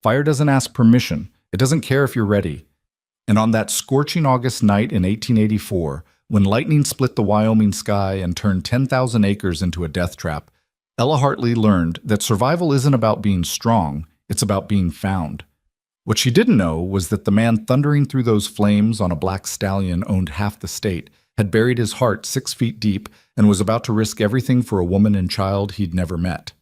Fire doesn't ask permission. It doesn't care if you're ready. And on that scorching August night in 1884, when lightning split the Wyoming sky and turned 10,000 acres into a death trap, Ella Hartley learned that survival isn't about being strong, it's about being found. What she didn't know was that the man thundering through those flames on a black stallion owned half the state, had buried his heart 6 feet deep, and was about to risk everything for a woman and child he'd never met.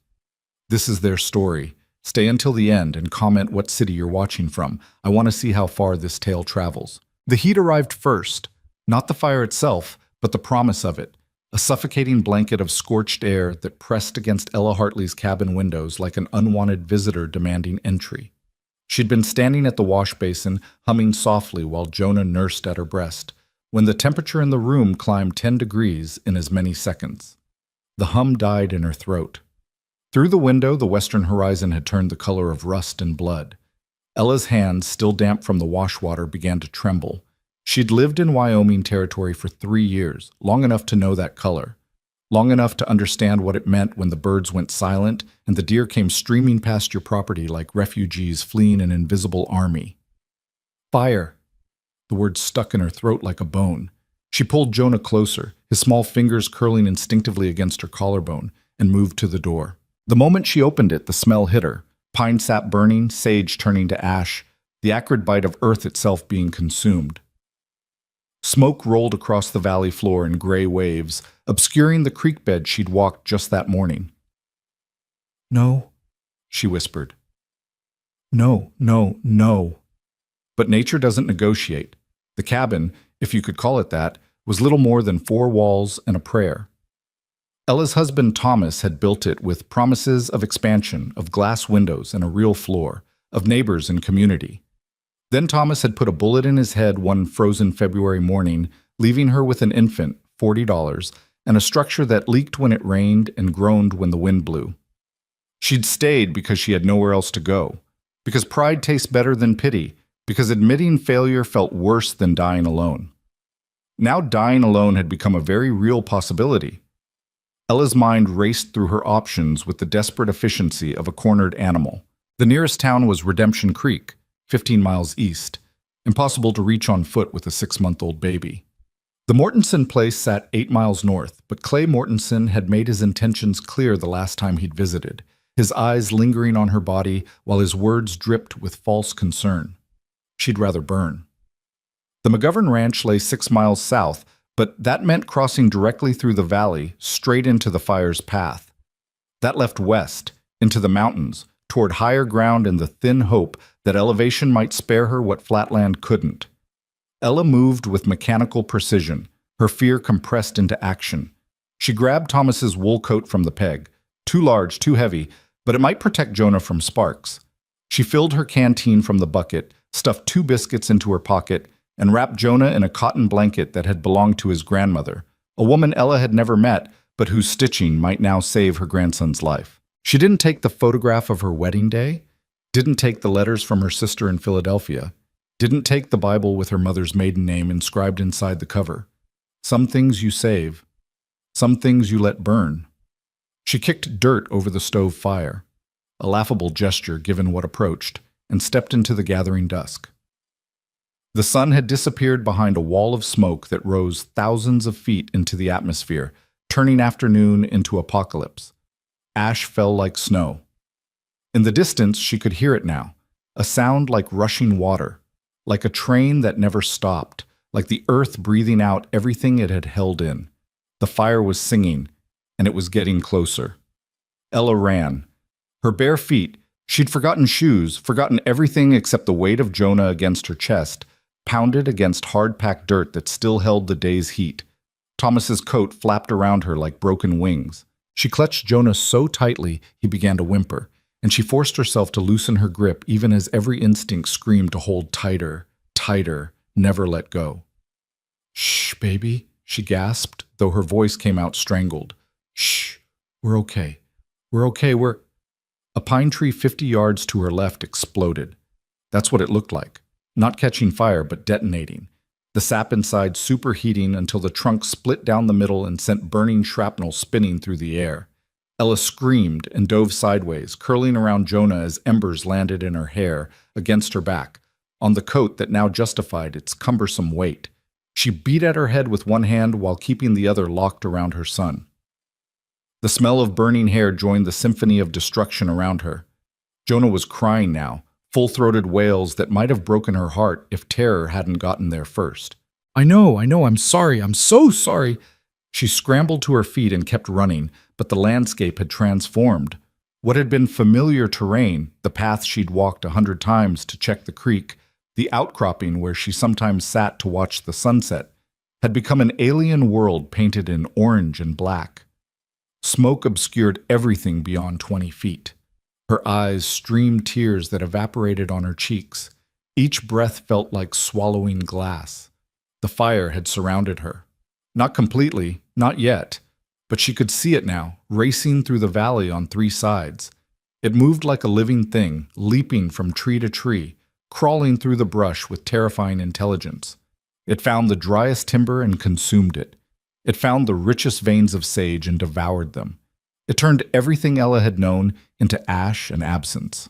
This is their story. Stay until the end and comment what city you're watching from. I want to see how far this tale travels. The heat arrived first. Not the fire itself, but the promise of it. A suffocating blanket of scorched air that pressed against Ella Hartley's cabin windows like an unwanted visitor demanding entry. She'd been standing at the wash basin, humming softly while Jonah nursed at her breast, when the temperature in the room climbed 10 degrees in as many seconds. The hum died in her throat. Through the window, the western horizon had turned the color of rust and blood. Ella's hands, still damp from the wash water, began to tremble. She'd lived in Wyoming territory for 3 years, long enough to know that color, long enough to understand what it meant when the birds went silent and the deer came streaming past your property like refugees fleeing an invisible army. Fire. The word stuck in her throat like a bone. She pulled Jonah closer, his small fingers curling instinctively against her collarbone, and moved to the door. The moment she opened it, the smell hit her. Pine sap burning, sage turning to ash, the acrid bite of earth itself being consumed. Smoke rolled across the valley floor in gray waves, obscuring the creek bed she'd walked just that morning. "No," she whispered. "No, no, no." But nature doesn't negotiate. The cabin, if you could call it that, was little more than 4 walls and a prayer. Ella's husband Thomas had built it with promises of expansion, of glass windows and a real floor, of neighbors and community. Then Thomas had put a bullet in his head one frozen February morning, leaving her with an infant, $40, and a structure that leaked when it rained and groaned when the wind blew. She'd stayed because she had nowhere else to go, because pride tastes better than pity, because admitting failure felt worse than dying alone. Now dying alone had become a very real possibility. Ella's mind raced through her options with the desperate efficiency of a cornered animal. The nearest town was Redemption Creek, 15 miles east, impossible to reach on foot with a 6-month-old baby. The Mortensen place sat 8 miles north, but Clay Mortensen had made his intentions clear the last time he'd visited, his eyes lingering on her body while his words dripped with false concern. She'd rather burn. The McGovern Ranch lay 6 miles south, but that meant crossing directly through the valley, straight into the fire's path. That left west, into the mountains, toward higher ground in the thin hope that elevation might spare her what flatland couldn't. Ella moved with mechanical precision, her fear compressed into action. She grabbed Thomas's wool coat from the peg, too large, too heavy, but it might protect Jonah from sparks. She filled her canteen from the bucket, stuffed 2 biscuits into her pocket, and wrapped Jonah in a cotton blanket that had belonged to his grandmother, a woman Ella had never met, but whose stitching might now save her grandson's life. She didn't take the photograph of her wedding day, didn't take the letters from her sister in Philadelphia, didn't take the Bible with her mother's maiden name inscribed inside the cover. Some things you save, some things you let burn. She kicked dirt over the stove fire, a laughable gesture given what approached, and stepped into the gathering dusk. The sun had disappeared behind a wall of smoke that rose thousands of feet into the atmosphere, turning afternoon into apocalypse. Ash fell like snow. In the distance, she could hear it now, a sound like rushing water, like a train that never stopped, like the earth breathing out everything it had held in. The fire was singing, and it was getting closer. Ella ran. Her bare feet, she'd forgotten shoes, forgotten everything except the weight of Jonah against her chest, pounded against hard-packed dirt that still held the day's heat. Thomas's coat flapped around her like broken wings. She clutched Jonah so tightly he began to whimper, and she forced herself to loosen her grip even as every instinct screamed to hold tighter, tighter, never let go. "Shh, baby," she gasped, though her voice came out strangled. "Shh, we're okay. We're okay, we're—" A pine tree 50 yards to her left exploded. That's what it looked like. Not catching fire, but detonating. The sap inside superheating until the trunk split down the middle and sent burning shrapnel spinning through the air. Ella screamed and dove sideways, curling around Jonah as embers landed in her hair, against her back, on the coat that now justified its cumbersome weight. She beat at her head with one hand while keeping the other locked around her son. The smell of burning hair joined the symphony of destruction around her. Jonah was crying now, full-throated wails that might have broken her heart if terror hadn't gotten there first. I know, I'm sorry, I'm so sorry. She scrambled to her feet and kept running, but the landscape had transformed. What had been familiar terrain, the path she'd walked 100 times to check the creek, the outcropping where she sometimes sat to watch the sunset, had become an alien world painted in orange and black. Smoke obscured everything beyond 20 feet. Her eyes streamed tears that evaporated on her cheeks. Each breath felt like swallowing glass. The fire had surrounded her. Not completely, not yet, but she could see it now, racing through the valley on 3 sides. It moved like a living thing, leaping from tree to tree, crawling through the brush with terrifying intelligence. It found the driest timber and consumed it. It found the richest veins of sage and devoured them. It turned everything Ella had known into ash and absence.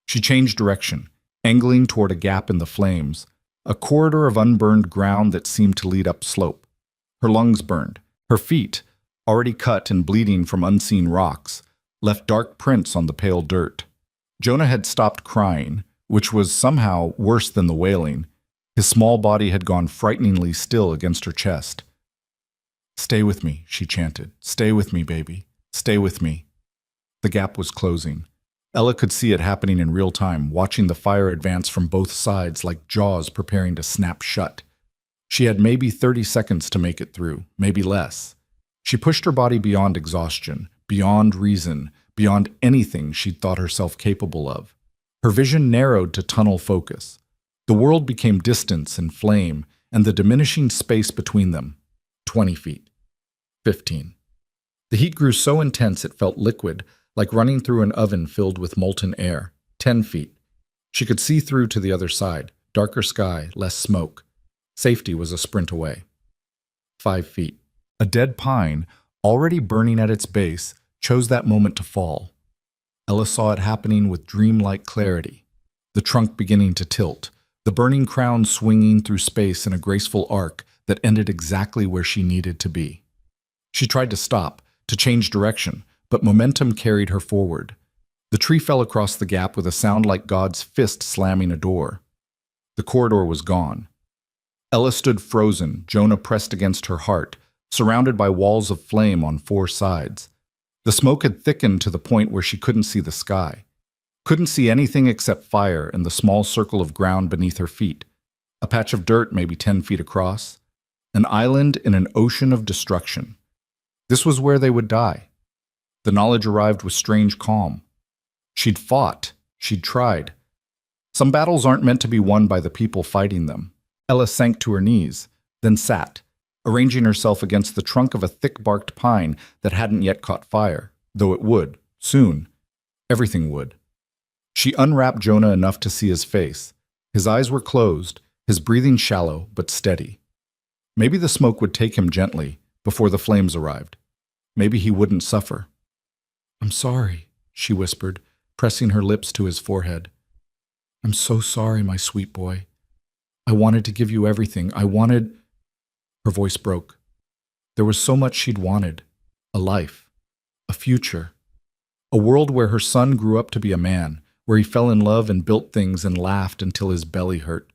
She changed direction, angling toward a gap in the flames, a corridor of unburned ground that seemed to lead up slope. Her lungs burned. Her feet, already cut and bleeding from unseen rocks, left dark prints on the pale dirt. Jonah had stopped crying, which was somehow worse than the wailing. His small body had gone frighteningly still against her chest. "Stay with me," she chanted. "Stay with me, baby. Stay with me." The gap was closing. Ella could see it happening in real time, watching the fire advance from both sides like jaws preparing to snap shut. She had maybe 30 seconds to make it through, maybe less. She pushed her body beyond exhaustion, beyond reason, beyond anything she'd thought herself capable of. Her vision narrowed to tunnel focus. The world became distance and flame, and the diminishing space between them. 20 feet. 15. The heat grew so intense it felt liquid, like running through an oven filled with molten air. 10 feet. She could see through to the other side. Darker sky, less smoke. Safety was a sprint away. 5 feet. A dead pine, already burning at its base, chose that moment to fall. Ella saw it happening with dreamlike clarity. The trunk beginning to tilt, the burning crown swinging through space in a graceful arc that ended exactly where she needed to be. She tried to stop, to change direction, but momentum carried her forward. The tree fell across the gap with a sound like God's fist slamming a door. The corridor was gone. Ella stood frozen, Jonah pressed against her heart, surrounded by walls of flame on 4 sides. The smoke had thickened to the point where she couldn't see the sky. Couldn't see anything except fire and the small circle of ground beneath her feet. A patch of dirt maybe 10 feet across. An island in an ocean of destruction. This was where they would die. The knowledge arrived with strange calm. She'd fought. She'd tried. Some battles aren't meant to be won by the people fighting them. Ella sank to her knees, then sat, arranging herself against the trunk of a thick-barked pine that hadn't yet caught fire, though it would, soon. Everything would. She unwrapped Jonah enough to see his face. His eyes were closed, his breathing shallow but steady. Maybe the smoke would take him gently before the flames arrived. Maybe he wouldn't suffer. "I'm sorry," she whispered, pressing her lips to his forehead. "I'm so sorry, my sweet boy. I wanted to give you everything. I wanted—" Her voice broke. There was so much she'd wanted. A life. A future. A world where her son grew up to be a man, where he fell in love and built things and laughed until his belly hurt.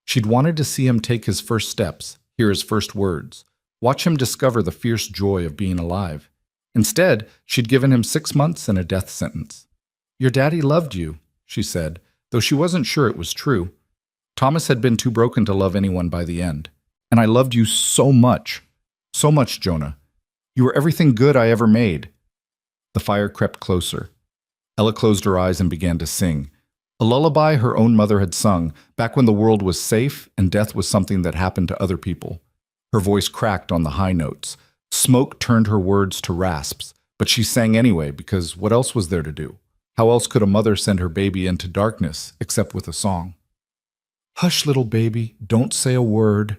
She'd wanted to see him take his first steps, hear his first words, watch him discover the fierce joy of being alive. Instead, she'd given him 6 months and a death sentence. "Your daddy loved you," she said, though she wasn't sure it was true. Thomas had been too broken to love anyone by the end. "And I loved you so much. So much, Jonah. You were everything good I ever made." The fire crept closer. Ella closed her eyes and began to sing. A lullaby her own mother had sung, back when the world was safe and death was something that happened to other people. Her voice cracked on the high notes. Smoke turned her words to rasps, but she sang anyway because what else was there to do? How else could a mother send her baby into darkness except with a song? "Hush, little baby, don't say a word."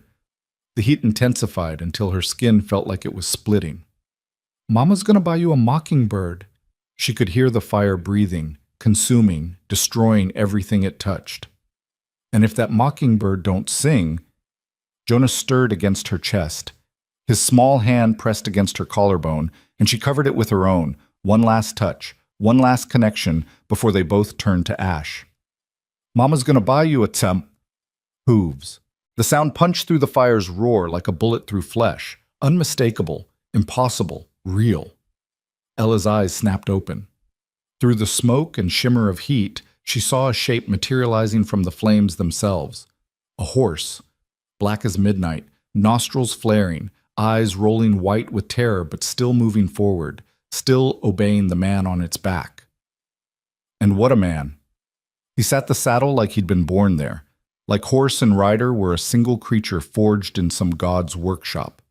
The heat intensified until her skin felt like it was splitting. Mama's gonna buy you a mockingbird. She could hear the fire breathing, consuming, destroying everything it touched. And if that mockingbird don't sing, Jonah stirred against her chest. His small hand pressed against her collarbone, and she covered it with her own, one last touch, one last connection before they both turned to ash. Mama's gonna buy you a hooves. The sound punched through the fire's roar like a bullet through flesh, unmistakable, impossible, real. Ella's eyes snapped open. Through the smoke and shimmer of heat, she saw a shape materializing from the flames themselves. A horse, black as midnight, nostrils flaring, eyes rolling white with terror but still moving forward, still obeying the man on its back. And what a man! He sat the saddle like he'd been born there, like horse and rider were a single creature forged in some god's workshop.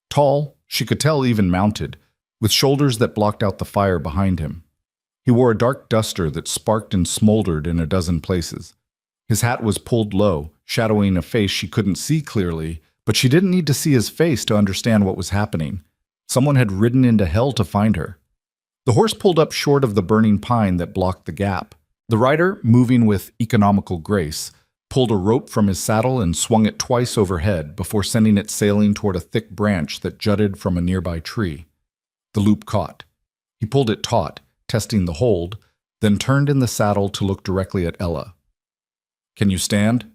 Tall, she could tell even mounted, with shoulders that blocked out the fire behind him. He wore a dark duster that sparked and smoldered in a dozen places. His hat was pulled low, shadowing a face she couldn't see clearly, but she didn't need to see his face to understand what was happening. Someone had ridden into hell to find her. The horse pulled up short of the burning pine that blocked the gap. The rider, moving with economical grace, pulled a rope from his saddle and swung it twice overhead before sending it sailing toward a thick branch that jutted from a nearby tree. The loop caught. He pulled it taut, testing the hold, then turned in the saddle to look directly at Ella. "Can you stand?"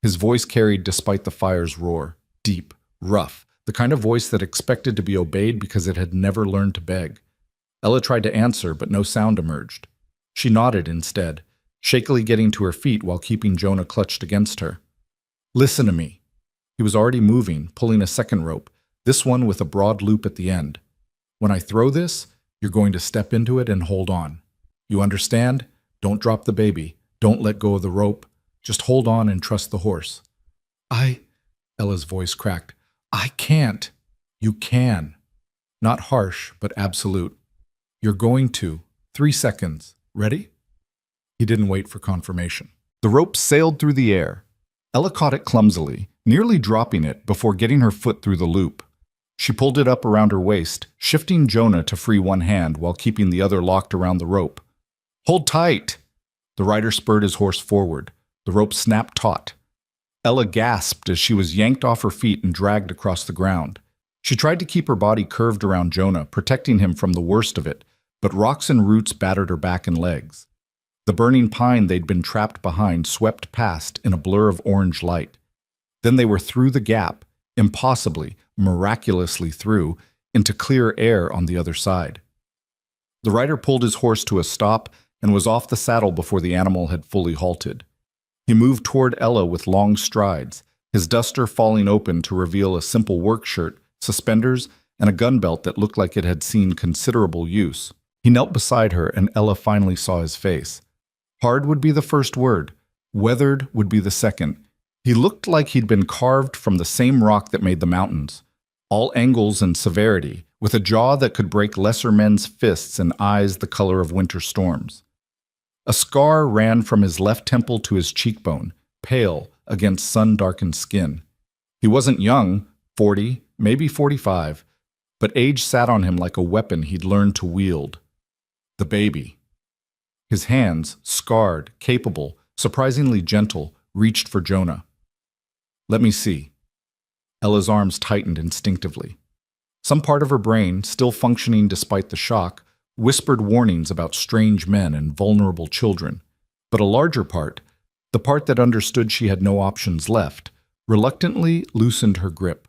His voice carried despite the fire's roar, deep, rough, the kind of voice that expected to be obeyed because it had never learned to beg. Ella tried to answer, but no sound emerged. She nodded instead, shakily getting to her feet while keeping Jonah clutched against her. "Listen to me." He was already moving, pulling a second rope, this one with a broad loop at the end. "When I throw this, you're going to step into it and hold on. You understand? Don't drop the baby. Don't let go of the rope. Just hold on and trust the horse." Ella's voice cracked. "I can't." "You can." Not harsh, but absolute. "You're going to. 3 seconds. Ready?" He didn't wait for confirmation. The rope sailed through the air. Ella caught it clumsily, nearly dropping it before getting her foot through the loop. She pulled it up around her waist, shifting Jonah to free one hand while keeping the other locked around the rope. "Hold tight!" The rider spurred his horse forward. The rope snapped taut. Ella gasped as she was yanked off her feet and dragged across the ground. She tried to keep her body curved around Jonah, protecting him from the worst of it, but rocks and roots battered her back and legs. The burning pine they'd been trapped behind swept past in a blur of orange light. Then they were through the gap, impossibly, miraculously through, into clear air on the other side. The rider pulled his horse to a stop and was off the saddle before the animal had fully halted. He moved toward Ella with long strides, his duster falling open to reveal a simple work shirt, suspenders, and a gun belt that looked like it had seen considerable use. He knelt beside her, and Ella finally saw his face. Hard would be the first word. Weathered would be the second. He looked like he'd been carved from the same rock that made the mountains. All angles and severity, with a jaw that could break lesser men's fists and eyes the color of winter storms. A scar ran from his left temple to his cheekbone, pale against sun-darkened skin. He wasn't young, 40, maybe 45, but age sat on him like a weapon he'd learned to wield. The baby. His hands, scarred, capable, surprisingly gentle, reached for Jonah. "Let me see." Ella's arms tightened instinctively. Some part of her brain, still functioning despite the shock, whispered warnings about strange men and vulnerable children. But a larger part, the part that understood she had no options left, reluctantly loosened her grip.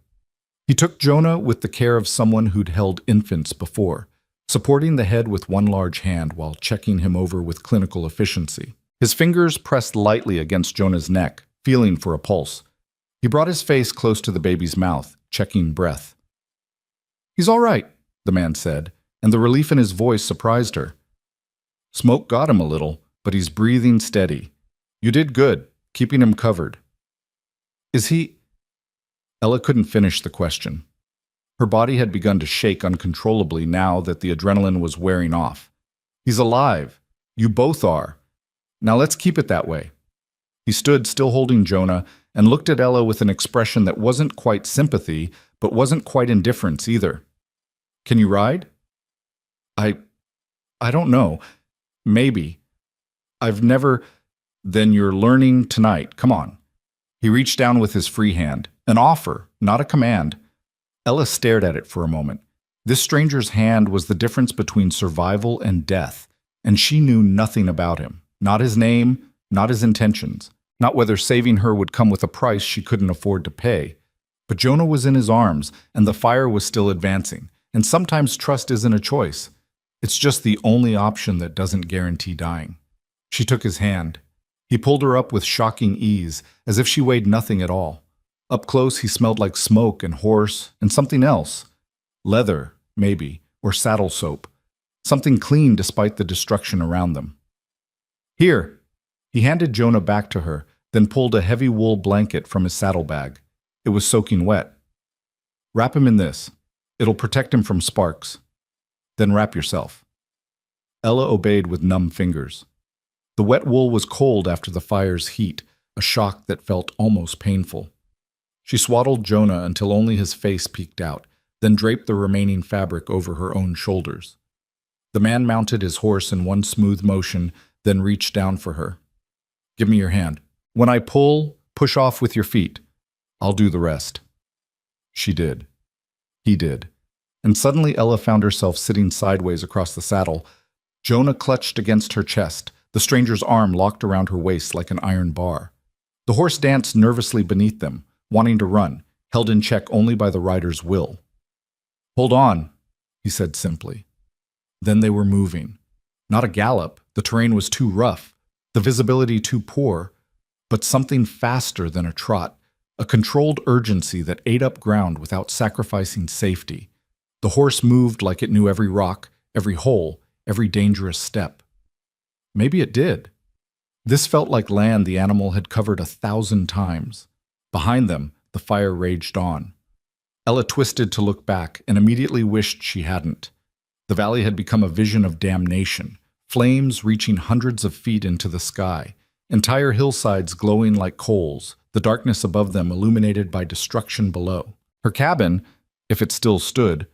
He took Jonah with the care of someone who'd held infants before, supporting the head with one large hand while checking him over with clinical efficiency. His fingers pressed lightly against Jonah's neck, feeling for a pulse. He brought his face close to the baby's mouth, checking breath. "He's all right," the man said, and the relief in his voice surprised her. "Smoke got him a little, but he's breathing steady. You did good, keeping him covered." "Is he—" Ella couldn't finish the question. Her body had begun to shake uncontrollably now that the adrenaline was wearing off. "He's alive. You both are. Now let's keep it that way." He stood, still holding Jonah, and looked at Ella with an expression that wasn't quite sympathy, but wasn't quite indifference either. Can you ride? I I don't know. Maybe. I've never. Then you're learning tonight. Come on. He reached down with his free hand. An offer, not a command. Ella stared at it for a moment. This stranger's hand was the difference between survival and death, and she knew nothing about him. Not his name, not his intentions, not whether saving her would come with a price she couldn't afford to pay. But Jonah was in his arms, and the fire was still advancing. And sometimes trust isn't a choice. It's just the only option that doesn't guarantee dying. She took his hand. He pulled her up with shocking ease, as if she weighed nothing at all. Up close, he smelled like smoke and horse and something else. Leather, maybe, or saddle soap. Something clean despite the destruction around them. Here! He handed Jonah back to her, then pulled a heavy wool blanket from his saddlebag. It was soaking wet. Wrap him in this. It'll protect him from sparks. Then wrap yourself. Ella obeyed with numb fingers. The wet wool was cold after the fire's heat, a shock that felt almost painful. She swaddled Jonah until only his face peeked out, then draped the remaining fabric over her own shoulders. The man mounted his horse in one smooth motion, then reached down for her. Give me your hand. When I pull, push off with your feet. I'll do the rest. She did. He did. And suddenly Ella found herself sitting sideways across the saddle. Jonah clutched against her chest, the stranger's arm locked around her waist like an iron bar. The horse danced nervously beneath them, wanting to run, held in check only by the rider's will. Hold on, he said simply. Then they were moving. Not a gallop, the terrain was too rough, the visibility too poor, but something faster than a trot, a controlled urgency that ate up ground without sacrificing safety. The horse moved like it knew every rock, every hole, every dangerous step. Maybe it did. This felt like land the animal had covered 1,000 times. Behind them, the fire raged on. Ella twisted to look back and immediately wished she hadn't. The valley had become a vision of damnation, flames reaching hundreds of feet into the sky, entire hillsides glowing like coals, the darkness above them illuminated by destruction below. Her cabin, if it still stood,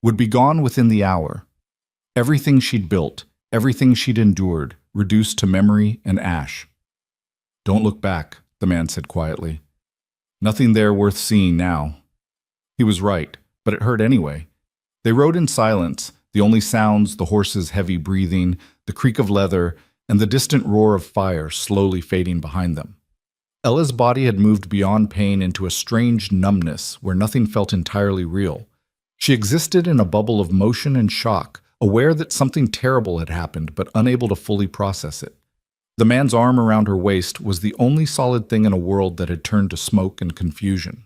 would be gone within the hour. Everything she'd built, everything she'd endured, reduced to memory and ash. Don't look back, the man said quietly. Nothing there worth seeing now. He was right, but it hurt anyway. They rode in silence, the only sounds the horse's heavy breathing, the creak of leather, and the distant roar of fire slowly fading behind them. Ella's body had moved beyond pain into a strange numbness where nothing felt entirely real. She existed in a bubble of motion and shock, aware that something terrible had happened but unable to fully process it. The man's arm around her waist was the only solid thing in a world that had turned to smoke and confusion.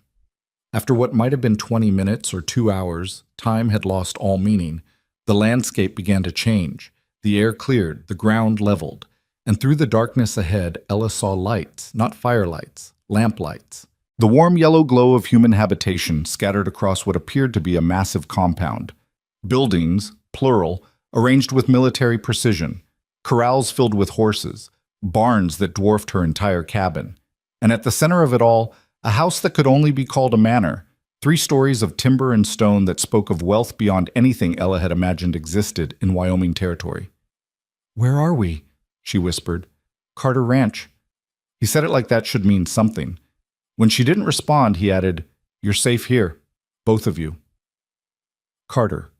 After what might have been 20 minutes or 2 hours, time had lost all meaning. The landscape began to change. The air cleared, the ground leveled, and through the darkness ahead, Ella saw lights, not firelights, lamplights. The warm yellow glow of human habitation scattered across what appeared to be a massive compound. Buildings, plural, arranged with military precision, corrals filled with horses, barns that dwarfed her entire cabin. And at the center of it all, a house that could only be called a manor, 3 stories of timber and stone that spoke of wealth beyond anything Ella had imagined existed in Wyoming territory. Where are we? She whispered. Carter Ranch. He said it like that should mean something. When she didn't respond, he added, You're safe here, both of you. Carter.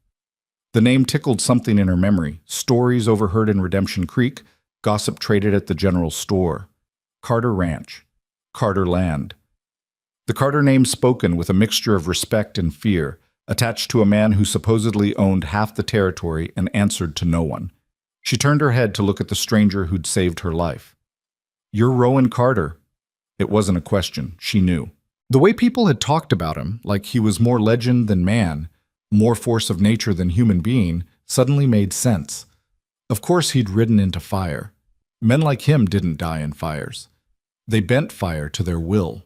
The name tickled something in her memory, stories overheard in Redemption Creek, gossip traded at the general store. Carter Ranch. Carter Land. The Carter name spoken with a mixture of respect and fear, attached to a man who supposedly owned half the territory and answered to no one. She turned her head to look at the stranger who'd saved her life. You're Rowan Carter. It wasn't a question, she knew. The way people had talked about him, like he was more legend than man, more force of nature than human being, suddenly made sense. Of course he'd ridden into fire. Men like him didn't die in fires. They bent fire to their will.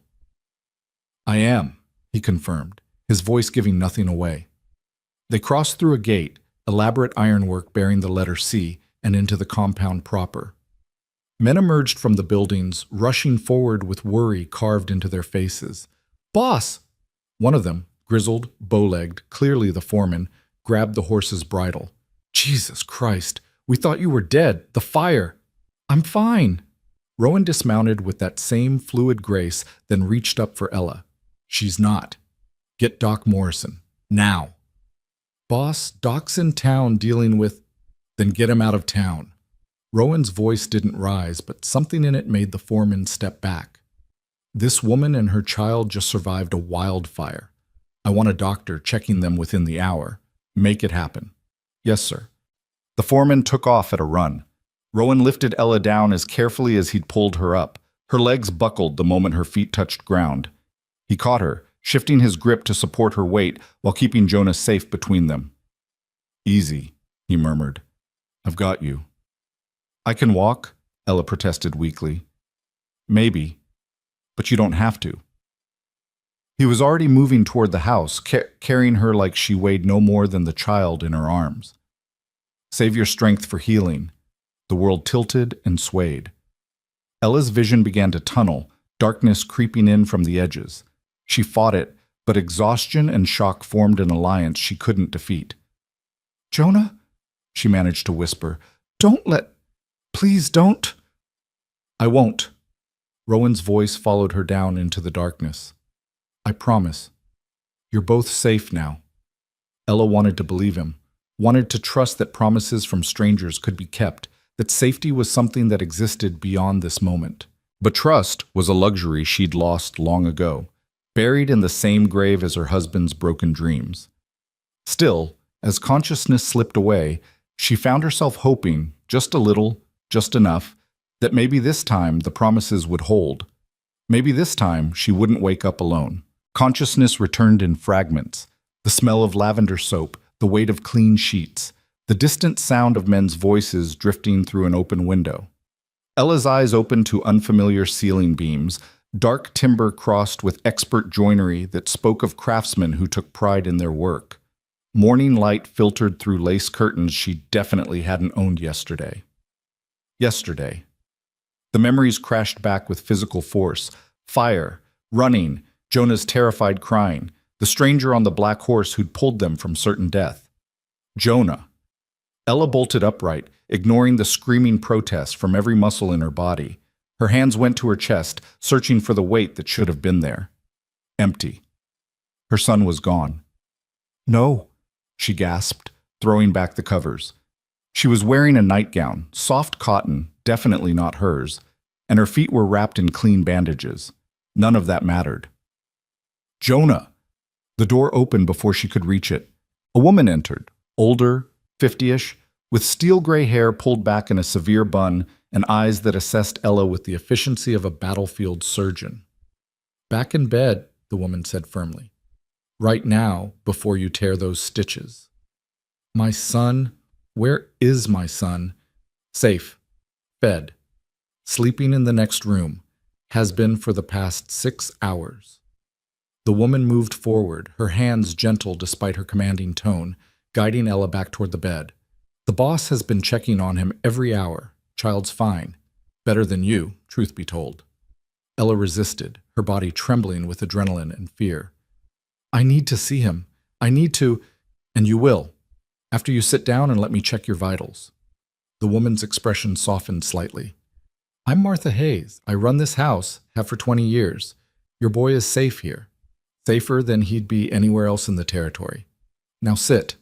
I am, he confirmed, his voice giving nothing away. They crossed through a gate, elaborate ironwork bearing the letter C, and into the compound proper. Men emerged from the buildings, rushing forward with worry carved into their faces. Boss! One of them, grizzled, bow-legged, clearly the foreman, grabbed the horse's bridle. Jesus Christ, we thought you were dead. The fire. I'm fine. Rowan dismounted with that same fluid grace, then reached up for Ella. She's not. Get Doc Morrison. Now. Boss, Doc's in town dealing with... Then get him out of town. Rowan's voice didn't rise, but something in it made the foreman step back. This woman and her child just survived a wildfire. I want a doctor checking them within the hour. Make it happen. Yes, sir. The foreman took off at a run. Rowan lifted Ella down as carefully as he'd pulled her up. Her legs buckled the moment her feet touched ground. He caught her, shifting his grip to support her weight while keeping Jonah safe between them. Easy, he murmured. I've got you. I can walk, Ella protested weakly. Maybe, but you don't have to. He was already moving toward the house, carrying her like she weighed no more than the child in her arms. Save your strength for healing. The world tilted and swayed. Ella's vision began to tunnel, darkness creeping in from the edges. She fought it, but exhaustion and shock formed an alliance she couldn't defeat. Jonah, she managed to whisper, please don't. I won't. Rowan's voice followed her down into the darkness. I promise. You're both safe now. Ella wanted to believe him, wanted to trust that promises from strangers could be kept, that safety was something that existed beyond this moment. But trust was a luxury she'd lost long ago, buried in the same grave as her husband's broken dreams. Still, as consciousness slipped away, she found herself hoping, just a little, just enough, that maybe this time the promises would hold. Maybe this time she wouldn't wake up alone. Consciousness returned in fragments, the smell of lavender soap, the weight of clean sheets, the distant sound of men's voices drifting through an open window. Ella's eyes opened to unfamiliar ceiling beams, dark timber crossed with expert joinery that spoke of craftsmen who took pride in their work. Morning light filtered through lace curtains she definitely hadn't owned yesterday. Yesterday. The memories crashed back with physical force. Fire, running, Jonah's terrified crying, the stranger on the black horse who'd pulled them from certain death. Jonah. Ella bolted upright, ignoring the screaming protest from every muscle in her body. Her hands went to her chest, searching for the weight that should have been there. Empty. Her son was gone. No, she gasped, throwing back the covers. She was wearing a nightgown, soft cotton, definitely not hers, and her feet were wrapped in clean bandages. None of that mattered. Jonah! The door opened before she could reach it. A woman entered, older, 50-ish, with steel gray hair pulled back in a severe bun and eyes that assessed Ella with the efficiency of a battlefield surgeon. Back in bed, the woman said firmly. Right now, before you tear those stitches. My son, where is my son? Safe, fed, sleeping in the next room, has been for the past 6 hours. The woman moved forward, her hands gentle despite her commanding tone, guiding Ella back toward the bed. The boss has been checking on him every hour. Child's fine. Better than you, truth be told. Ella resisted, her body trembling with adrenaline and fear. I need to see him. I need to, and you will, after you sit down and let me check your vitals. The woman's expression softened slightly. I'm Martha Hayes. I run this house, have for 20 years. Your boy is safe here. Safer than he'd be anywhere else in the territory. Now sit.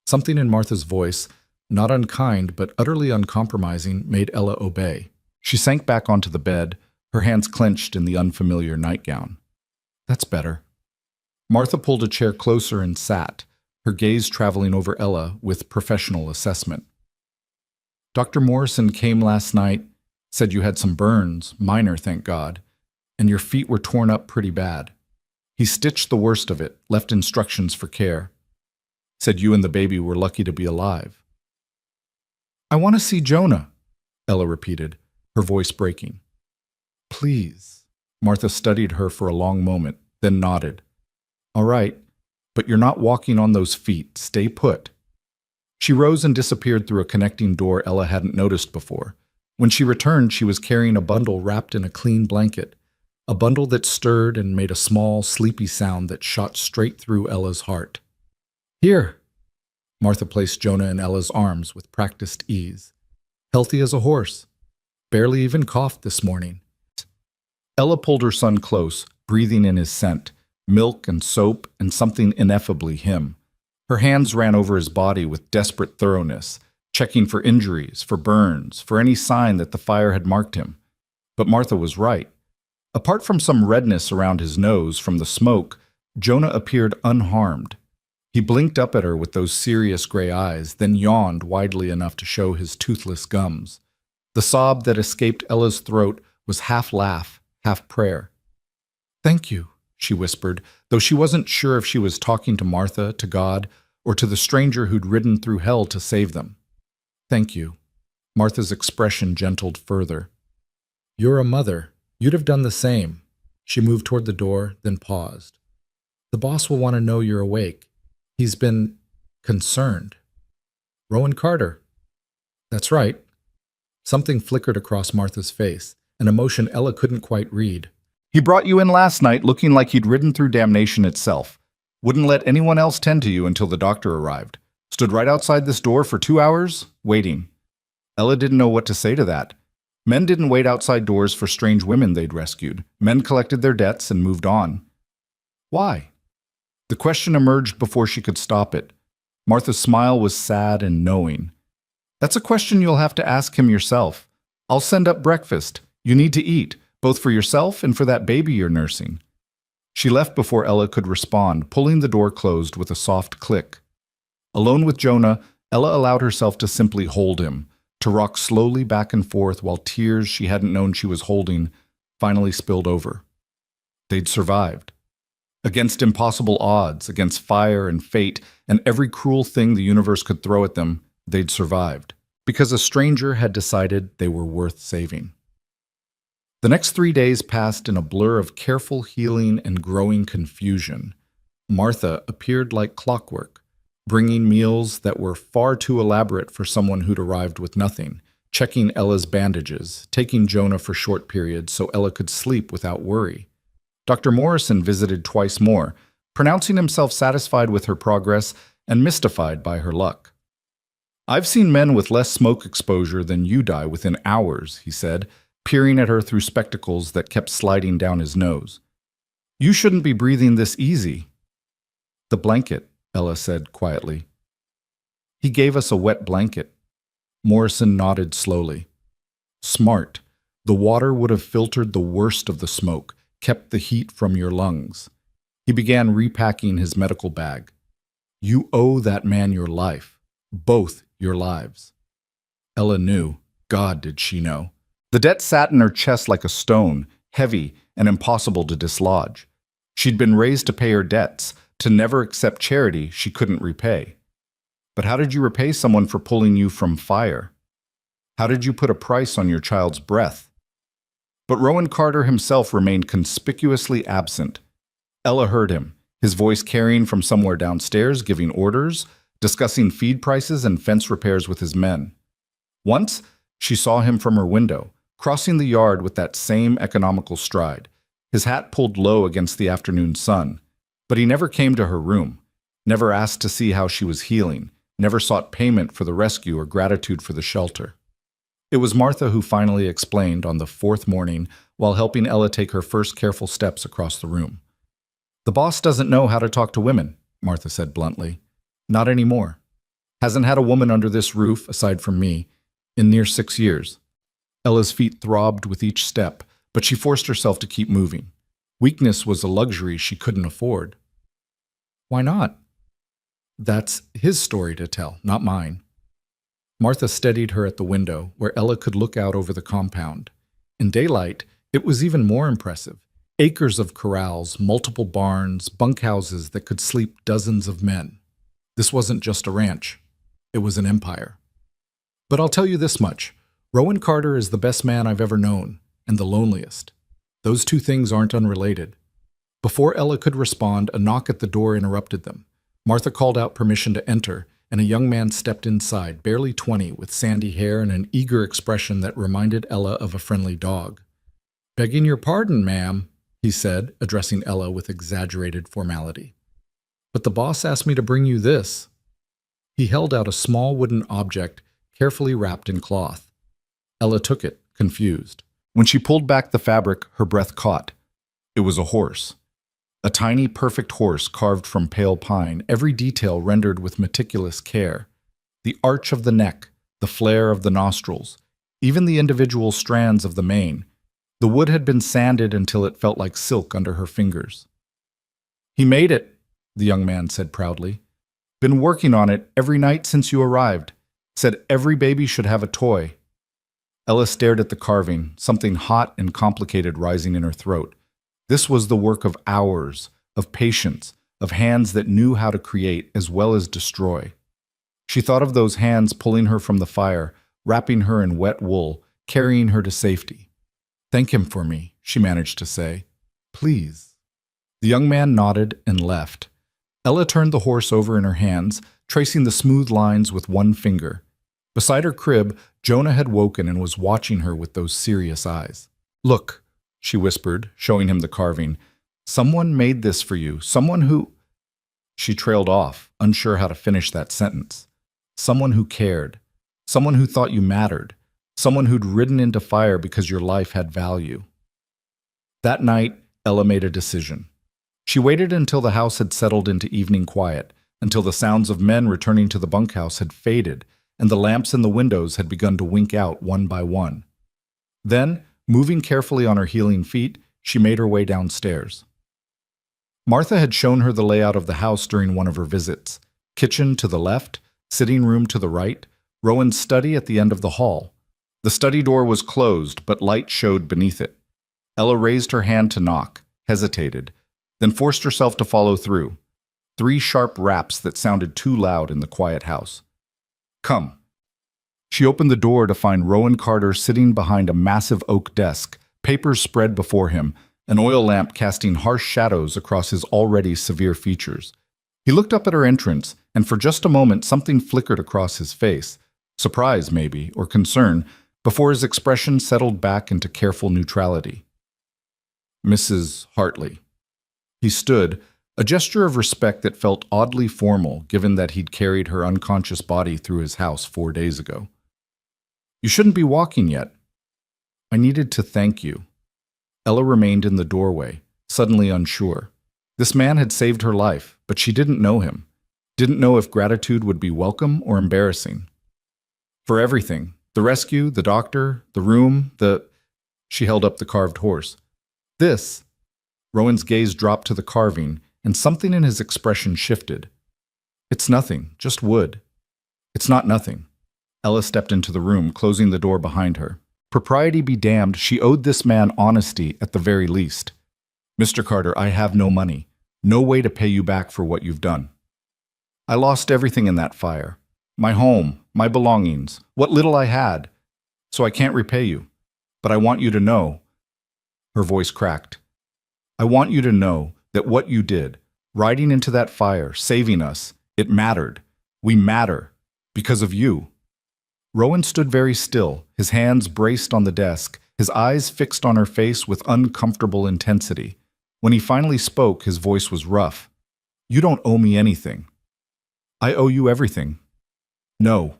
Something in Martha's voice, not unkind but utterly uncompromising, made Ella obey. She sank back onto the bed, her hands clenched in the unfamiliar nightgown. That's better. Martha pulled a chair closer and sat, her gaze traveling over Ella with professional assessment. Dr. Morrison came last night, said you had some burns, minor, thank God, and your feet were torn up pretty bad. He stitched the worst of it, left instructions for care. Said you and the baby were lucky to be alive. I want to see Jonah, Ella repeated, her voice breaking. Please. Martha studied her for a long moment, then nodded. All right, but you're not walking on those feet. Stay put. She rose and disappeared through a connecting door Ella hadn't noticed before. When she returned, she was carrying a bundle wrapped in a clean blanket, a bundle that stirred and made a small, sleepy sound that shot straight through Ella's heart. Here, Martha placed Jonah in Ella's arms with practiced ease. Healthy as a horse. Barely even coughed this morning. Ella pulled her son close, breathing in his scent, milk and soap and something ineffably him. Her hands ran over his body with desperate thoroughness, checking for injuries, for burns, for any sign that the fire had marked him. But Martha was right. Apart from some redness around his nose from the smoke, Jonah appeared unharmed. He blinked up at her with those serious gray eyes, then yawned widely enough to show his toothless gums. The sob that escaped Ella's throat was half laugh, half prayer. "Thank you," she whispered, though she wasn't sure if she was talking to Martha, to God, or to the stranger who'd ridden through hell to save them. "Thank you." Martha's expression gentled further. "You're a mother. You'd have done the same." She moved toward the door, then paused. "The boss will want to know you're awake. He's been concerned." "Rowan Carter." "That's right." Something flickered across Martha's face, an emotion Ella couldn't quite read. "He brought you in last night looking like he'd ridden through damnation itself. Wouldn't let anyone else tend to you until the doctor arrived. Stood right outside this door for 2 hours, waiting." Ella didn't know what to say to that. Men didn't wait outside doors for strange women they'd rescued. Men collected their debts and moved on. Why? The question emerged before she could stop it. Martha's smile was sad and knowing. "That's a question you'll have to ask him yourself. I'll send up breakfast. You need to eat, both for yourself and for that baby you're nursing." She left before Ella could respond, pulling the door closed with a soft click. Alone with Jonah, Ella allowed herself to simply hold him, to rock slowly back and forth while tears she hadn't known she was holding finally spilled over. They'd survived. Against impossible odds, against fire and fate, and every cruel thing the universe could throw at them, they'd survived, because a stranger had decided they were worth saving. The next 3 days passed in a blur of careful healing and growing confusion. Martha appeared like clockwork, bringing meals that were far too elaborate for someone who'd arrived with nothing, checking Ella's bandages, taking Jonah for short periods so Ella could sleep without worry. Dr. Morrison visited twice more, pronouncing himself satisfied with her progress and mystified by her luck. "I've seen men with less smoke exposure than you die within hours," he said, peering at her through spectacles that kept sliding down his nose. "You shouldn't be breathing this easy." "The blanket," Ella said quietly. "He gave us a wet blanket." Morrison nodded slowly. "Smart. The water would have filtered the worst of the smoke, kept the heat from your lungs." He began repacking his medical bag. "You owe that man your life. Both your lives." Ella knew. God, did she know. The debt sat in her chest like a stone, heavy and impossible to dislodge. She'd been raised to pay her debts, to never accept charity she couldn't repay. But how did you repay someone for pulling you from fire? How did you put a price on your child's breath? But Rowan Carter himself remained conspicuously absent. Ella heard him, his voice carrying from somewhere downstairs, giving orders, discussing feed prices and fence repairs with his men. Once, she saw him from her window, crossing the yard with that same economical stride, his hat pulled low against the afternoon sun. But he never came to her room, never asked to see how she was healing, never sought payment for the rescue or gratitude for the shelter. It was Martha who finally explained on the 4th morning while helping Ella take her first careful steps across the room. "The boss doesn't know how to talk to women," Martha said bluntly. "Not anymore. Hasn't had a woman under this roof, aside from me, in near 6 years. Ella's feet throbbed with each step, but she forced herself to keep moving. Weakness was a luxury she couldn't afford. "Why not?" "That's his story to tell, not mine." Martha steadied her at the window, where Ella could look out over the compound. In daylight, it was even more impressive. Acres of corrals, multiple barns, bunkhouses that could sleep dozens of men. This wasn't just a ranch. It was an empire. "But I'll tell you this much. Rowan Carter is the best man I've ever known, and the loneliest. Those two things aren't unrelated." Before Ella could respond, a knock at the door interrupted them. Martha called out permission to enter, and a young man stepped inside, barely 20, with sandy hair and an eager expression that reminded Ella of a friendly dog. "Begging your pardon, ma'am," he said, addressing Ella with exaggerated formality. "But the boss asked me to bring you this." He held out a small wooden object carefully wrapped in cloth. Ella took it, confused. When she pulled back the fabric, her breath caught. It was a horse. A tiny, perfect horse carved from pale pine, every detail rendered with meticulous care. The arch of the neck, the flare of the nostrils, even the individual strands of the mane. The wood had been sanded until it felt like silk under her fingers. "He made it," the young man said proudly. "Been working on it every night since you arrived. Said every baby should have a toy." Ella stared at the carving, something hot and complicated rising in her throat. This was the work of hours, of patience, of hands that knew how to create as well as destroy. She thought of those hands pulling her from the fire, wrapping her in wet wool, carrying her to safety. "Thank him for me," she managed to say. "Please." The young man nodded and left. Ella turned the horse over in her hands, tracing the smooth lines with one finger. Beside her crib, Jonah had woken and was watching her with those serious eyes. "Look," she whispered, showing him the carving. "Someone made this for you. Someone who—" She trailed off, unsure how to finish that sentence. Someone who cared. Someone who thought you mattered. Someone who'd ridden into fire because your life had value. That night, Ella made a decision. She waited until the house had settled into evening quiet, until the sounds of men returning to the bunkhouse had faded, and the lamps in the windows had begun to wink out one by one. Then, moving carefully on her heeling feet, she made her way downstairs. Martha had shown her the layout of the house during one of her visits. Kitchen to the left, sitting room to the right, Rowan's study at the end of the hall. The study door was closed, but light showed beneath it. Ella raised her hand to knock, hesitated, then forced herself to follow through. 3 sharp raps that sounded too loud in the quiet house. "Come." She opened the door to find Rowan Carter sitting behind a massive oak desk, papers spread before him, an oil lamp casting harsh shadows across his already severe features. He looked up at her entrance, and for just a moment something flickered across his face, surprise maybe, or concern, before his expression settled back into careful neutrality. "Mrs. Hartley." He stood, a gesture of respect that felt oddly formal given that he'd carried her unconscious body through his house 4 days ago. "You shouldn't be walking yet." "I needed to thank you." Ella remained in the doorway, suddenly unsure. This man had saved her life, but she didn't know him. Didn't know if gratitude would be welcome or embarrassing. "For everything. The rescue, the doctor, the room, the—" She held up the carved horse. "This." Rowan's gaze dropped to the carving, and something in his expression shifted. "It's nothing, just wood." "It's not nothing." Ella stepped into the room, closing the door behind her. Propriety be damned, she owed this man honesty at the very least. "Mr. Carter, I have no money. No way to pay you back for what you've done. I lost everything in that fire. My home, my belongings, what little I had. So I can't repay you. But I want you to know—" Her voice cracked. "I want you to know that what you did, riding into that fire, saving us, it mattered. We matter. Because of you." Rowan stood very still, his hands braced on the desk, his eyes fixed on her face with uncomfortable intensity. When he finally spoke, his voice was rough. "You don't owe me anything." "I owe you everything." "No."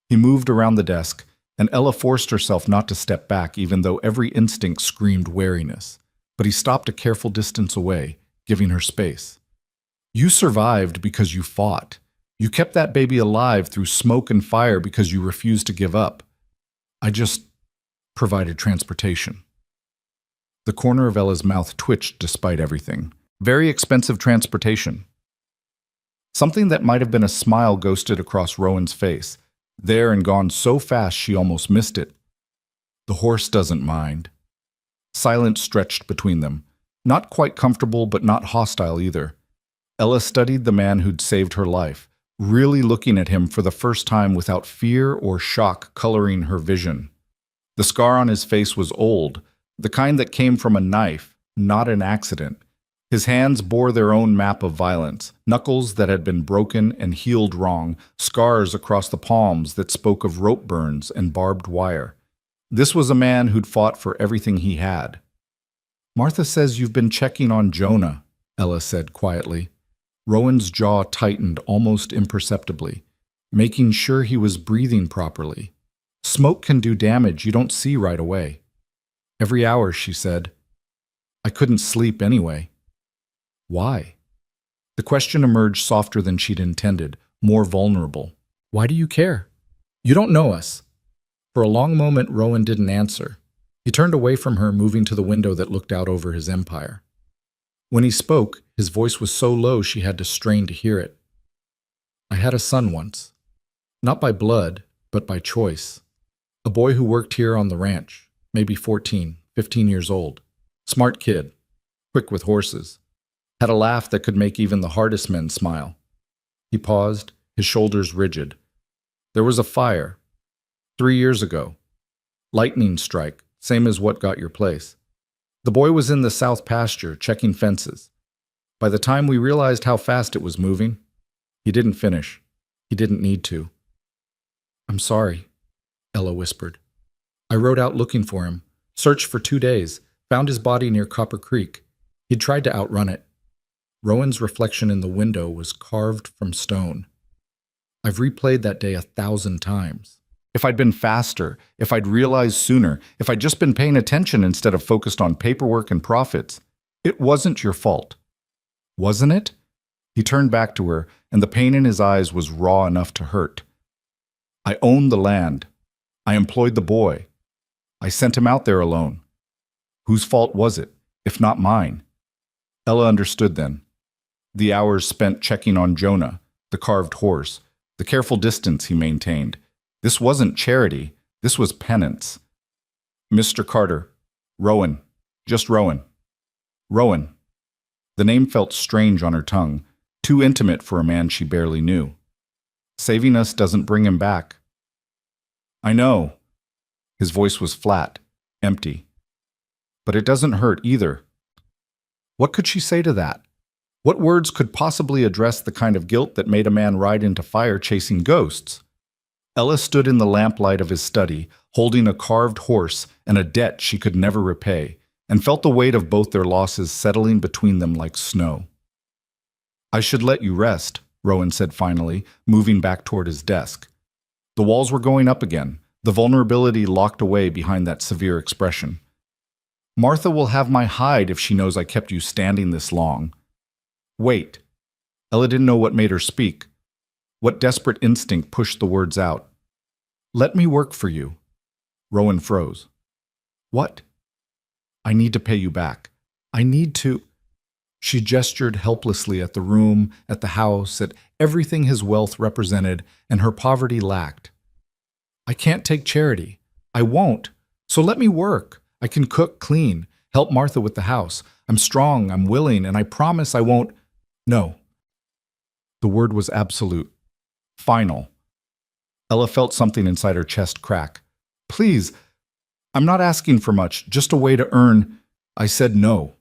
He moved around the desk, and Ella forced herself not to step back even though every instinct screamed wariness. But he stopped a careful distance away, giving her space. "You survived because you fought. You kept that baby alive through smoke and fire because you refused to give up. I just provided transportation." The corner of Ella's mouth twitched despite everything. Very expensive transportation. Something that might have been a smile ghosted across Rowan's face, there and gone so fast she almost missed it. "The horse doesn't mind." Silence stretched between them, not quite comfortable but not hostile either. Ella studied the man who'd saved her life, really looking at him for the first time without fear or shock coloring her vision. The scar on his face was old, the kind that came from a knife, not an accident. His hands bore their own map of violence, knuckles that had been broken and healed wrong, scars across the palms that spoke of rope burns and barbed wire. This was a man who'd fought for everything he had. "Martha says you've been checking on Jonah," Ella said quietly. Rowan's jaw tightened almost imperceptibly. making sure he was breathing properly. Smoke can do damage you don't see right away. Every hour, she said. I couldn't sleep anyway. Why? The question emerged softer than she'd intended, more vulnerable. Why do you care? You don't know us. For a long moment, Rowan didn't answer. He turned away from her, moving to the window that looked out over his empire. When he spoke, his voice was so low she had to strain to hear it. I had a son once. Not by blood, but by choice. A boy who worked here on the ranch, maybe 14, 15 years old. Smart kid, quick with horses. Had a laugh that could make even the hardest men smile. He paused, his shoulders rigid. There was a fire. 3 years ago. Lightning strike, same as what got your place. The boy was in the south pasture, checking fences. By the time we realized how fast it was moving, he didn't finish. He didn't need to. I'm sorry, Ella whispered. I rode out looking for him, searched for 2 days, found his body near Copper Creek. He'd tried to outrun it. Rowan's reflection in the window was carved from stone. I've replayed that day 1,000 times. If I'd been faster, if I'd realized sooner, if I'd just been paying attention instead of focused on paperwork and profits, it wasn't your fault. Wasn't it? He turned back to her, and the pain in his eyes was raw enough to hurt. I owned the land. I employed the boy. I sent him out there alone. Whose fault was it, if not mine? Ella understood then. The hours spent checking on Jonah, the carved horse, the careful distance he maintained. This wasn't charity. This was penance. Mr. Carter. Rowan. Just Rowan. Rowan. The name felt strange on her tongue, too intimate for a man she barely knew. Saving us doesn't bring him back. I know. His voice was flat, empty. But it doesn't hurt either. What could she say to that? What words could possibly address the kind of guilt that made a man ride into fire chasing ghosts? Ella stood in the lamplight of his study, holding a carved horse and a debt she could never repay, and felt the weight of both their losses settling between them like snow. I should let you rest, Rowan said finally, moving back toward his desk. The walls were going up again, the vulnerability locked away behind that severe expression. Martha will have my hide if she knows I kept you standing this long. Wait. Ella didn't know what made her speak. What desperate instinct pushed the words out? Let me work for you. Rowan froze. What? I need to pay you back. I need to... She gestured helplessly at the room, at the house, at everything his wealth represented and her poverty lacked. I can't take charity. I won't. So let me work. I can cook, clean, help Martha with the house. I'm strong, I'm willing, and I promise I won't... No. The word was absolute. Final. Ella felt something inside her chest crack. Please, I'm not asking for much, just a way to earn... I said no.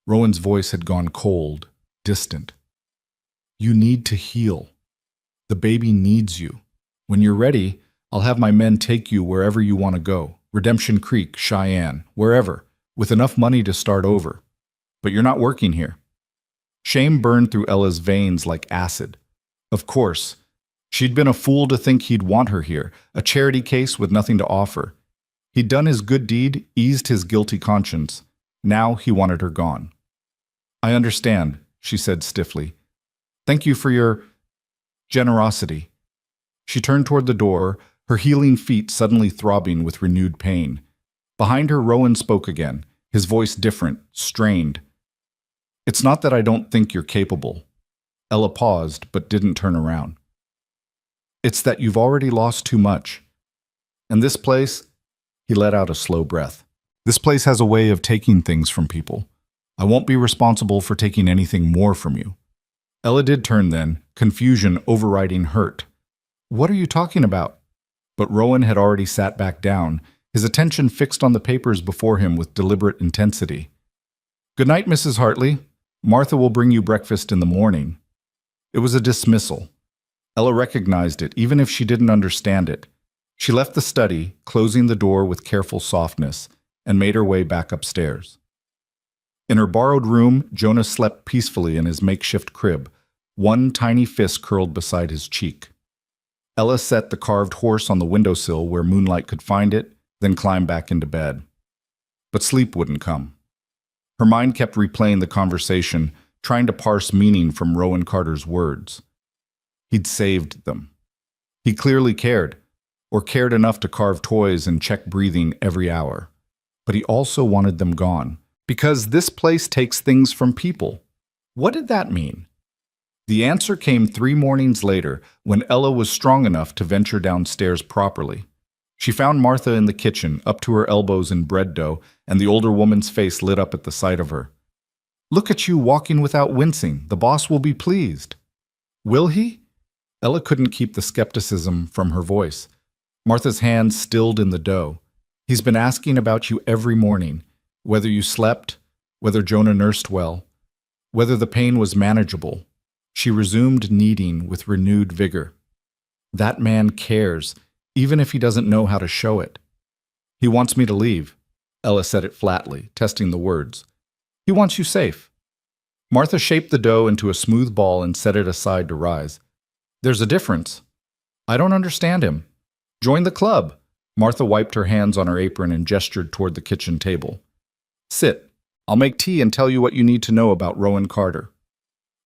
Rowan's voice had gone cold, distant. You need to heal. The baby needs you. When you're ready, I'll have my men take you wherever you want to go. Redemption Creek, Cheyenne, wherever, with enough money to start over. But you're not working here. Shame burned through Ella's veins like acid. Of course. She'd been a fool to think he'd want her here, a charity case with nothing to offer. He'd done his good deed, eased his guilty conscience. Now he wanted her gone. I understand, she said stiffly. Thank you for your generosity. She turned toward the door, her healing feet suddenly throbbing with renewed pain. Behind her, Rowan spoke again, his voice different, strained. It's not that I don't think you're capable. Ella paused, but didn't turn around. It's that you've already lost too much. And this place, he let out a slow breath. This place has a way of taking things from people. I won't be responsible for taking anything more from you. Ella did turn then, confusion overriding hurt. What are you talking about? But Rowan had already sat back down, his attention fixed on the papers before him with deliberate intensity. Good night, Mrs. Hartley. Martha will bring you breakfast in the morning. It was a dismissal. Ella recognized it, even if she didn't understand it. She left the study, closing the door with careful softness, and made her way back upstairs. In her borrowed room, Jonah slept peacefully in his makeshift crib, one tiny fist curled beside his cheek. Ella set the carved horse on the windowsill where moonlight could find it, then climbed back into bed. But sleep wouldn't come. Her mind kept replaying the conversation, trying to parse meaning from Rowan Carter's words. He'd saved them. He clearly cared, or cared enough to carve toys and check breathing every hour. But he also wanted them gone, because this place takes things from people. What did that mean? The answer came 3 mornings later, when Ella was strong enough to venture downstairs properly. She found Martha in the kitchen, up to her elbows in bread dough, and the older woman's face lit up at the sight of her. "Look at you walking without wincing. The boss will be pleased." "Will he?" Ella couldn't keep the skepticism from her voice. Martha's hands stilled in the dough. "He's been asking about you every morning, whether you slept, whether Jonah nursed well, whether the pain was manageable." She resumed kneading with renewed vigor. "That man cares, even if he doesn't know how to show it." "He wants me to leave." Ella said it flatly, testing the words. "He wants you safe." Martha shaped the dough into a smooth ball and set it aside to rise. "There's a difference. I don't understand him. Join the club." Martha wiped her hands on her apron and gestured toward the kitchen table. "Sit. I'll make tea and tell you what you need to know about Rowan Carter."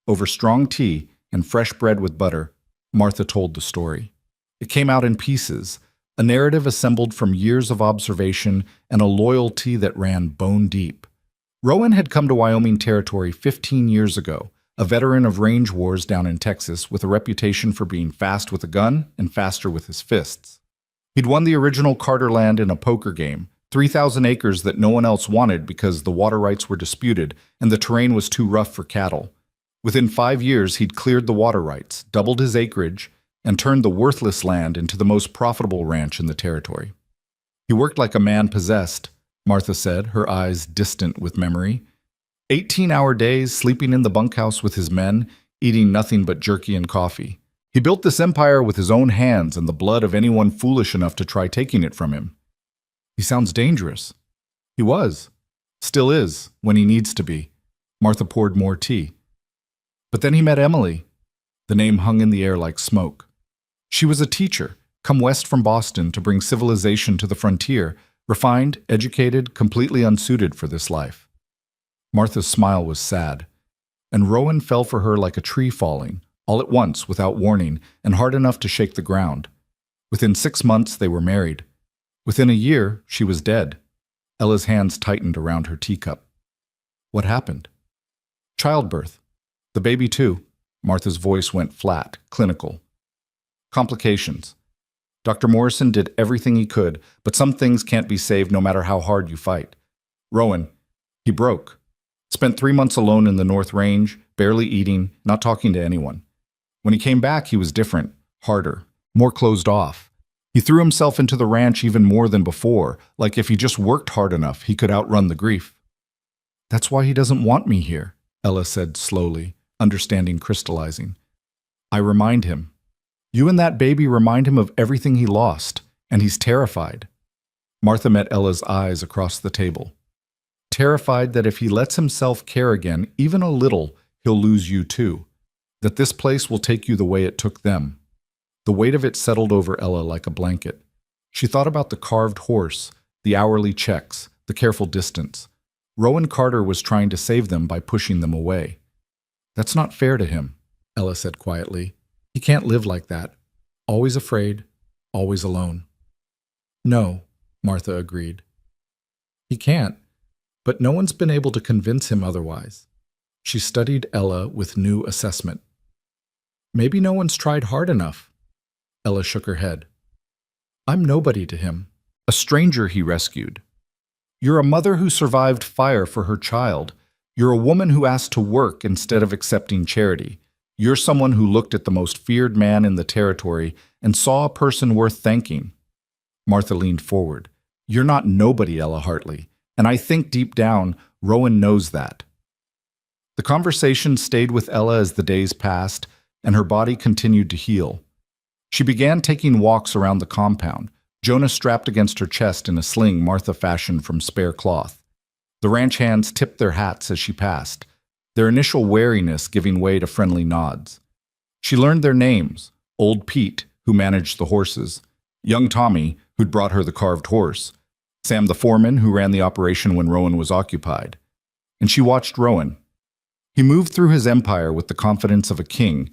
Over strong tea and fresh bread with butter, Martha told the story. It came out in pieces, a narrative assembled from years of observation and a loyalty that ran bone deep. Rowan had come to Wyoming Territory 15 years ago, a veteran of range wars down in Texas with a reputation for being fast with a gun and faster with his fists. He'd won the original Carter land in a poker game, 3,000 acres that no one else wanted because the water rights were disputed and the terrain was too rough for cattle. Within 5 years, he'd cleared the water rights, doubled his acreage, and turned the worthless land into the most profitable ranch in the territory. "He worked like a man possessed," Martha said, her eyes distant with memory. 18-hour days, sleeping in the bunkhouse with his men, eating nothing but jerky and coffee. He built this empire with his own hands and the blood of anyone foolish enough to try taking it from him. "He sounds dangerous." "He was. Still is, when he needs to be." Martha poured more tea. "But then he met Emily." The name hung in the air like smoke. "She was a teacher, come west from Boston to bring civilization to the frontier, refined, educated, completely unsuited for this life." Martha's smile was sad, and Rowan fell for her like a tree falling, all at once, without warning, and hard enough to shake the ground. Within 6 months, they were married. Within a year, she was dead. Ella's hands tightened around her teacup. "What happened?" "Childbirth. The baby, too." Martha's voice went flat, clinical. "Complications. Dr. Morrison did everything he could, but some things can't be saved no matter how hard you fight. Rowan, he broke. Spent 3 months alone in the North Range, barely eating, not talking to anyone. When he came back, he was different, harder, more closed off. He threw himself into the ranch even more than before, like if he just worked hard enough, he could outrun the grief." "That's why he doesn't want me here," Ella said slowly, understanding crystallizing. "I remind him. You and that baby remind him of everything he lost, and he's terrified." Martha met Ella's eyes across the table. "Terrified that if he lets himself care again, even a little, he'll lose you too. That this place will take you the way it took them." The weight of it settled over Ella like a blanket. She thought about the carved horse, the hourly checks, the careful distance. Rowan Carter was trying to save them by pushing them away. "That's not fair to him," Ella said quietly. "He can't live like that. Always afraid, always alone." "No," Martha agreed. "He can't, but no one's been able to convince him otherwise." She studied Ella with new assessment. "Maybe no one's tried hard enough." Ella shook her head. "I'm nobody to him. A stranger he rescued. You're a mother who survived fire for her child. You're a woman who asked to work instead of accepting charity. You're someone who looked at the most feared man in the territory and saw a person worth thanking." Martha leaned forward. "You're not nobody, Ella Hartley, and I think deep down, Rowan knows that." The conversation stayed with Ella as the days passed, and her body continued to heal. She began taking walks around the compound, Jonah strapped against her chest in a sling Martha fashioned from spare cloth. The ranch hands tipped their hats as she passed, their initial wariness giving way to friendly nods. She learned their names: Old Pete, who managed the horses, young Tommy, who'd brought her the carved horse, Sam the foreman, who ran the operation when Rowan was occupied. And she watched Rowan. He moved through his empire with the confidence of a king,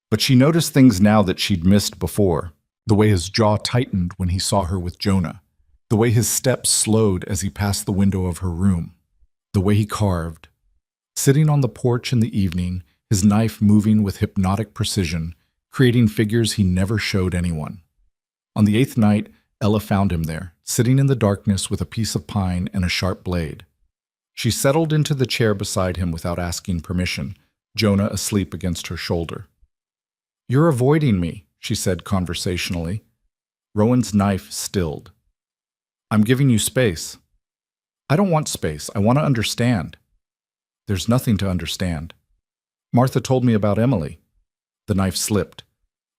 but she noticed things now that she'd missed before. The way his jaw tightened when he saw her with Jonah. The way his steps slowed as he passed the window of her room. The way he carved. Sitting on the porch in the evening, his knife moving with hypnotic precision, creating figures he never showed anyone. On the 8th night, Ella found him there, sitting in the darkness with a piece of pine and a sharp blade. She settled into the chair beside him without asking permission, Jonah asleep against her shoulder. "You're avoiding me," she said conversationally. Rowan's knife stilled. "I'm giving you space." "I don't want space. I want to understand." "There's nothing to understand. Martha told me about Emily." The knife slipped.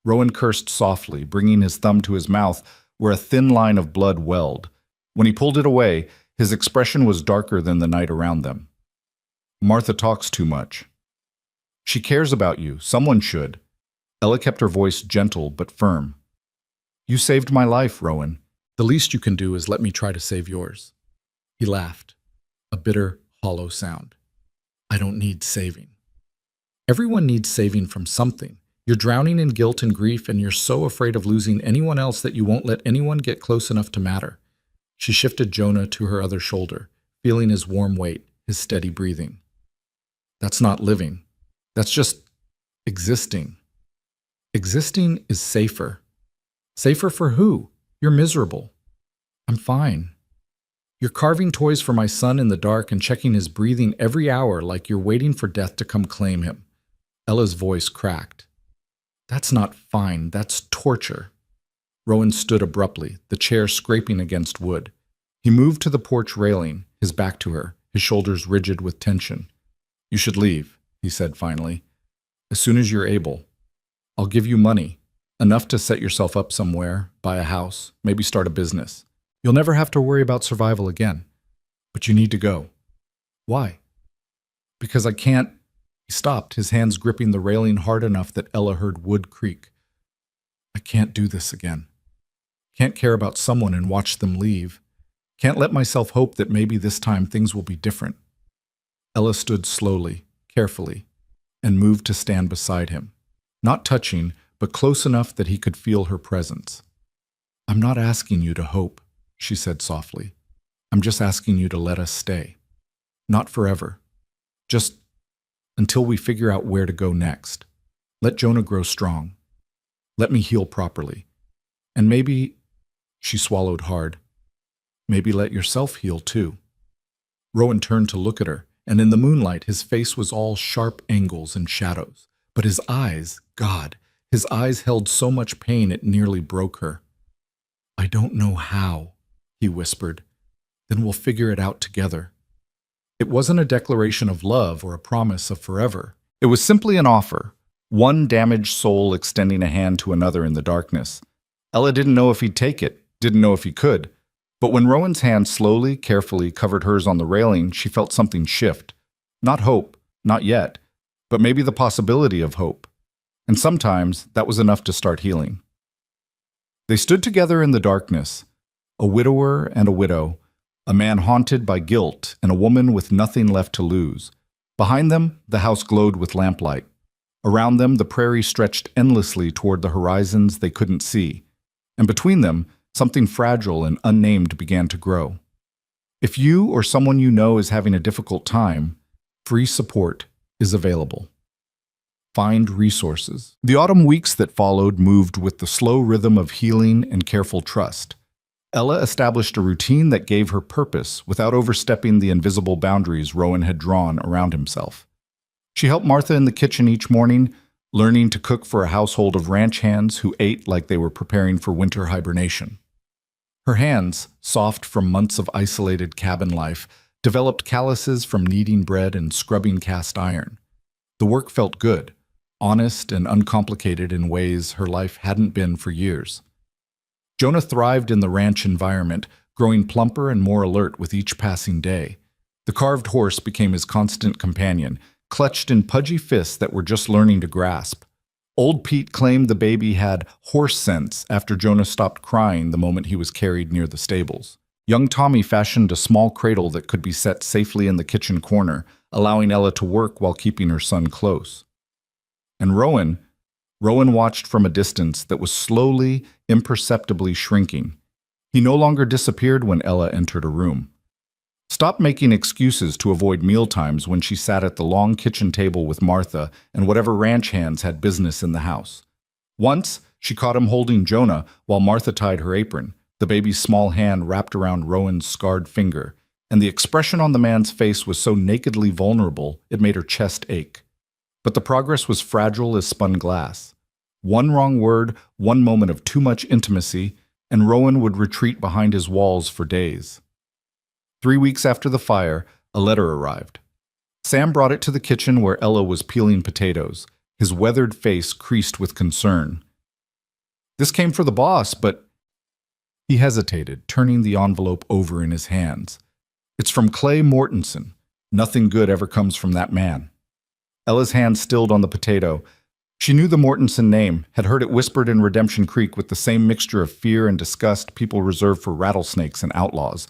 Rowan cursed softly, bringing his thumb to his mouth where a thin line of blood welled. When he pulled it away, his expression was darker than the night around them. "Martha talks too much." "She cares about you. Someone should." Ella kept her voice gentle but firm. "You saved my life, Rowan. The least you can do is let me try to save yours." He laughed, a bitter, hollow sound. "I don't need saving." "Everyone needs saving from something. You're drowning in guilt and grief, and you're so afraid of losing anyone else that you won't let anyone get close enough to matter." She shifted Jonah to her other shoulder, feeling his warm weight, his steady breathing. "That's not living. That's just existing." "Existing is safer." "Safer for who? You're miserable." "I'm fine." "You're carving toys for my son in the dark and checking his breathing every hour like you're waiting for death to come claim him." Ella's voice cracked. "That's not fine. That's torture." Rowan stood abruptly, the chair scraping against wood. He moved to the porch railing, his back to her, his shoulders rigid with tension. "You should leave," he said finally. "As soon as you're able. I'll give you money, enough to set yourself up somewhere, buy a house, maybe start a business. You'll never have to worry about survival again. But you need to go." "Why?" "Because I can't—" He stopped, his hands gripping the railing hard enough that Ella heard wood creak. "I can't do this again. Can't care about someone and watch them leave. Can't let myself hope that maybe this time things will be different." Ella stood slowly, carefully, and moved to stand beside him. Not touching, but close enough that he could feel her presence. "I'm not asking you to hope," she said softly. "I'm just asking you to let us stay. Not forever. Just until we figure out where to go next. Let Jonah grow strong. Let me heal properly. And maybe," she swallowed hard, "maybe let yourself heal too." Rowan turned to look at her, and in the moonlight his face was all sharp angles and shadows. But his eyes, God, his eyes held so much pain it nearly broke her. "I don't know how," he whispered. "Then we'll figure it out together." It wasn't a declaration of love or a promise of forever. It was simply an offer, one damaged soul extending a hand to another in the darkness. Ella didn't know if he'd take it, didn't know if he could. But when Rowan's hand slowly, carefully covered hers on the railing, she felt something shift. Not hope, not yet, but maybe the possibility of hope. And sometimes that was enough to start healing. They stood together in the darkness, a widower and a widow, a man haunted by guilt and a woman with nothing left to lose. Behind them, the house glowed with lamplight. Around them, the prairie stretched endlessly toward the horizons they couldn't see. And between them, something fragile and unnamed began to grow. If you or someone you know is having a difficult time, free support is available. Find resources. The autumn weeks that followed moved with the slow rhythm of healing and careful trust. Ella established a routine that gave her purpose without overstepping the invisible boundaries Rowan had drawn around himself. She helped Martha in the kitchen each morning, learning to cook for a household of ranch hands who ate like they were preparing for winter hibernation. Her hands, soft from months of isolated cabin life, developed calluses from kneading bread and scrubbing cast iron. The work felt good, honest and uncomplicated in ways her life hadn't been for years. Jonah thrived in the ranch environment, growing plumper and more alert with each passing day. The carved horse became his constant companion, clutched in pudgy fists that were just learning to grasp. Old Pete claimed the baby had horse sense after Jonah stopped crying the moment he was carried near the stables. Young Tommy fashioned a small cradle that could be set safely in the kitchen corner, allowing Ella to work while keeping her son close. And Rowan watched from a distance that was slowly, imperceptibly shrinking. He no longer disappeared when Ella entered a room. Stopped making excuses to avoid mealtimes when she sat at the long kitchen table with Martha and whatever ranch hands had business in the house. Once, she caught him holding Jonah while Martha tied her apron, the baby's small hand wrapped around Rowan's scarred finger, and the expression on the man's face was so nakedly vulnerable it made her chest ache. But the progress was fragile as spun glass. One wrong word, one moment of too much intimacy, and Rowan would retreat behind his walls for days. 3 weeks after the fire, a letter arrived. Sam brought it to the kitchen where Ella was peeling potatoes, his weathered face creased with concern. "This came for the boss, but—" He hesitated, turning the envelope over in his hands. "It's from Clay Mortensen. Nothing good ever comes from that man." Ella's hand stilled on the potato. She knew the Mortensen name, had heard it whispered in Redemption Creek with the same mixture of fear and disgust people reserve for rattlesnakes and outlaws.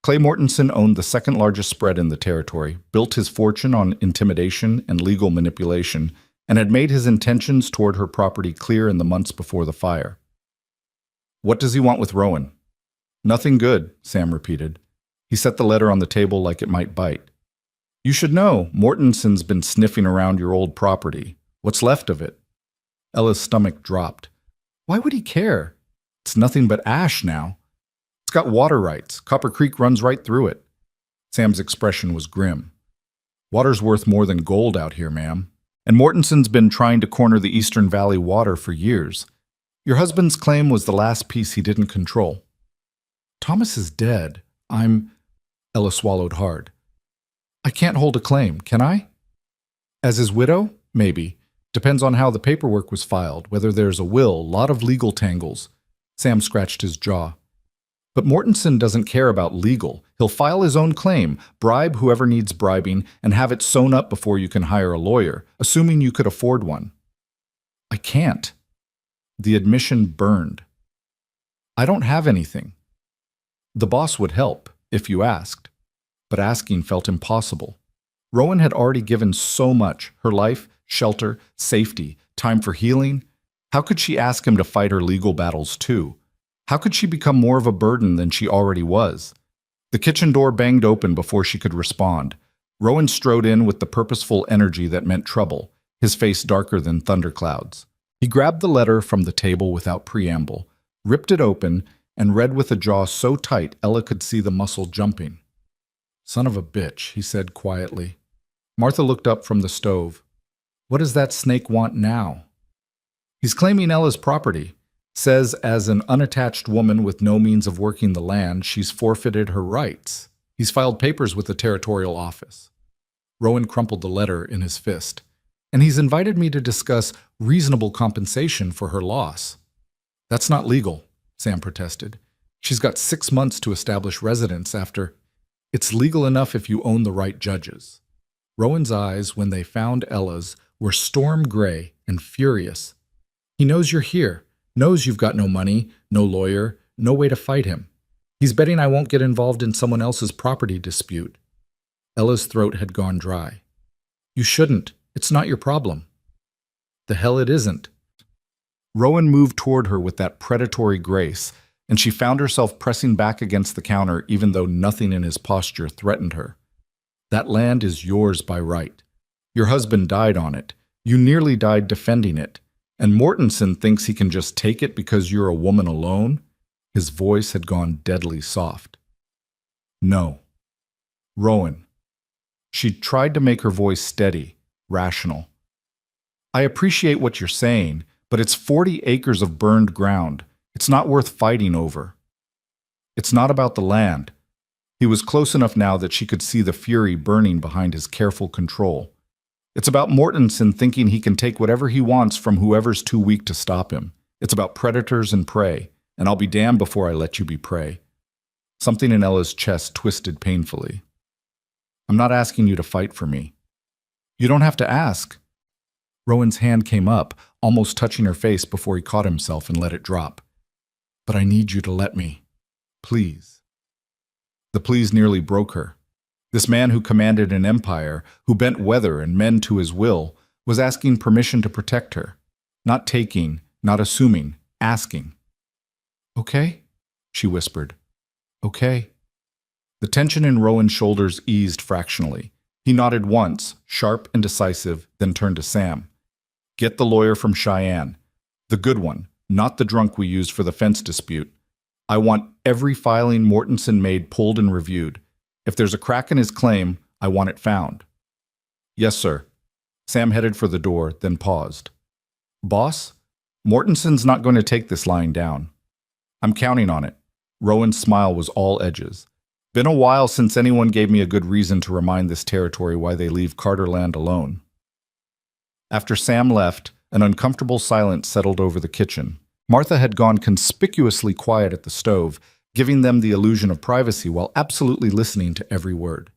Clay Mortensen owned the second largest spread in the territory, built his fortune on intimidation and legal manipulation, and had made his intentions toward her property clear in the months before the fire. "What does he want with Rowan?" "Nothing good," Sam repeated. He set the letter on the table like it might bite. "You should know, Mortensen's been sniffing around your old property. What's left of it?" Ella's stomach dropped. Why would he care? It's nothing but ash now. It's got water rights. Copper Creek runs right through it. Sam's expression was grim. "Water's worth more than gold out here, ma'am. And Mortensen's been trying to corner the Eastern Valley water for years. Your husband's claim was the last piece he didn't control." "Thomas is dead. Ella swallowed hard. "I can't hold a claim, can I?" "As his widow? Maybe. Depends on how the paperwork was filed, whether there's a will, lot of legal tangles." Sam scratched his jaw. "But Mortensen doesn't care about legal. He'll file his own claim, bribe whoever needs bribing, and have it sewn up before you can hire a lawyer, assuming you could afford one." "I can't." The admission burned. "I don't have anything." The boss would help, if you asked. But asking felt impossible. Rowan had already given so much, her life, shelter, safety, time for healing. How could she ask him to fight her legal battles too? How could she become more of a burden than she already was? The kitchen door banged open before she could respond. Rowan strode in with the purposeful energy that meant trouble, his face darker than thunderclouds. He grabbed the letter from the table without preamble, ripped it open, and read with a jaw so tight Ella could see the muscle jumping. "Son of a bitch," he said quietly. Martha looked up from the stove. "What does that snake want now?" "He's claiming Ella's property. Says as an unattached woman with no means of working the land, she's forfeited her rights. He's filed papers with the territorial office." Rowan crumpled the letter in his fist. "And he's invited me to discuss reasonable compensation for her loss." "That's not legal," Sam protested. "She's got 6 months to establish residence after—" "It's legal enough if you own the right judges." Rowan's eyes, when they found Ella's, were storm gray and furious. "He knows you're here. Knows you've got no money, no lawyer, no way to fight him. He's betting I won't get involved in someone else's property dispute." Ella's throat had gone dry. "You shouldn't. It's not your problem." "The hell it isn't." Rowan moved toward her with that predatory grace, and she found herself pressing back against the counter even though nothing in his posture threatened her. "That land is yours by right. Your husband died on it. You nearly died defending it. And Mortensen thinks he can just take it because you're a woman alone?" His voice had gone deadly soft. "No." "Rowan." She tried to make her voice steady, rational. "I appreciate what you're saying, but it's 40 acres of burned ground. It's not worth fighting over." "It's not about the land." He was close enough now that she could see the fury burning behind his careful control. "It's about Mortensen thinking he can take whatever he wants from whoever's too weak to stop him. It's about predators and prey, and I'll be damned before I let you be prey." Something in Ella's chest twisted painfully. "I'm not asking you to fight for me." "You don't have to ask." Rowan's hand came up, almost touching her face before he caught himself and let it drop. But I need you to let me. Please. The pleas nearly broke her. This man who commanded an empire, who bent weather and men to his will, was asking permission to protect her. Not taking, not assuming, asking. Okay? She whispered. Okay. The tension in Rowan's shoulders eased fractionally. He nodded once, sharp and decisive, then turned to Sam. Get the lawyer from Cheyenne. The good one, not the drunk we used for the fence dispute. I want every filing Mortensen made pulled and reviewed. If there's a crack in his claim, I want it found. Yes, sir. Sam headed for the door, then paused. Boss, Mortensen's not going to take this lying down. I'm counting on it. Rowan's smile was all edges. Been a while since anyone gave me a good reason to remind this territory why they leave Carterland alone. After Sam left, an uncomfortable silence settled over the kitchen. Martha had gone conspicuously quiet at the stove, giving them the illusion of privacy while absolutely listening to every word.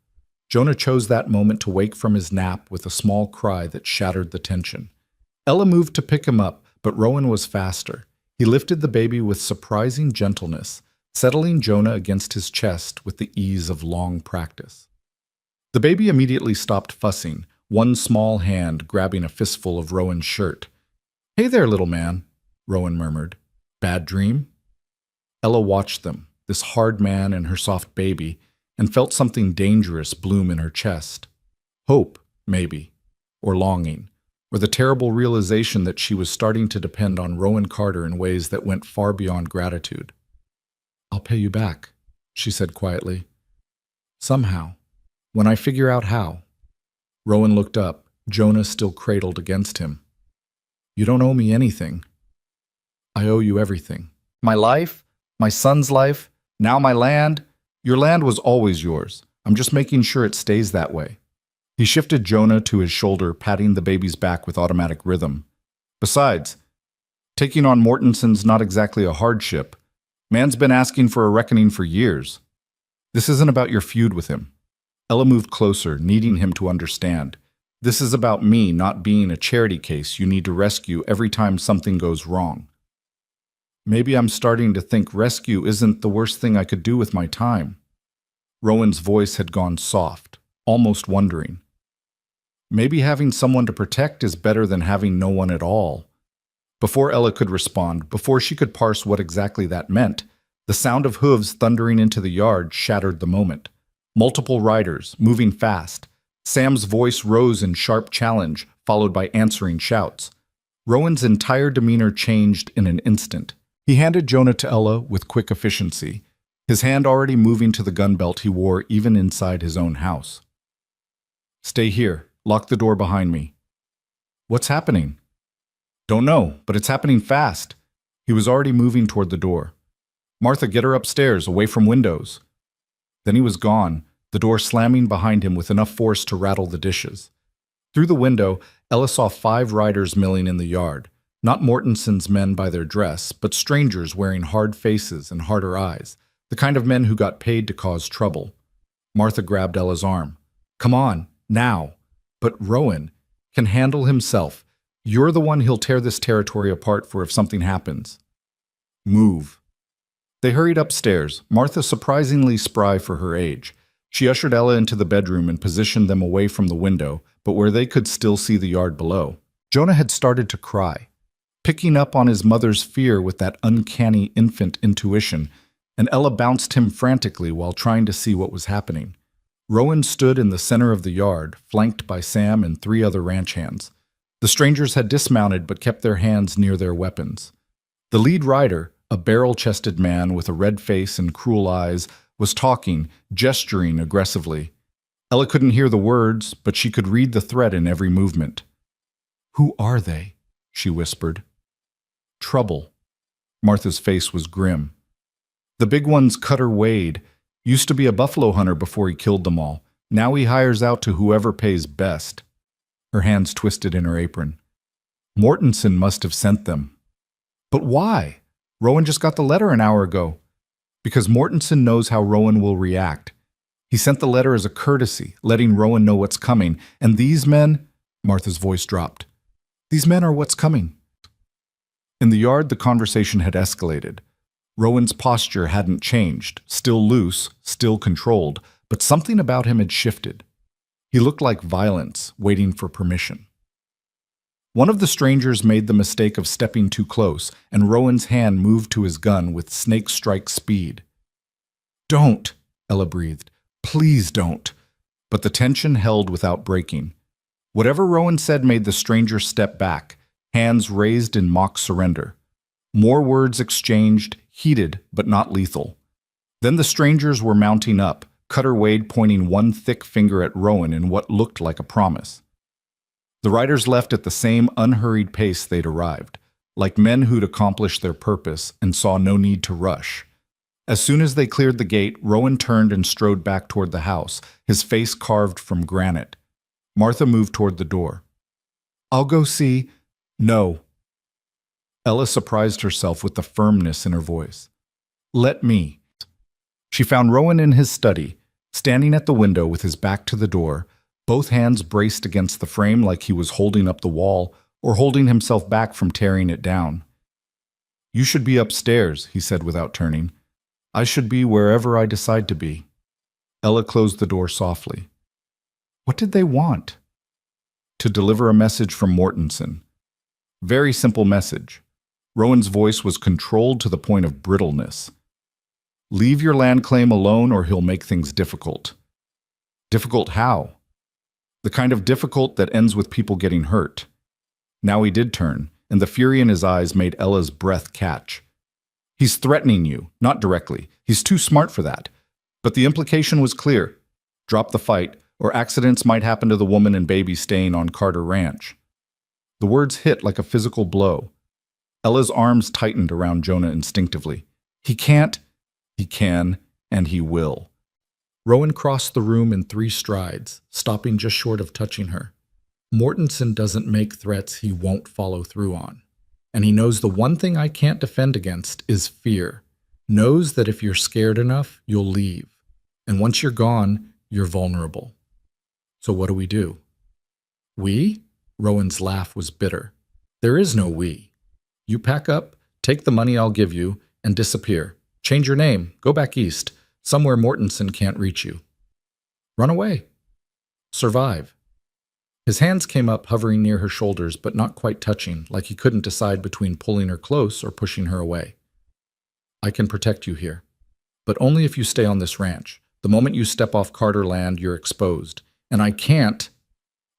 Jonah chose that moment to wake from his nap with a small cry that shattered the tension. Ella moved to pick him up, but Rowan was faster. He lifted the baby with surprising gentleness, settling Jonah against his chest with the ease of long practice. The baby immediately stopped fussing, one small hand grabbing a fistful of Rowan's shirt. Hey there, little man, Rowan murmured. Bad dream? Ella watched them, this hard man and her soft baby, and felt something dangerous bloom in her chest. Hope, maybe, or longing, or the terrible realization that she was starting to depend on Rowan Carter in ways that went far beyond gratitude. I'll pay you back, she said quietly. Somehow, when I figure out how. Rowan looked up, Jonah still cradled against him. You don't owe me anything. I owe you everything. My life, my son's life, now my land. Your land was always yours. I'm just making sure it stays that way. He shifted Jonah to his shoulder, patting the baby's back with automatic rhythm. Besides, taking on Mortensen's not exactly a hardship. Man's been asking for a reckoning for years. This isn't about your feud with him. Ella moved closer, needing him to understand. This is about me not being a charity case you need to rescue every time something goes wrong. Maybe I'm starting to think rescue isn't the worst thing I could do with my time. Rowan's voice had gone soft, almost wondering. Maybe having someone to protect is better than having no one at all. Before Ella could respond, before she could parse what exactly that meant, the sound of hooves thundering into the yard shattered the moment. Multiple riders, moving fast. Sam's voice rose in sharp challenge, followed by answering shouts. Rowan's entire demeanor changed in an instant. He handed Jonah to Ella with quick efficiency, his hand already moving to the gun belt he wore even inside his own house. Stay here. Lock the door behind me. What's happening? Don't know, but it's happening fast. He was already moving toward the door. Martha, get her upstairs, away from windows. Then he was gone, the door slamming behind him with enough force to rattle the dishes. Through the window, Ella saw 5 riders milling in the yard. Not Mortensen's men by their dress, but strangers wearing hard faces and harder eyes, the kind of men who got paid to cause trouble. Martha grabbed Ella's arm. Come on, now. But Rowan can handle himself. You're the one he'll tear this territory apart for if something happens. Move. They hurried upstairs, Martha surprisingly spry for her age. She ushered Ella into the bedroom and positioned them away from the window, but where they could still see the yard below. Jonah had started to cry, picking up on his mother's fear with that uncanny infant intuition, and Ella bounced him frantically while trying to see what was happening. Rowan stood in the center of the yard, flanked by Sam and 3 other ranch hands. The strangers had dismounted but kept their hands near their weapons. The lead rider, a barrel-chested man with a red face and cruel eyes, was talking, gesturing aggressively. Ella couldn't hear the words, but she could read the threat in every movement. Who are they? She whispered. Trouble. Martha's face was grim. The big one's Cutter Wade. Used to be a buffalo hunter before he killed them all. Now he hires out to whoever pays best. Her hands twisted in her apron. Mortensen must have sent them. But why? Rowan just got the letter an hour ago. Because Mortensen knows how Rowan will react. He sent the letter as a courtesy, letting Rowan know what's coming. And these men, Martha's voice dropped. These men are what's coming. In the yard, the conversation had escalated. Rowan's posture hadn't changed, still loose, still controlled, but something about him had shifted. He looked like violence, waiting for permission. One of the strangers made the mistake of stepping too close, and Rowan's hand moved to his gun with snake-strike speed. "Don't," Ella breathed. "Please don't." But the tension held without breaking. Whatever Rowan said made the stranger step back, hands raised in mock surrender. More words exchanged, heated but not lethal. Then the strangers were mounting up, Cutter Wade pointing one thick finger at Rowan in what looked like a promise. The riders left at the same unhurried pace they'd arrived, like men who'd accomplished their purpose and saw no need to rush. As soon as they cleared the gate, Rowan turned and strode back toward the house, his face carved from granite. Martha moved toward the door. "I'll go see—" "No." Ella surprised herself with the firmness in her voice. "Let me." She found Rowan in his study, standing at the window with his back to the door, both hands braced against the frame like he was holding up the wall or holding himself back from tearing it down. "You should be upstairs," he said without turning. "I should be wherever I decide to be." Ella closed the door softly. What did they want? To deliver a message from Mortensen. Very simple message. Rowan's voice was controlled to the point of brittleness. Leave your land claim alone or he'll make things difficult. Difficult how? The kind of difficult that ends with people getting hurt. Now he did turn, and the fury in his eyes made Ella's breath catch. He's threatening you, not directly. He's too smart for that. But the implication was clear. Drop the fight, or accidents might happen to the woman and baby staying on Carter Ranch. The words hit like a physical blow. Ella's arms tightened around Jonah instinctively. He can't, he can, and he will. Rowan crossed the room in 3 strides, stopping just short of touching her. Mortensen doesn't make threats he won't follow through on. And he knows the one thing I can't defend against is fear. Knows that if you're scared enough, you'll leave. And once you're gone, you're vulnerable. So what do? We? Rowan's laugh was bitter. There is no we. You pack up, take the money I'll give you, and disappear. Change your name, go back east, somewhere Mortensen can't reach you. Run away. Survive. His hands came up, hovering near her shoulders, but not quite touching, like he couldn't decide between pulling her close or pushing her away. I can protect you here, but only if you stay on this ranch. The moment you step off Carter land, you're exposed. And I can't,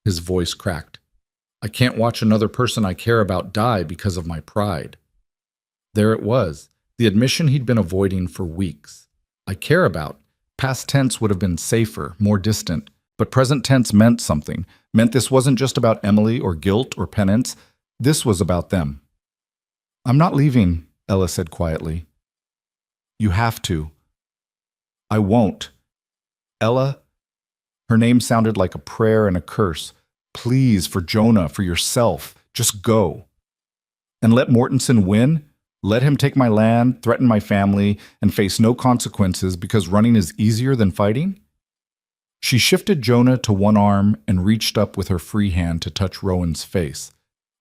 his voice cracked. I can't watch another person I care about die because of my pride. There it was, the admission he'd been avoiding for weeks. I care about. Past tense would have been safer, more distant, but present tense meant something. Meant this wasn't just about Emily or guilt or penance. This was about them. I'm not leaving, Ella said quietly. You have to. I won't. Ella, her name sounded like a prayer and a curse. Please, for Jonah, for yourself, just go. And let Mortensen win? Let him take my land, threaten my family, and face no consequences because running is easier than fighting? She shifted Jonah to one arm and reached up with her free hand to touch Rowan's face,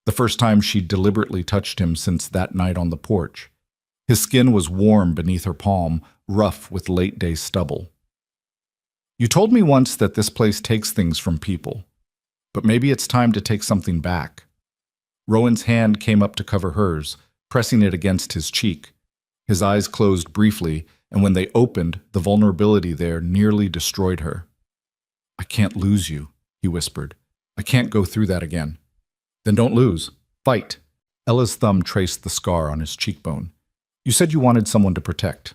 the first time she'd deliberately touched him since that night on the porch. His skin was warm beneath her palm, rough with late-day stubble. You told me once that this place takes things from people, but maybe it's time to take something back. Rowan's hand came up to cover hers, pressing it against his cheek. His eyes closed briefly, and when they opened, the vulnerability there nearly destroyed her. I can't lose you, he whispered. I can't go through that again. Then don't lose. Fight. Ella's thumb traced the scar on his cheekbone. You said you wanted someone to protect.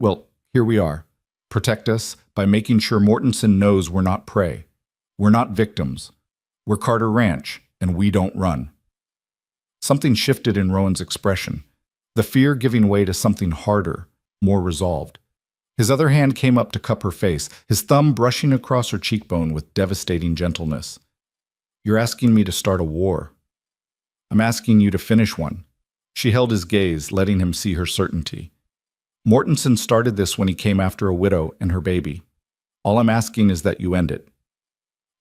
Well, here we are. Protect us by making sure Mortensen knows we're not prey. We're not victims. We're Carter Ranch, and we don't run. Something shifted in Rowan's expression, the fear giving way to something harder, more resolved. His other hand came up to cup her face, his thumb brushing across her cheekbone with devastating gentleness. You're asking me to start a war. I'm asking you to finish one. She held his gaze, letting him see her certainty. Mortensen started this when he came after a widow and her baby. All I'm asking is that you end it.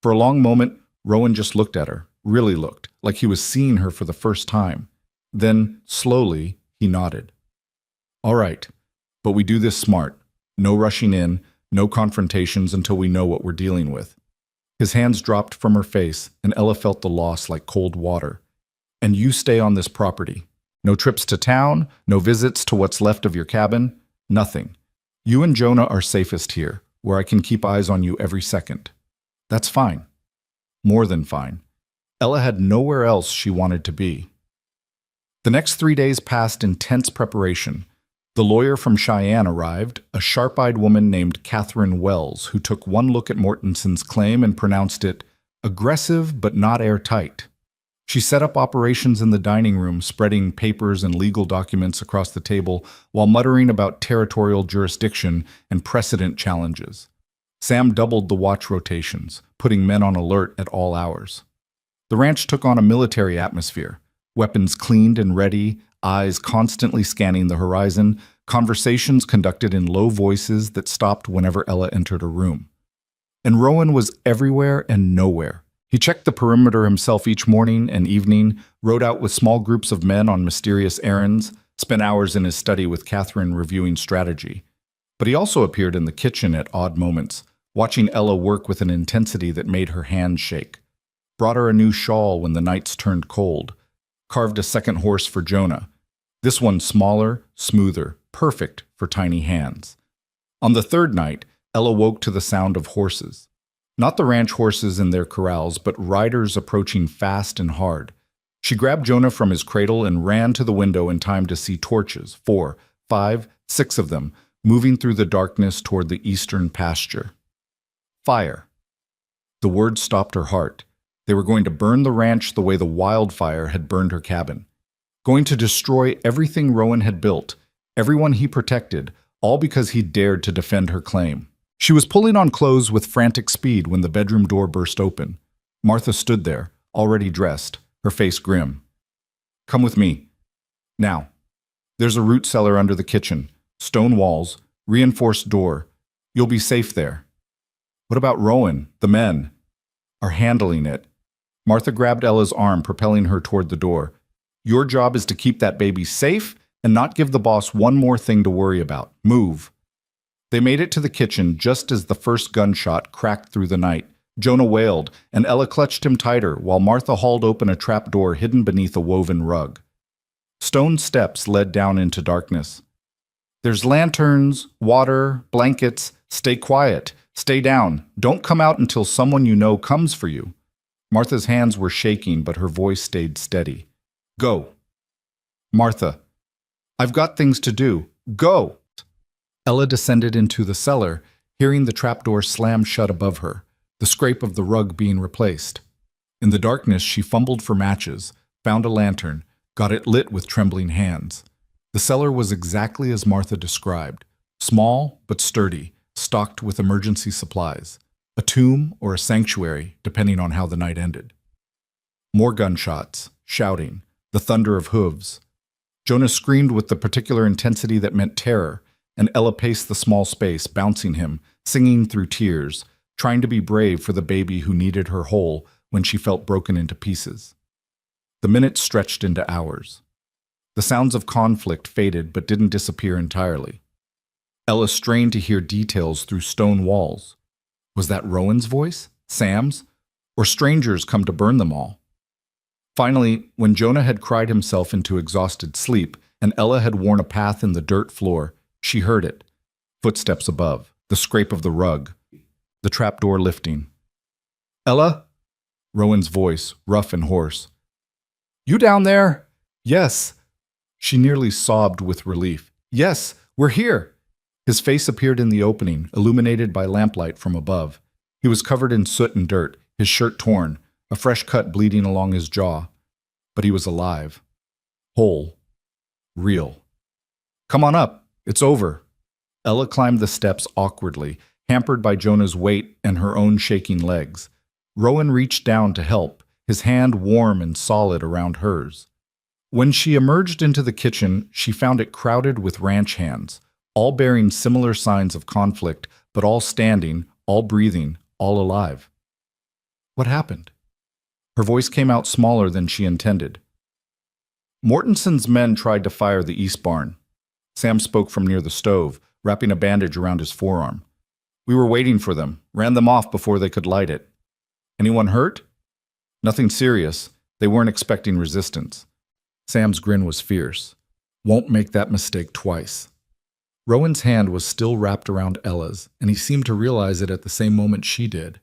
For a long moment, Rowan just looked at her, really looked, like he was seeing her for the first time. Then, slowly, he nodded. All right, but we do this smart. No rushing in, no confrontations until we know what we're dealing with. His hands dropped from her face, and Ella felt the loss like cold water. And you stay on this property. No trips to town, no visits to what's left of your cabin, nothing. You and Jonah are safest here, where I can keep eyes on you every second. That's fine. More than fine. Ella had nowhere else she wanted to be. The next 3 days passed in tense preparation. The lawyer from Cheyenne arrived, a sharp-eyed woman named Catherine Wells, who took one look at Mortenson's claim and pronounced it aggressive but not airtight. She set up operations in the dining room, spreading papers and legal documents across the table while muttering about territorial jurisdiction and precedent challenges. Sam doubled the watch rotations, putting men on alert at all hours. The ranch took on a military atmosphere, weapons cleaned and ready, eyes constantly scanning the horizon, conversations conducted in low voices that stopped whenever Ella entered a room. And Rowan was everywhere and nowhere. He checked the perimeter himself each morning and evening, rode out with small groups of men on mysterious errands, spent hours in his study with Catherine reviewing strategy. But he also appeared in the kitchen at odd moments, watching Ella work with an intensity that made her hands shake. Brought her a new shawl when the nights turned cold. Carved a second horse for Jonah. This one smaller, smoother, perfect for tiny hands. On the third night, Ella woke to the sound of horses. Not the ranch horses in their corrals, but riders approaching fast and hard. She grabbed Jonah from his cradle and ran to the window in time to see torches, 4, 5, 6 of them, moving through the darkness toward the eastern pasture. Fire. The word stopped her heart. They were going to burn the ranch the way the wildfire had burned her cabin. Going to destroy everything Rowan had built, everyone he protected, all because he dared to defend her claim. She was pulling on clothes with frantic speed when the bedroom door burst open. Martha stood there, already dressed, her face grim. Come with me. Now. There's a root cellar under the kitchen, stone walls, reinforced door. You'll be safe there. What about Rowan, the men? Are handling it. Martha grabbed Ella's arm, propelling her toward the door. Your job is to keep that baby safe and not give the boss one more thing to worry about. Move. They made it to the kitchen just as the first gunshot cracked through the night. Jonah wailed, and Ella clutched him tighter while Martha hauled open a trap door hidden beneath a woven rug. Stone steps led down into darkness. There's lanterns, water, blankets. Stay quiet. Stay down. Don't come out until someone you know comes for you. Martha's hands were shaking, but her voice stayed steady. Go. Martha. I've got things to do. Go. Ella descended into the cellar, hearing the trapdoor slam shut above her, the scrape of the rug being replaced. In the darkness, she fumbled for matches, found a lantern, got it lit with trembling hands. The cellar was exactly as Martha described, small but sturdy, stocked with emergency supplies, a tomb or a sanctuary, depending on how the night ended. More gunshots, shouting, the thunder of hooves. Jonah screamed with the particular intensity that meant terror, and Ella paced the small space, bouncing him, singing through tears, trying to be brave for the baby who needed her whole when she felt broken into pieces. The minutes stretched into hours. The sounds of conflict faded but didn't disappear entirely. Ella strained to hear details through stone walls. Was that Rowan's voice? Sam's? Or strangers come to burn them all? Finally, when Jonah had cried himself into exhausted sleep and Ella had worn a path in the dirt floor, she heard it. Footsteps above, the scrape of the rug, the trapdoor lifting. Ella? Rowan's voice, rough and hoarse. You down there? Yes. She nearly sobbed with relief. Yes, we're here. His face appeared in the opening, illuminated by lamplight from above. He was covered in soot and dirt, his shirt torn, a fresh cut bleeding along his jaw. But he was alive. Whole. Real. Come on up. It's over. Ella climbed the steps awkwardly, hampered by Jonah's weight and her own shaking legs. Rowan reached down to help, his hand warm and solid around hers. When she emerged into the kitchen, she found it crowded with ranch hands, all bearing similar signs of conflict, but all standing, all breathing, all alive. What happened? Her voice came out smaller than she intended. Mortenson's men tried to fire the east barn. Sam spoke from near the stove, wrapping a bandage around his forearm. We were waiting for them, ran them off before they could light it. Anyone hurt? Nothing serious. They weren't expecting resistance. Sam's grin was fierce. Won't make that mistake twice. Rowan's hand was still wrapped around Ella's, and he seemed to realize it at the same moment she did.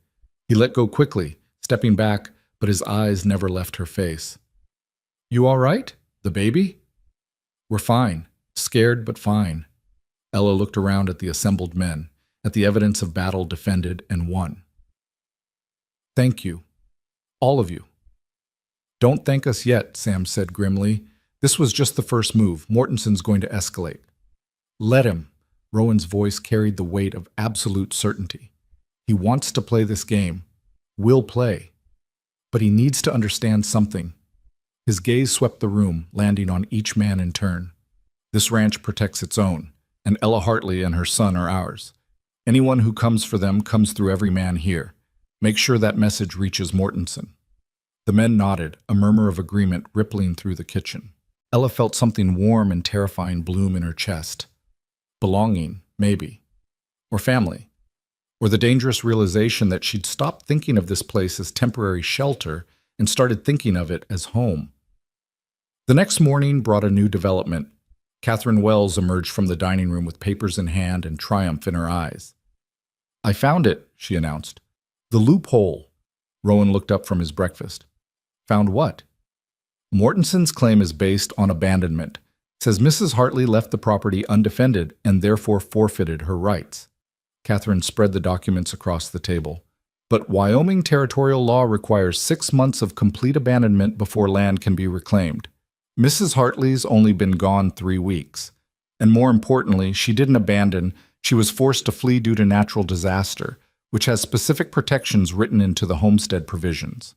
He let go quickly, stepping back, but his eyes never left her face. You all right? The baby? We're fine. Scared, but fine. Ella looked around at the assembled men, at the evidence of battle defended and won. Thank you. All of you. Don't thank us yet, Sam said grimly. This was just the first move. Mortenson's going to escalate. Let him. Rowan's voice carried the weight of absolute certainty. He wants to play this game. Will play. But he needs to understand something. His gaze swept the room, landing on each man in turn. This ranch protects its own, and Ella Hartley and her son are ours. Anyone who comes for them comes through every man here. Make sure that message reaches Mortenson. The men nodded, a murmur of agreement rippling through the kitchen. Ella felt something warm and terrifying bloom in her chest. Belonging, maybe. Or family. Or the dangerous realization that she'd stopped thinking of this place as temporary shelter and started thinking of it as home. The next morning brought a new development. Catherine Wells emerged from the dining room with papers in hand and triumph in her eyes. I found it, she announced. The loophole. Rowan looked up from his breakfast. Found what? Mortenson's claim is based on abandonment. Says Mrs. Hartley left the property undefended and therefore forfeited her rights. Catherine spread the documents across the table. But Wyoming territorial law requires 6 months of complete abandonment before land can be reclaimed. Mrs. Hartley's only been gone 3 weeks. And more importantly, she didn't abandon, she was forced to flee due to natural disaster, which has specific protections written into the homestead provisions.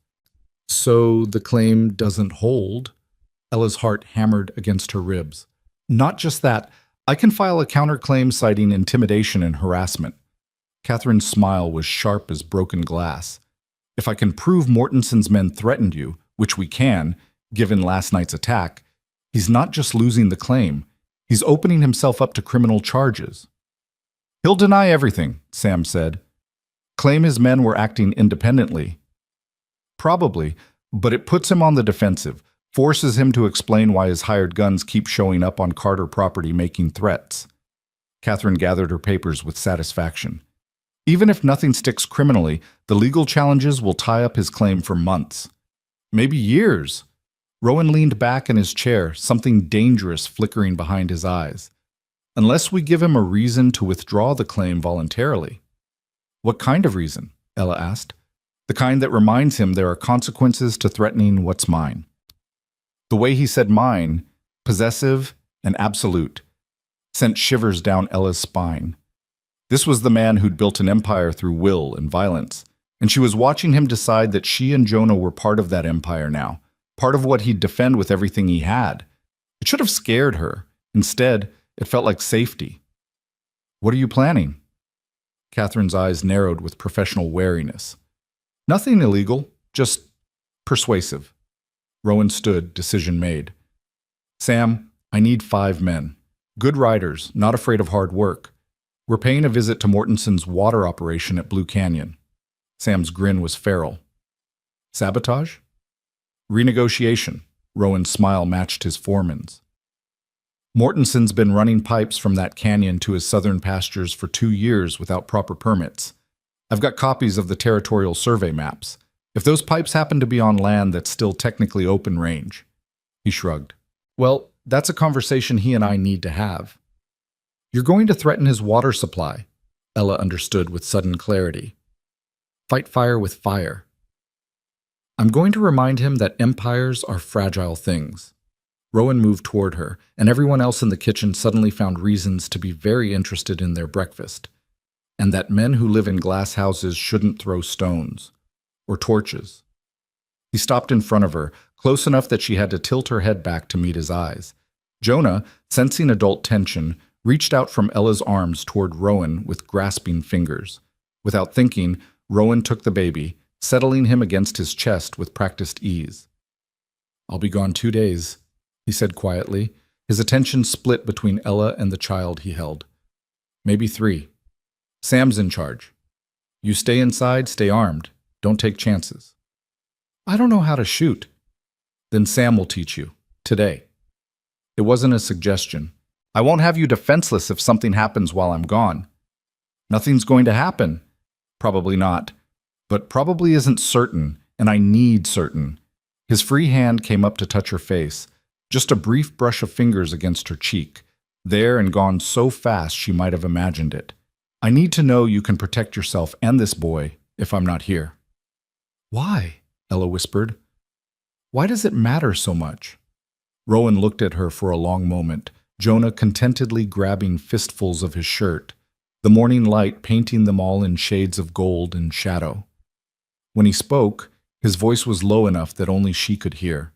So the claim doesn't hold? Ella's heart hammered against her ribs. Not just that, I can file a counterclaim citing intimidation and harassment. Catherine's smile was sharp as broken glass. If I can prove Mortenson's men threatened you, which we can, given last night's attack, he's not just losing the claim, he's opening himself up to criminal charges. He'll deny everything, Sam said. Claim his men were acting independently. Probably, but it puts him on the defensive, forces him to explain why his hired guns keep showing up on Carter property making threats. Catherine gathered her papers with satisfaction. Even if nothing sticks criminally, the legal challenges will tie up his claim for months. Maybe years. Rowan leaned back in his chair, something dangerous flickering behind his eyes. Unless we give him a reason to withdraw the claim voluntarily. What kind of reason? Ella asked. The kind that reminds him there are consequences to threatening what's mine. The way he said mine, possessive and absolute, sent shivers down Ella's spine. This was the man who'd built an empire through will and violence, and she was watching him decide that she and Jonah were part of that empire now, part of what he'd defend with everything he had. It should have scared her. Instead, it felt like safety. What are you planning? Catherine's eyes narrowed with professional wariness. Nothing illegal, just persuasive. Rowan stood, decision made. Sam, I need 5 men. Good riders, not afraid of hard work. We're paying a visit to Mortenson's water operation at Blue Canyon. Sam's grin was feral. Sabotage? Renegotiation. Rowan's smile matched his foreman's. Mortenson's been running pipes from that canyon to his southern pastures for 2 years without proper permits. I've got copies of the territorial survey maps. If those pipes happen to be on land that's still technically open range. He shrugged. Well, that's a conversation he and I need to have. You're going to threaten his water supply, Ella understood with sudden clarity. Fight fire with fire. I'm going to remind him that empires are fragile things. Rowan moved toward her, and everyone else in the kitchen suddenly found reasons to be very interested in their breakfast, and that men who live in glass houses shouldn't throw stones or torches. He stopped in front of her, close enough that she had to tilt her head back to meet his eyes. Jonah, sensing adult tension, reached out from Ella's arms toward Rowan with grasping fingers. Without thinking, Rowan took the baby, settling him against his chest with practiced ease. "I'll be gone 2 days," he said quietly, his attention split between Ella and the child he held. "Maybe 3. Sam's in charge. You stay inside, stay armed. Don't take chances." "I don't know how to shoot." "Then Sam will teach you. Today." It wasn't a suggestion. "I won't have you defenseless if something happens while I'm gone." "Nothing's going to happen." "Probably not. But probably isn't certain, and I need certain." His free hand came up to touch her face, just a brief brush of fingers against her cheek, there and gone so fast she might have imagined it. "I need to know you can protect yourself and this boy if I'm not here." "Why?" Ella whispered. "Why does it matter so much?" Rowan looked at her for a long moment, Jonah contentedly grabbing fistfuls of his shirt, the morning light painting them all in shades of gold and shadow. When he spoke, his voice was low enough that only she could hear.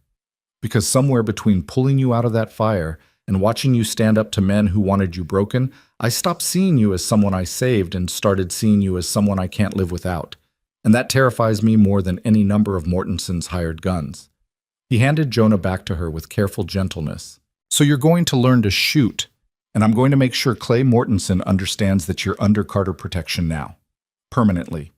"Because somewhere between pulling you out of that fire and watching you stand up to men who wanted you broken, I stopped seeing you as someone I saved and started seeing you as someone I can't live without. And that terrifies me more than any number of Mortenson's hired guns." He handed Jonah back to her with careful gentleness. "So you're going to learn to shoot, and I'm going to make sure Clay Mortenson understands that you're under Carter protection now. Permanently."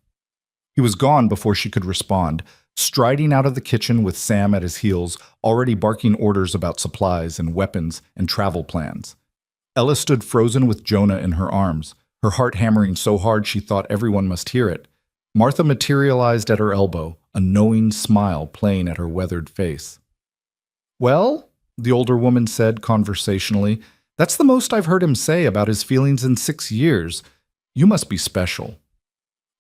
He was gone before she could respond, striding out of the kitchen with Sam at his heels, already barking orders about supplies and weapons and travel plans. Ella stood frozen with Jonah in her arms, her heart hammering so hard she thought everyone must hear it. Martha materialized at her elbow, a knowing smile playing at her weathered face. "Well," the older woman said conversationally, "that's the most I've heard him say about his feelings in 6 years. You must be special."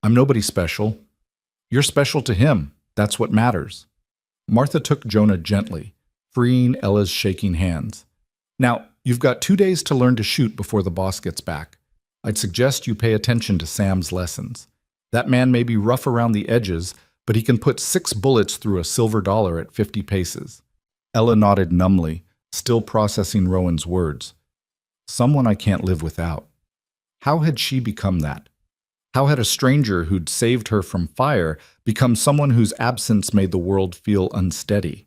"I'm nobody special. You're special to him. That's what matters." Martha took Jonah gently, freeing Ella's shaking hands. "Now, you've got 2 days to learn to shoot before the boss gets back. I'd suggest you pay attention to Sam's lessons. That man may be rough around the edges, but he can put 6 bullets through a silver dollar at 50 paces. Ella nodded numbly, still processing Rowan's words. Someone I can't live without. How had she become that? How had a stranger who'd saved her from fire become someone whose absence made the world feel unsteady?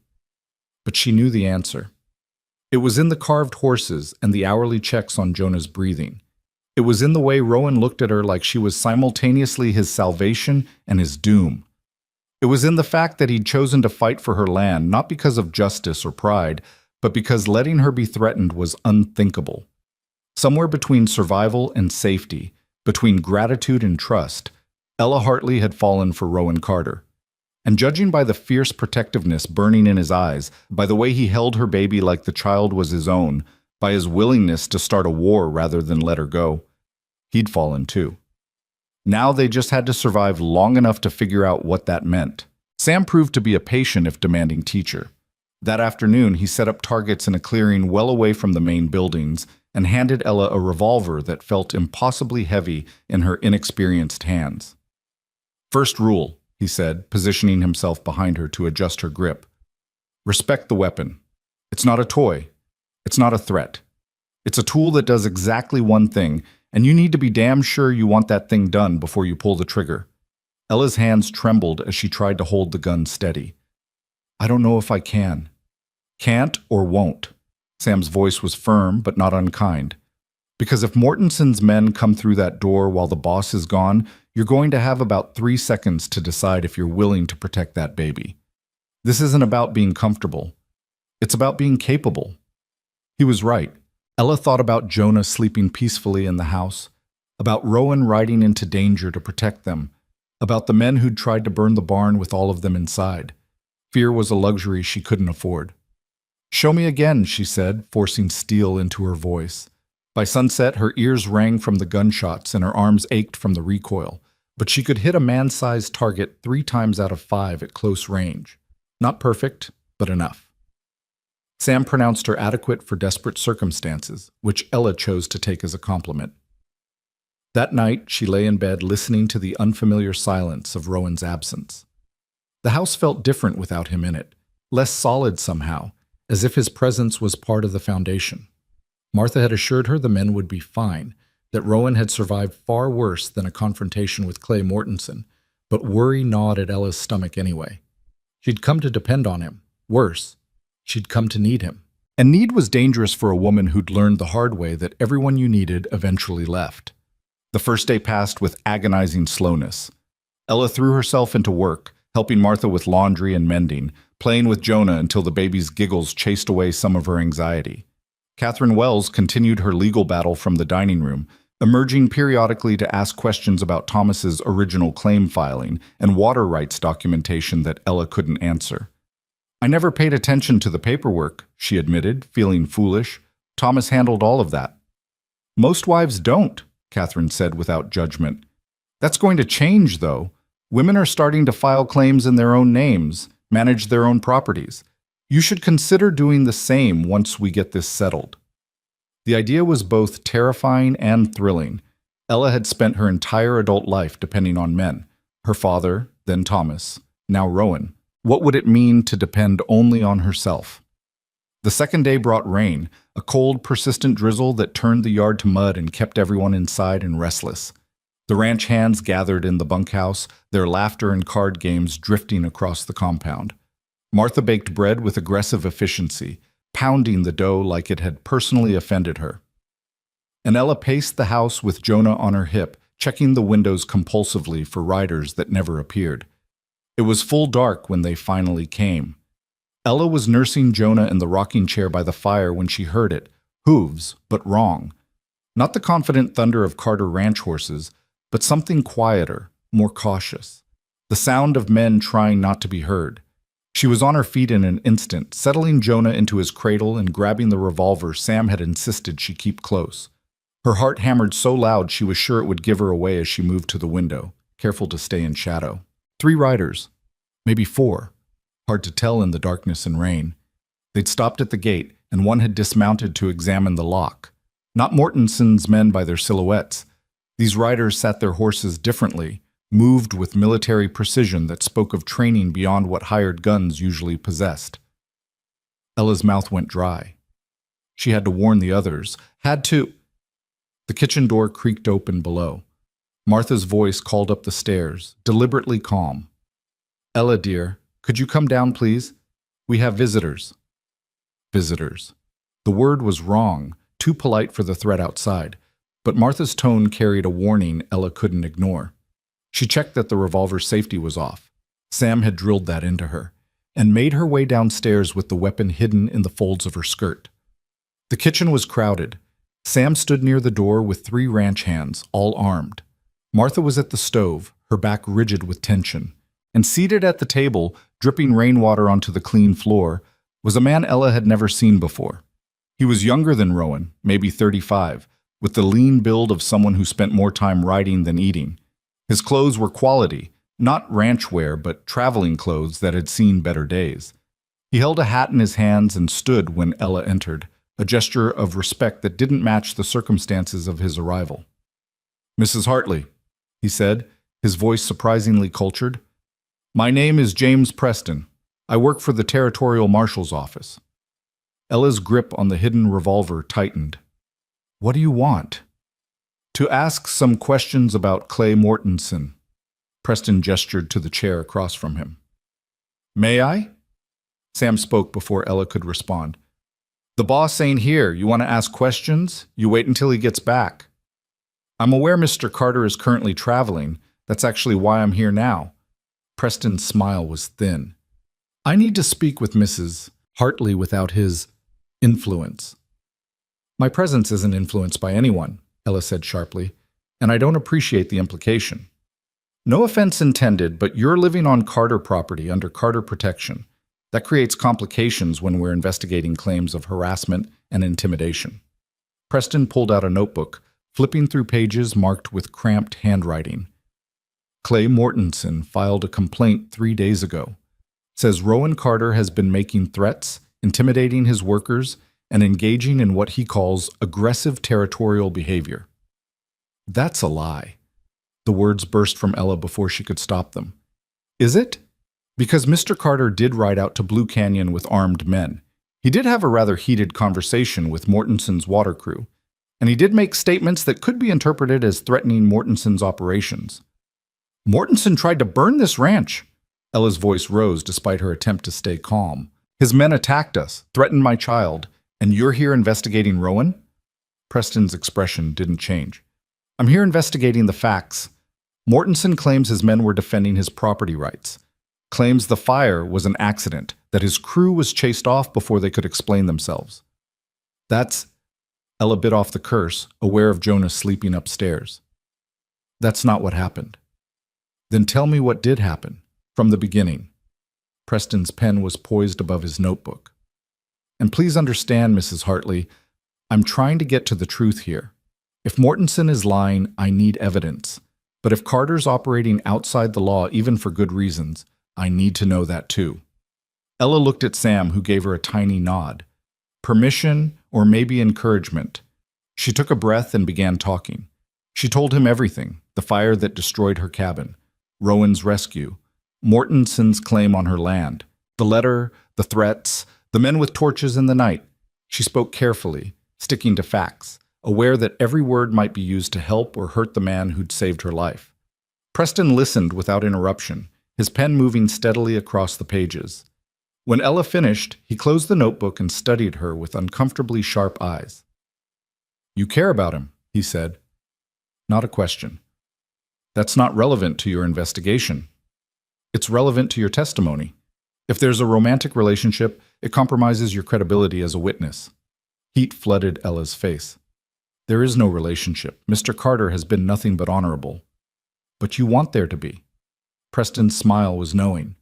But she knew the answer. It was in the carved horses and the hourly checks on Jonah's breathing. It was in the way Rowan looked at her like she was simultaneously his salvation and his doom. It was in the fact that he'd chosen to fight for her land, not because of justice or pride, but because letting her be threatened was unthinkable. Somewhere between survival and safety, between gratitude and trust, Ella Hartley had fallen for Rowan Carter. And judging by the fierce protectiveness burning in his eyes, by the way he held her baby like the child was his own, by his willingness to start a war rather than let her go, he'd fallen too. Now they just had to survive long enough to figure out what that meant. Sam proved to be a patient if demanding teacher. That afternoon, he set up targets in a clearing well away from the main buildings and handed Ella a revolver that felt impossibly heavy in her inexperienced hands. First rule, he said, positioning himself behind her to adjust her grip. Respect the weapon. It's not a toy. It's not a threat. It's a tool that does exactly one thing, and you need to be damn sure you want that thing done before you pull the trigger. Ella's hands trembled as she tried to hold the gun steady. I don't know if I can. Can't or won't. Sam's voice was firm but not unkind. Because if Mortenson's men come through that door while the boss is gone, you're going to have about 3 seconds to decide if you're willing to protect that baby. This isn't about being comfortable. It's about being capable. He was right. Ella thought about Jonah sleeping peacefully in the house, about Rowan riding into danger to protect them, about the men who'd tried to burn the barn with all of them inside. Fear was a luxury she couldn't afford. Show me again, she said, forcing steel into her voice. By sunset, her ears rang from the gunshots and her arms ached from the recoil, but she could hit a man-sized target 3 times out of 5 at close range. Not perfect, but enough. Sam pronounced her adequate for desperate circumstances, which Ella chose to take as a compliment. That night, she lay in bed listening to the unfamiliar silence of Rowan's absence. The house felt different without him in it, less solid somehow, as if his presence was part of the foundation. Martha had assured her the men would be fine, that Rowan had survived far worse than a confrontation with Clay Mortenson, But worry gnawed at Ella's stomach anyway. She'd come to depend on him. Worse, she'd come to need him. And need was dangerous for a woman who'd learned the hard way that everyone you needed eventually left. The first day passed with agonizing slowness. Ella threw herself into work, helping Martha with laundry and mending, playing with Jonah until the baby's giggles chased away some of her anxiety. Catherine Wells continued her legal battle from the dining room, emerging periodically to ask questions about Thomas's original claim filing and water rights documentation that Ella couldn't answer. "I never paid attention to the paperwork," she admitted, feeling foolish. "Thomas handled all of that." "Most wives don't," Catherine said without judgment. "That's going to change, though. Women are starting to file claims in their own names, manage their own properties. You should consider doing the same once we get this settled." The idea was both terrifying and thrilling. Ella had spent her entire adult life depending on men. Her father, then Thomas, now Rowan. What would it mean to depend only on herself? The second day brought rain, a cold, persistent drizzle that turned the yard to mud and kept everyone inside and restless. The ranch hands gathered in the bunkhouse, their laughter and card games drifting across the compound. Martha baked bread with aggressive efficiency, pounding the dough like it had personally offended her. And Ella paced the house with Jonah on her hip, checking the windows compulsively for riders that never appeared. It was full dark when they finally came. Ella was nursing Jonah in the rocking chair by the fire when she heard it. Hooves, but wrong. Not the confident thunder of Carter ranch horses, but something quieter, more cautious. The sound of men trying not to be heard. She was on her feet in an instant, settling Jonah into his cradle and grabbing the revolver Sam had insisted she keep close. Her heart hammered so loud she was sure it would give her away as she moved to the window, careful to stay in shadow. 3 riders. Maybe 4. Hard to tell in the darkness and rain. They'd stopped at the gate, and one had dismounted to examine the lock. Not Mortenson's men by their silhouettes. These riders sat their horses differently, moved with military precision that spoke of training beyond what hired guns usually possessed. Ella's mouth went dry. She had to warn the others, had to... The kitchen door creaked open below. Martha's voice called up the stairs, deliberately calm. "Ella, dear, could you come down, please? We have visitors." Visitors. The word was wrong, too polite for the threat outside, but Martha's tone carried a warning Ella couldn't ignore. She checked that the revolver's safety was off. Sam had drilled that into her, and made her way downstairs with the weapon hidden in the folds of her skirt. The kitchen was crowded. Sam stood near the door with 3 ranch hands, all armed. Martha was at the stove, her back rigid with tension. And seated at the table, dripping rainwater onto the clean floor, was a man Ella had never seen before. He was younger than Rowan, maybe 35, with the lean build of someone who spent more time riding than eating. His clothes were quality, not ranch wear, but traveling clothes that had seen better days. He held a hat in his hands and stood when Ella entered, a gesture of respect that didn't match the circumstances of his arrival. "Mrs. Hartley," he said, his voice surprisingly cultured. "My name is James Preston. I work for the Territorial Marshal's office." Ella's grip on the hidden revolver tightened. "What do you want?" "To ask some questions about Clay Mortenson." Preston gestured to the chair across from him. "May I?" Sam spoke before Ella could respond. "The boss ain't here. You want to ask questions? You wait until he gets back." "I'm aware Mr. Carter is currently traveling. That's actually why I'm here now." Preston's smile was thin. "I need to speak with Mrs. Hartley without his influence." "My presence isn't influenced by anyone," Ella said sharply, "and I don't appreciate the implication." "No offense intended, but you're living on Carter property under Carter protection. That creates complications when we're investigating claims of harassment and intimidation." Preston pulled out a notebook, flipping through pages marked with cramped handwriting. "Clay Mortenson filed a complaint 3 days ago. Says Rowan Carter has been making threats, intimidating his workers, and engaging in what he calls aggressive territorial behavior." "That's a lie." The words burst from Ella before she could stop them. "Is it? Because Mr. Carter did ride out to Blue Canyon with armed men. He did have a rather heated conversation with Mortenson's water crew, and he did make statements that could be interpreted as threatening Mortenson's operations." Mortensen tried to burn this ranch. Ella's voice rose despite her attempt to stay calm. His men attacked us, threatened my child, and you're here investigating Rowan? Preston's expression didn't change. I'm here investigating the facts. Mortensen claims his men were defending his property rights. Claims the fire was an accident, that his crew was chased off before they could explain themselves. That's... Ella bit off the curse, aware of Jonah sleeping upstairs. That's not what happened. Then tell me what did happen, from the beginning. Preston's pen was poised above his notebook. And please understand, Mrs. Hartley, I'm trying to get to the truth here. If Mortensen is lying, I need evidence. But if Carter's operating outside the law, even for good reasons, I need to know that too. Ella looked at Sam, who gave her a tiny nod. Permission, or maybe encouragement. She took a breath and began talking. She told him everything, the fire that destroyed her cabin, Rowan's rescue, Mortensen's claim on her land, the letter, the threats, the men with torches in the night. She spoke carefully, sticking to facts, aware that every word might be used to help or hurt the man who'd saved her life. Preston listened without interruption, his pen moving steadily across the pages. When Ella finished, he closed the notebook and studied her with uncomfortably sharp eyes. You care about him, he said. Not a question. That's not relevant to your investigation. It's relevant to your testimony. If there's a romantic relationship, it compromises your credibility as a witness. Heat flooded Ella's face. There is no relationship. Mr. Carter has been nothing but honorable. But you want there to be. Preston's smile was knowing.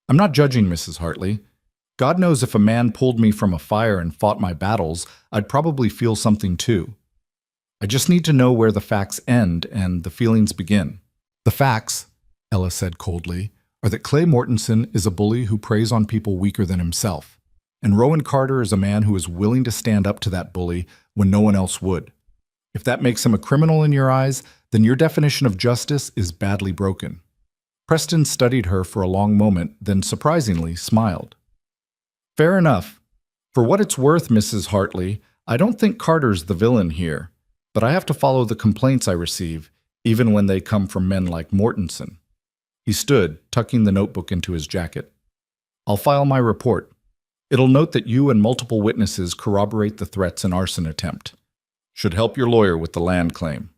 I'm not judging, Mrs. Hartley. God knows if a man pulled me from a fire and fought my battles, I'd probably feel something too. I just need to know where the facts end and the feelings begin. The facts, Ella said coldly, are that Clay Mortensen is a bully who preys on people weaker than himself, and Rowan Carter is a man who is willing to stand up to that bully when no one else would. If that makes him a criminal in your eyes, then your definition of justice is badly broken. Preston studied her for a long moment, then surprisingly smiled. Fair enough. For what it's worth, Mrs. Hartley, I don't think Carter's the villain here, but I have to follow the complaints I receive, even when they come from men like Mortensen. He stood, tucking the notebook into his jacket. I'll file my report. It'll note that you and multiple witnesses corroborate the threats and arson attempt. Should help your lawyer with the land claim.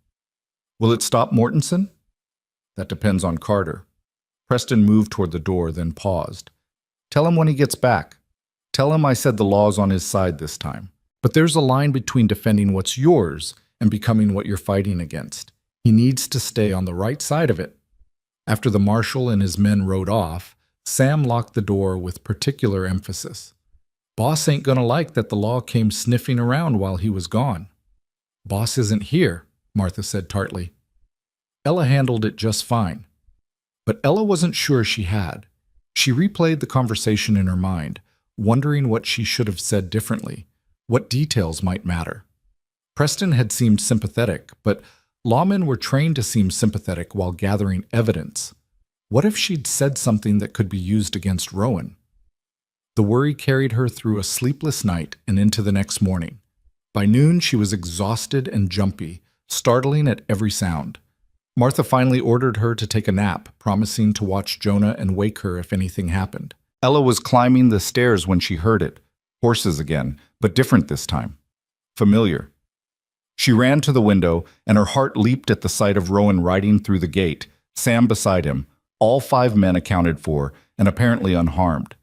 Will it stop Mortensen? That depends on Carter. Preston moved toward the door, then paused. Tell him when he gets back. Tell him I said the law's on his side this time. But there's a line between defending what's yours and becoming what you're fighting against. He needs to stay on the right side of it. After the marshal and his men rode off, Sam locked the door with particular emphasis. Boss ain't gonna like that the law came sniffing around while he was gone. Boss isn't here, Martha said tartly. Ella handled it just fine. But Ella wasn't sure she had. She replayed the conversation in her mind, wondering what she should have said differently, what details might matter. Preston had seemed sympathetic, but lawmen were trained to seem sympathetic while gathering evidence. What if she'd said something that could be used against Rowan? The worry carried her through a sleepless night and into the next morning. By noon, she was exhausted and jumpy, startling at every sound. Martha finally ordered her to take a nap, promising to watch Jonah and wake her if anything happened. Ella was climbing the stairs when she heard it. Horses again, but different this time. Familiar. She ran to the window, and her heart leaped at the sight of Rowan riding through the gate, Sam beside him, all 5 men accounted for, and apparently unharmed.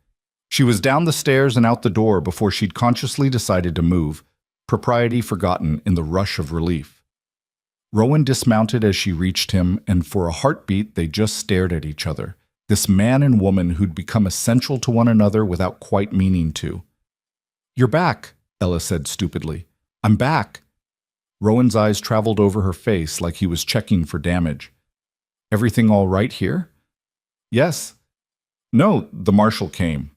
She was down the stairs and out the door before she'd consciously decided to move, propriety forgotten in the rush of relief. Rowan dismounted as she reached him, and for a heartbeat they just stared at each other, this man and woman who'd become essential to one another without quite meaning to. You're back, Ella said stupidly. I'm back. Rowan's eyes traveled over her face like he was checking for damage. Everything all right here? Yes. No, the marshal came.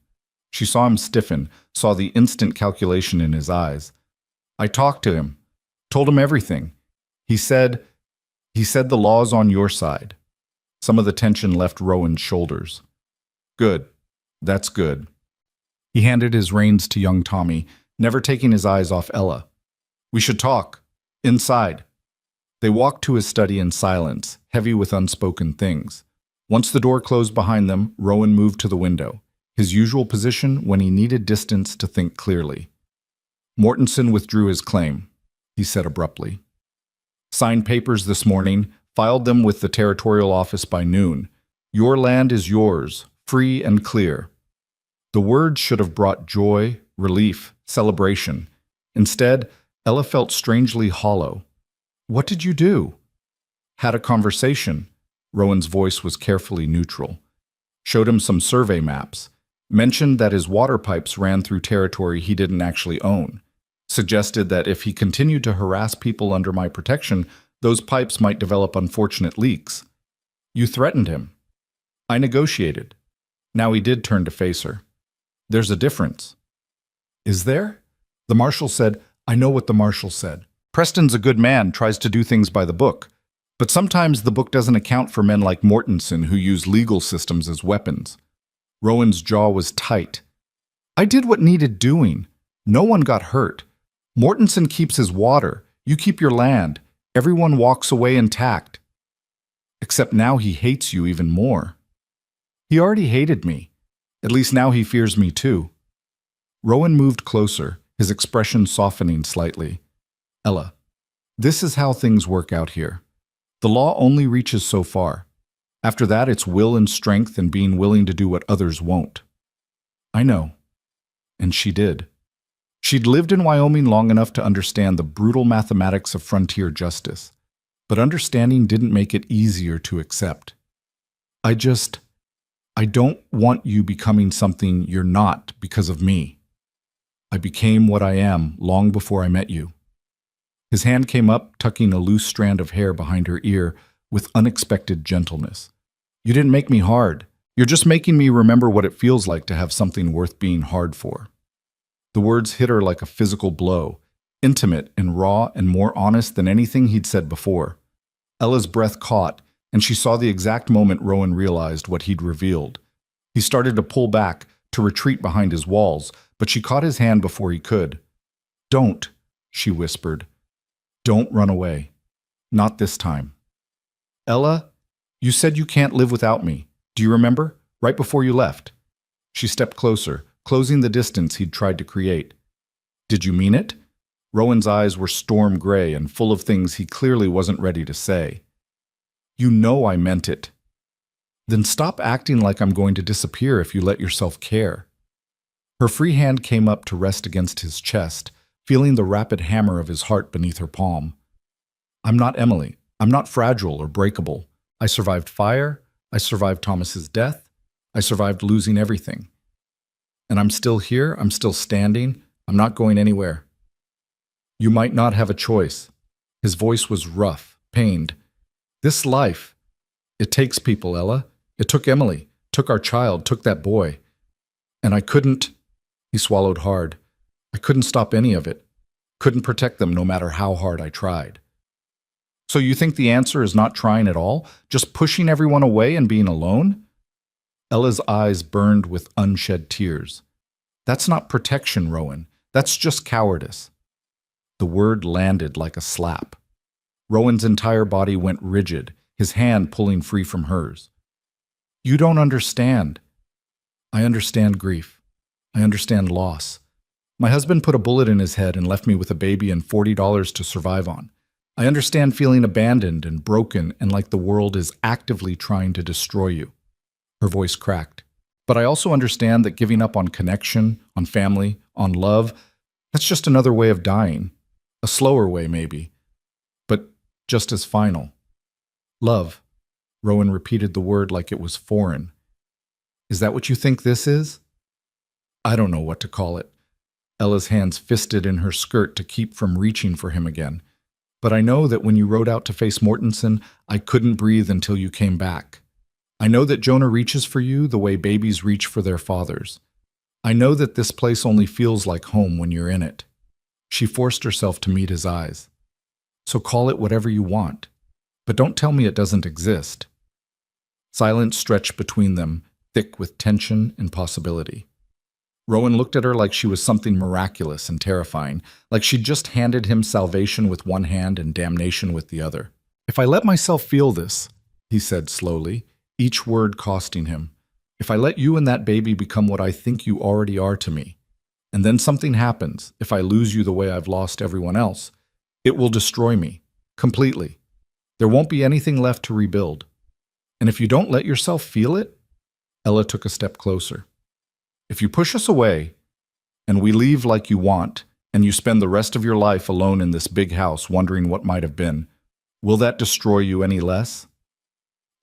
She saw him stiffen, saw the instant calculation in his eyes. I talked to him, told him everything. He said the law's on your side. Some of the tension left Rowan's shoulders. Good. That's good. He handed his reins to young Tommy, never taking his eyes off Ella. We should talk. Inside. They walked to his study in silence, heavy with unspoken things. Once the door closed behind them, Rowan moved to the window, his usual position when he needed distance to think clearly. Mortensen withdrew his claim, he said abruptly. Signed papers this morning, filed them with the territorial office by noon. Your land is yours, free and clear. The words should have brought joy, relief, celebration. Instead, Ella felt strangely hollow. What did you do? Had a conversation. Rowan's voice was carefully neutral. Showed him some survey maps. Mentioned that his water pipes ran through territory he didn't actually own. Suggested that if he continued to harass people under my protection, those pipes might develop unfortunate leaks. You threatened him. I negotiated. Now he did turn to face her. There's a difference. Is there? The marshal said, I know what the marshal said. Preston's a good man, tries to do things by the book. But sometimes the book doesn't account for men like Mortensen who use legal systems as weapons. Rowan's jaw was tight. I did what needed doing. No one got hurt. Mortensen keeps his water. You keep your land. Everyone walks away intact. Except now he hates you even more. He already hated me. At least now he fears me too. Rowan moved closer, his expression softening slightly. Ella, this is how things work out here. The law only reaches so far. After that, it's will and strength and being willing to do what others won't. I know. And she did. She'd lived in Wyoming long enough to understand the brutal mathematics of frontier justice, but understanding didn't make it easier to accept. I don't want you becoming something you're not because of me. I became what I am long before I met you. His hand came up, tucking a loose strand of hair behind her ear with unexpected gentleness. You didn't make me hard. You're just making me remember what it feels like to have something worth being hard for. The words hit her like a physical blow, intimate and raw and more honest than anything he'd said before. Ella's breath caught, and she saw the exact moment Rowan realized what he'd revealed. He started to pull back, to retreat behind his walls, but she caught his hand before he could. Don't, she whispered. Don't run away. Not this time. Ella, you said you can't live without me. Do you remember? Right before you left. She stepped closer, closing the distance he'd tried to create. Did you mean it? Rowan's eyes were storm gray and full of things he clearly wasn't ready to say. You know I meant it. Then stop acting like I'm going to disappear if you let yourself care. Her free hand came up to rest against his chest, feeling the rapid hammer of his heart beneath her palm. I'm not Emily. I'm not fragile or breakable. I survived fire. I survived Thomas's death. I survived losing everything. And I'm still here. I'm still standing. I'm not going anywhere. You might not have a choice. His voice was rough, pained. This life, it takes people, Ella. It took Emily, took our child, took that boy. And I couldn't, he swallowed hard. I couldn't stop any of it. Couldn't protect them no matter how hard I tried. So you think the answer is not trying at all? Just pushing everyone away and being alone? Ella's eyes burned with unshed tears. That's not protection, Rowan. That's just cowardice. The word landed like a slap. Rowan's entire body went rigid, his hand pulling free from hers. You don't understand. I understand grief. I understand loss. My husband put a bullet in his head and left me with a baby and $40 to survive on. I understand feeling abandoned and broken and like the world is actively trying to destroy you. Her voice cracked. But I also understand that giving up on connection, on family, on love, that's just another way of dying. A slower way, maybe. But just as final. Love. Rowan repeated the word like it was foreign. Is that what you think this is? I don't know what to call it. Ella's hands fisted in her skirt to keep from reaching for him again. But I know that when you rode out to face Mortensen, I couldn't breathe until you came back. I know that Jonah reaches for you the way babies reach for their fathers. I know that this place only feels like home when you're in it. She forced herself to meet his eyes. So call it whatever you want, but don't tell me it doesn't exist. Silence stretched between them, thick with tension and possibility. Rowan looked at her like she was something miraculous and terrifying, like she'd just handed him salvation with one hand and damnation with the other. "If I let myself feel this," he said slowly, each word costing him, "if I let you and that baby become what I think you already are to me, and then something happens, if I lose you the way I've lost everyone else, it will destroy me, completely. There won't be anything left to rebuild. And if you don't let yourself feel it," Ella took a step closer, "if you push us away, and we leave like you want, and you spend the rest of your life alone in this big house wondering what might have been, will that destroy you any less?"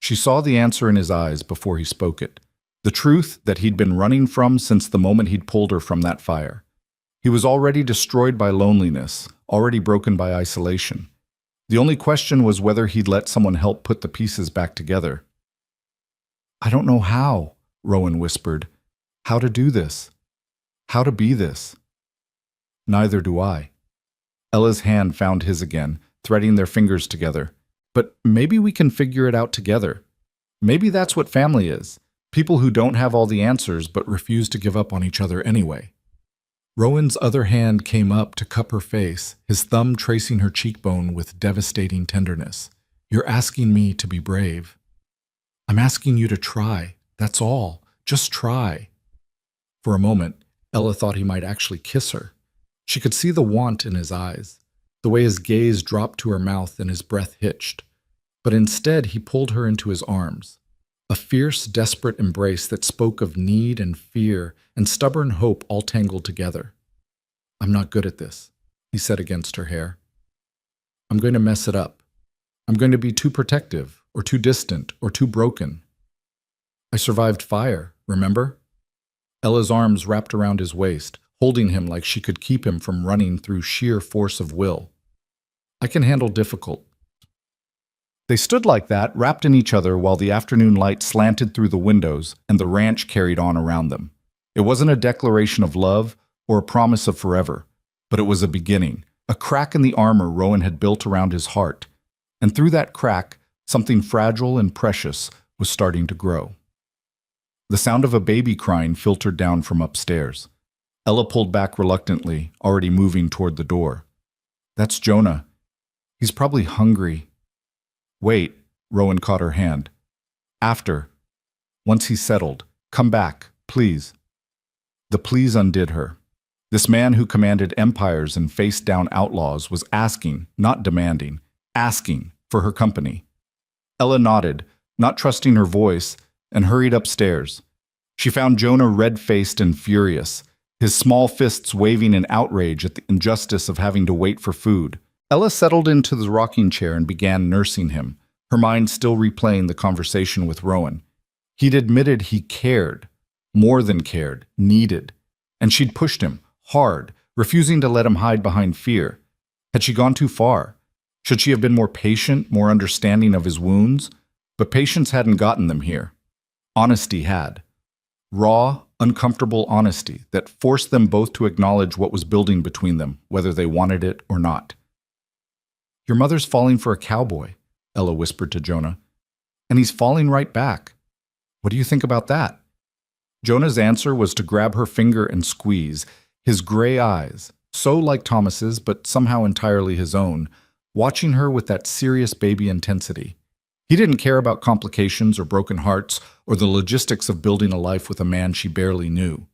She saw the answer in his eyes before he spoke it, the truth that he'd been running from since the moment he'd pulled her from that fire. He was already destroyed by loneliness, already broken by isolation. The only question was whether he'd let someone help put the pieces back together. "I don't know how," Rowan whispered. "How to do this. How to be this." "Neither do I." Ella's hand found his again, threading their fingers together. "But maybe we can figure it out together. Maybe that's what family is. People who don't have all the answers but refuse to give up on each other anyway." Rowan's other hand came up to cup her face, his thumb tracing her cheekbone with devastating tenderness. "You're asking me to be brave. I'm asking you to try. That's all. Just try." For a moment, Ella thought he might actually kiss her. She could see the want in his eyes, the way his gaze dropped to her mouth and his breath hitched. But instead, he pulled her into his arms. A fierce, desperate embrace that spoke of need and fear and stubborn hope all tangled together. "I'm not good at this," he said against her hair. "I'm going to mess it up. I'm going to be too protective, or too distant, or too broken. I survived fire, remember?" Ella's arms wrapped around his waist, holding him like she could keep him from running through sheer force of will. "I can handle difficult." They stood like that, wrapped in each other, while the afternoon light slanted through the windows and the ranch carried on around them. It wasn't a declaration of love or a promise of forever, but it was a beginning, a crack in the armor Rowan had built around his heart. And through that crack, something fragile and precious was starting to grow. The sound of a baby crying filtered down from upstairs. Ella pulled back reluctantly, already moving toward the door. "That's Jonah. He's probably hungry." "Wait," Rowan caught her hand. "After. Once he's settled. Come back, please." The please undid her. This man who commanded empires and faced down outlaws was asking, not demanding, asking for her company. Ella nodded, not trusting her voice, and hurried upstairs. She found Jonah red-faced and furious, his small fists waving in outrage at the injustice of having to wait for food. Ella settled into the rocking chair and began nursing him, her mind still replaying the conversation with Rowan. He'd admitted he cared, more than cared, needed, and she'd pushed him, hard, refusing to let him hide behind fear. Had she gone too far? Should she have been more patient, more understanding of his wounds? But patience hadn't gotten them here. Honesty had. Raw, uncomfortable honesty that forced them both to acknowledge what was building between them, whether they wanted it or not. "Your mother's falling for a cowboy," Ella whispered to Jonah. "And he's falling right back. What do you think about that?" Jonah's answer was to grab her finger and squeeze, his gray eyes, so like Thomas's but somehow entirely his own, watching her with that serious baby intensity. He didn't care about complications or broken hearts or the logistics of building a life with a man she barely knew.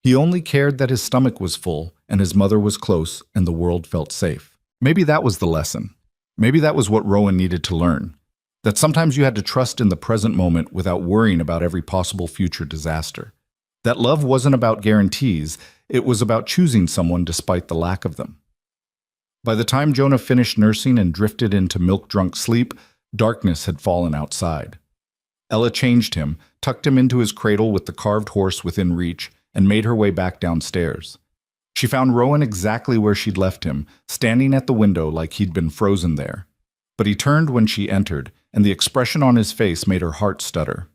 He only cared that his stomach was full and his mother was close and the world felt safe. Maybe that was the lesson. Maybe that was what Rowan needed to learn. That sometimes you had to trust in the present moment without worrying about every possible future disaster. That love wasn't about guarantees, it was about choosing someone despite the lack of them. By the time Jonah finished nursing and drifted into milk-drunk sleep, darkness had fallen outside. Ella changed him, tucked him into his cradle with the carved horse within reach, and made her way back downstairs. She found Rowan exactly where she'd left him, standing at the window like he'd been frozen there. But he turned when she entered, and the expression on his face made her heart stutter.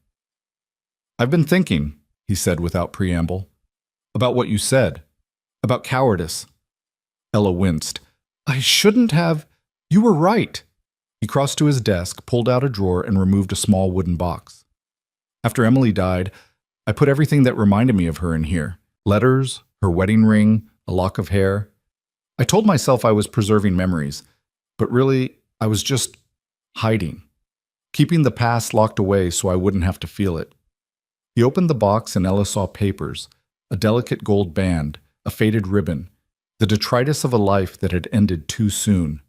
"I've been thinking," he said without preamble, "about what you said, about cowardice." Ella winced. "I shouldn't have. You were right." He crossed to his desk, pulled out a drawer, and removed a small wooden box. "After Emily died, I put everything that reminded me of her in here. Letters, her wedding ring, a lock of hair. I told myself I was preserving memories, but really, I was just hiding, keeping the past locked away so I wouldn't have to feel it. He opened the box and Ella saw papers, a delicate gold band, a faded ribbon, the detritus of a life that had ended too soon.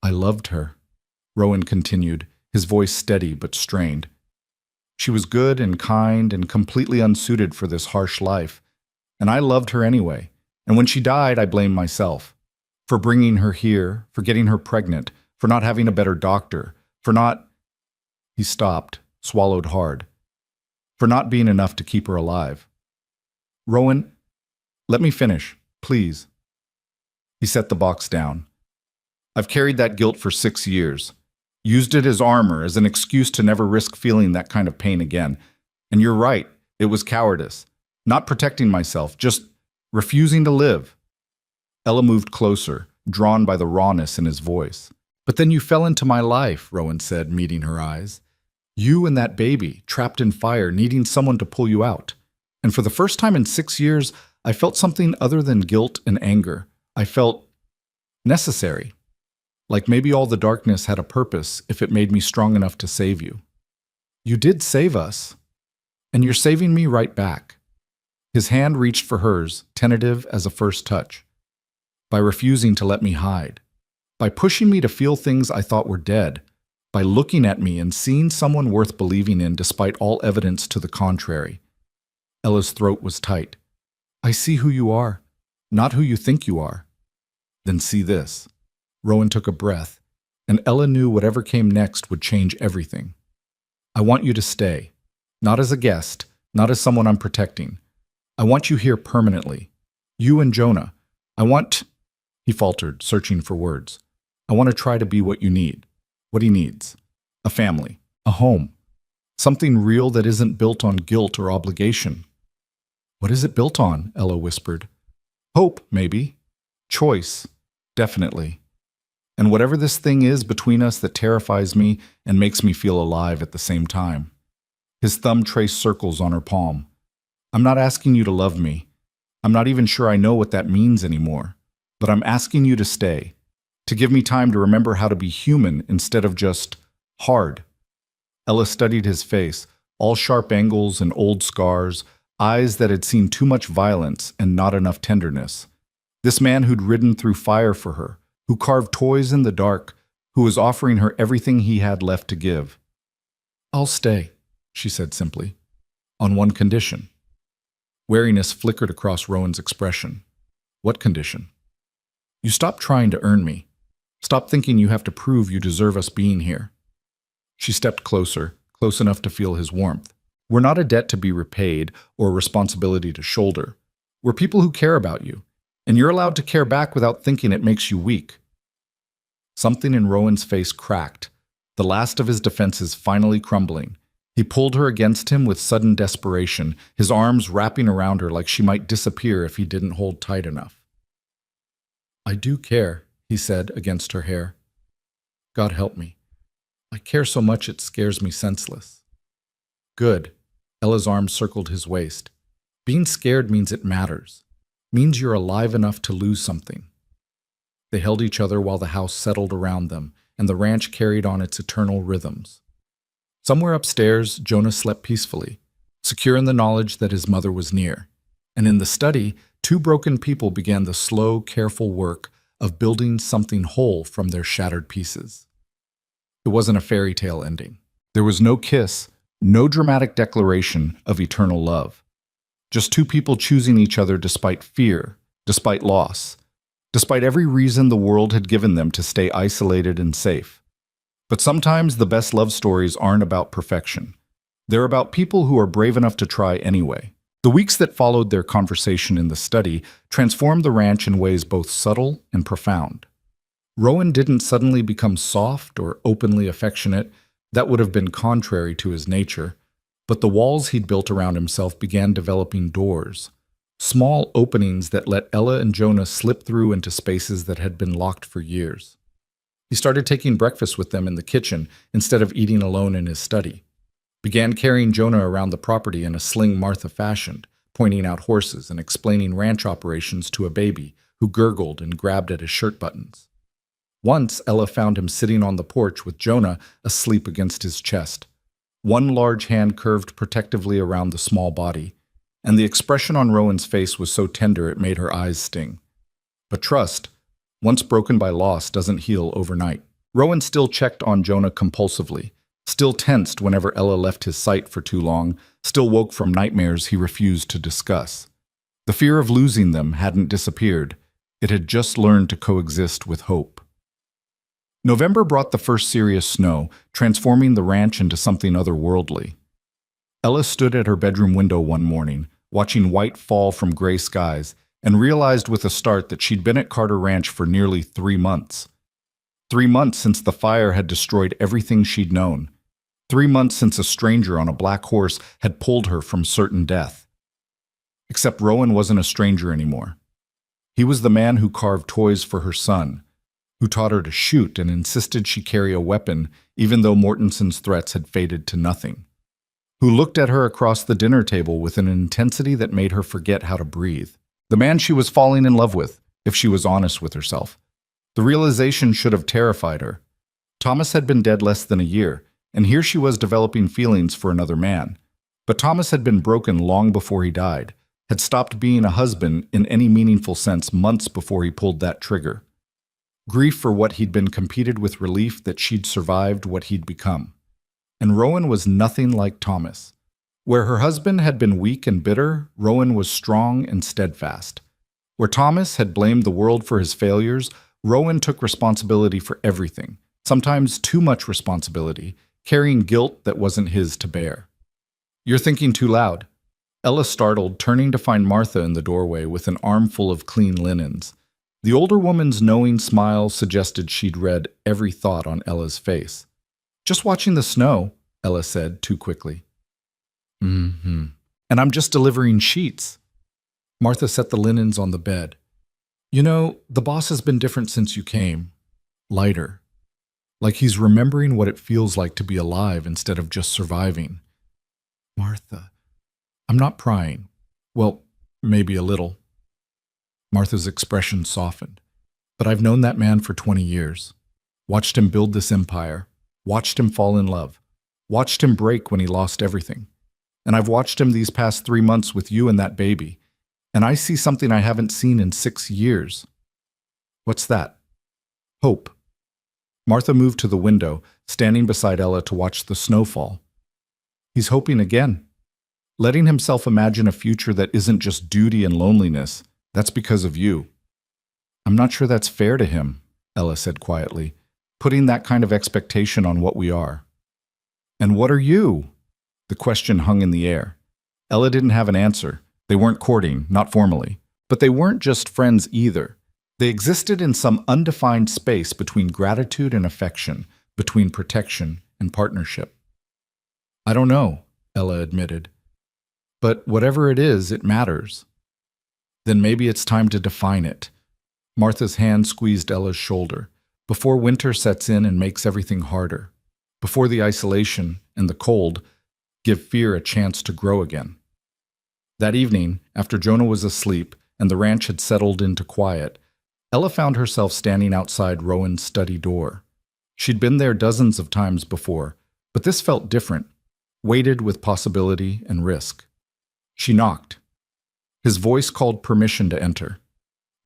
I loved her, Rowan continued, his voice steady but strained. She was good and kind and completely unsuited for this harsh life, and I loved her anyway. And when she died, I blamed myself. For bringing her here, for getting her pregnant, for not having a better doctor, for not— He stopped, swallowed hard. For not being enough to keep her alive. Rowan, let me finish, please. He set the box down. I've carried that guilt for 6 years. Used it as armor, as an excuse to never risk feeling that kind of pain again. And you're right, it was cowardice. Not protecting myself, just refusing to live. Ella moved closer, drawn by the rawness in his voice. But then you fell into my life, Rowan said, meeting her eyes. You and that baby, trapped in fire, needing someone to pull you out. And for the first time in 6 years, I felt something other than guilt and anger. I felt necessary. Like maybe all the darkness had a purpose if it made me strong enough to save you. You did save us. And you're saving me right back. His hand reached for hers, tentative as a first touch. By refusing to let me hide. By pushing me to feel things I thought were dead. By looking at me and seeing someone worth believing in despite all evidence to the contrary. Ella's throat was tight. I see who you are, not who you think you are. Then see this. Rowan took a breath, and Ella knew whatever came next would change everything. I want you to stay. Not as a guest, not as someone I'm protecting. I want you here permanently. You and Jonah. I want— He faltered, searching for words. I want to try to be what you need. What he needs. A family. A home. Something real that isn't built on guilt or obligation. What is it built on? Ella whispered. Hope, maybe. Choice. Definitely. And whatever this thing is between us that terrifies me and makes me feel alive at the same time. His thumb traced circles on her palm. I'm not asking you to love me. I'm not even sure I know what that means anymore. But I'm asking you to stay. To give me time to remember how to be human instead of just hard. Ella studied his face, all sharp angles and old scars, eyes that had seen too much violence and not enough tenderness. This man who'd ridden through fire for her, who carved toys in the dark, who was offering her everything he had left to give. I'll stay, she said simply, on one condition. Wariness flickered across Rowan's expression. What condition? You stop trying to earn me. Stop thinking you have to prove you deserve us being here. She stepped closer, close enough to feel his warmth. We're not a debt to be repaid or a responsibility to shoulder. We're people who care about you, and you're allowed to care back without thinking it makes you weak. Something in Rowan's face cracked, the last of his defenses finally crumbling. He pulled her against him with sudden desperation, his arms wrapping around her like she might disappear if he didn't hold tight enough. I do care, he said against her hair. God help me. I care so much it scares me senseless. Good. Ella's arm circled his waist. Being scared means it matters. Means you're alive enough to lose something. They held each other while the house settled around them, and the ranch carried on its eternal rhythms. Somewhere upstairs, Jonah slept peacefully, secure in the knowledge that his mother was near. And in the study, two broken people began the slow, careful work of building something whole from their shattered pieces. It wasn't a fairy tale ending. There was no kiss, no dramatic declaration of eternal love. Just two people choosing each other despite fear, despite loss, despite every reason the world had given them to stay isolated and safe. But sometimes the best love stories aren't about perfection. They're about people who are brave enough to try anyway. The weeks that followed their conversation in the study transformed the ranch in ways both subtle and profound. Rowan didn't suddenly become soft or openly affectionate. That would have been contrary to his nature. But the walls he'd built around himself began developing doors, small openings that let Ella and Jonah slip through into spaces that had been locked for years. He started taking breakfast with them in the kitchen instead of eating alone in his study. Began carrying Jonah around the property in a sling Martha fashioned, pointing out horses and explaining ranch operations to a baby who gurgled and grabbed at his shirt buttons. Once, Ella found him sitting on the porch with Jonah asleep against his chest. One large hand curved protectively around the small body, and the expression on Rowan's face was so tender it made her eyes sting. But trust, once broken by loss, doesn't heal overnight. Rowan still checked on Jonah compulsively, still tensed whenever Ella left his sight for too long, still woke from nightmares he refused to discuss. The fear of losing them hadn't disappeared. It had just learned to coexist with hope. November brought the first serious snow, transforming the ranch into something otherworldly. Ella stood at her bedroom window one morning, watching white fall from gray skies, and realized with a start that she'd been at Carter Ranch for nearly 3 months. 3 months since the fire had destroyed everything she'd known. 3 months since a stranger on a black horse had pulled her from certain death. Except Rowan wasn't a stranger anymore. He was the man who carved toys for her son, who taught her to shoot and insisted she carry a weapon even though Mortenson's threats had faded to nothing, who looked at her across the dinner table with an intensity that made her forget how to breathe. The man she was falling in love with, if she was honest with herself. The realization should have terrified her. Thomas had been dead less than a year, and here she was developing feelings for another man. But Thomas had been broken long before he died, had stopped being a husband in any meaningful sense months before he pulled that trigger. Grief for what he'd been competed with relief that she'd survived what he'd become. And Rowan was nothing like Thomas. Where her husband had been weak and bitter, Rowan was strong and steadfast. Where Thomas had blamed the world for his failures, Rowan took responsibility for everything, sometimes too much responsibility, carrying guilt that wasn't his to bear. "You're thinking too loud." Ella startled, turning to find Martha in the doorway with an armful of clean linens. The older woman's knowing smile suggested she'd read every thought on Ella's face. "Just watching the snow," Ella said too quickly. "Mm-hmm. And I'm just delivering sheets." Martha set the linens on the bed. "You know, the boss has been different since you came. Lighter. Like he's remembering what it feels like to be alive instead of just surviving." "Martha, I'm not prying. Well, maybe a little." Martha's expression softened. "But I've known that man for 20 years. Watched him build this empire. Watched him fall in love. Watched him break when he lost everything. And I've watched him these past 3 months with you and that baby. And I see something I haven't seen in 6 years." "What's that?" "Hope." Martha moved to the window, standing beside Ella to watch the snowfall. "He's hoping again. Letting himself imagine a future that isn't just duty and loneliness. That's because of you." "I'm not sure that's fair to him," Ella said quietly, "putting that kind of expectation on what we are." "And what are you?" The question hung in the air. Ella didn't have an answer. They weren't courting, not formally. But they weren't just friends either. They existed in some undefined space between gratitude and affection, between protection and partnership. "I don't know," Ella admitted. "But whatever it is, it matters." "Then maybe it's time to define it." Martha's hand squeezed Ella's shoulder. "Before winter sets in and makes everything harder. Before the isolation and the cold give fear a chance to grow again." That evening, after Jonah was asleep and the ranch had settled into quiet, Ella found herself standing outside Rowan's study door. She'd been there dozens of times before, but this felt different, weighted with possibility and risk. She knocked. His voice called permission to enter.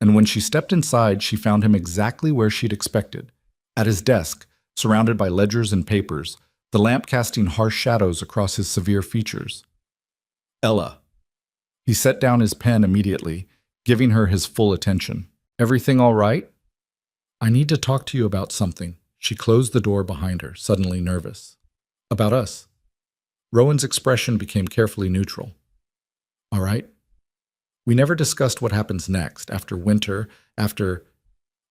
And when she stepped inside, she found him exactly where she'd expected, at his desk, surrounded by ledgers and papers, the lamp casting harsh shadows across his severe features. "Ella." He set down his pen immediately, giving her his full attention. "Everything all right?" "I need to talk to you about something." She closed the door behind her, suddenly nervous. "About us." Rowan's expression became carefully neutral. "All right. We never discussed what happens next, after winter, after—"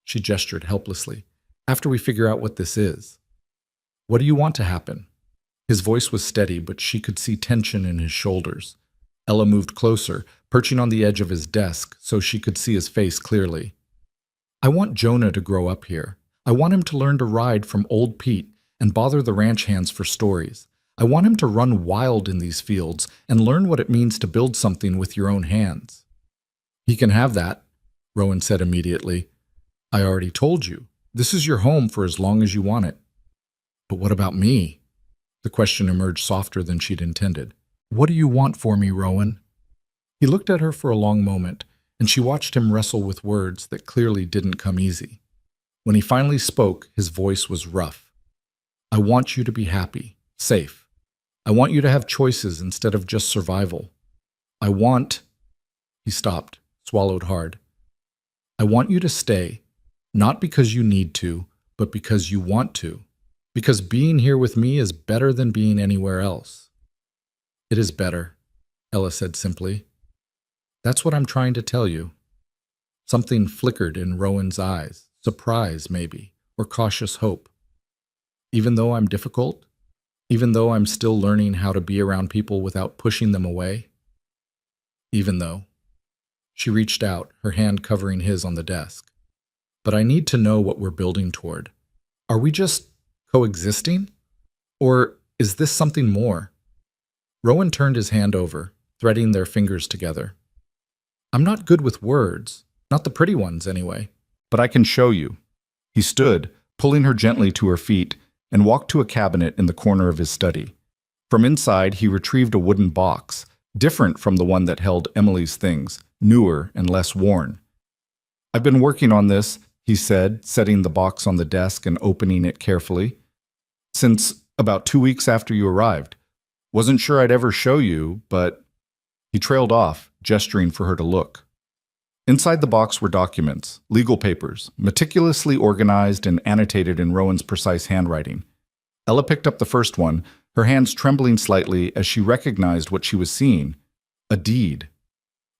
She gestured helplessly. "After we figure out what this is. What do you want to happen?" His voice was steady, but she could see tension in his shoulders. Ella moved closer, perching on the edge of his desk so she could see his face clearly. "I want Jonah to grow up here. I want him to learn to ride from old Pete and bother the ranch hands for stories. I want him to run wild in these fields and learn what it means to build something with your own hands." "He can have that," Rowan said immediately. "I already told you. This is your home for as long as you want it." "But what about me?" The question emerged softer than she'd intended. "What do you want for me, Rowan?" He looked at her for a long moment, and she watched him wrestle with words that clearly didn't come easy. When he finally spoke, his voice was rough. "I want you to be happy, safe. I want you to have choices instead of just survival. I want—" He stopped, swallowed hard. "I want you to stay, not because you need to, but because you want to. Because being here with me is better than being anywhere else." "It is better," Ella said simply. "That's what I'm trying to tell you." Something flickered in Rowan's eyes, surprise maybe, or cautious hope. "Even though I'm difficult? Even though I'm still learning how to be around people without pushing them away?" "Even though." She reached out, her hand covering his on the desk. "But I need to know what we're building toward. Are we just coexisting? Or is this something more?" Rowan turned his hand over, threading their fingers together. "I'm not good with words, not the pretty ones anyway, but I can show you." He stood, pulling her gently to her feet, and walked to a cabinet in the corner of his study. From inside, he retrieved a wooden box, different from the one that held Emily's things, newer and less worn. "I've been working on this," he said, setting the box on the desk and opening it carefully, "since about 2 weeks after you arrived. Wasn't sure I'd ever show you, but—" He trailed off, gesturing for her to look. Inside the box were documents, legal papers, meticulously organized and annotated in Rowan's precise handwriting. Ella picked up the first one, her hands trembling slightly as she recognized what she was seeing: a deed.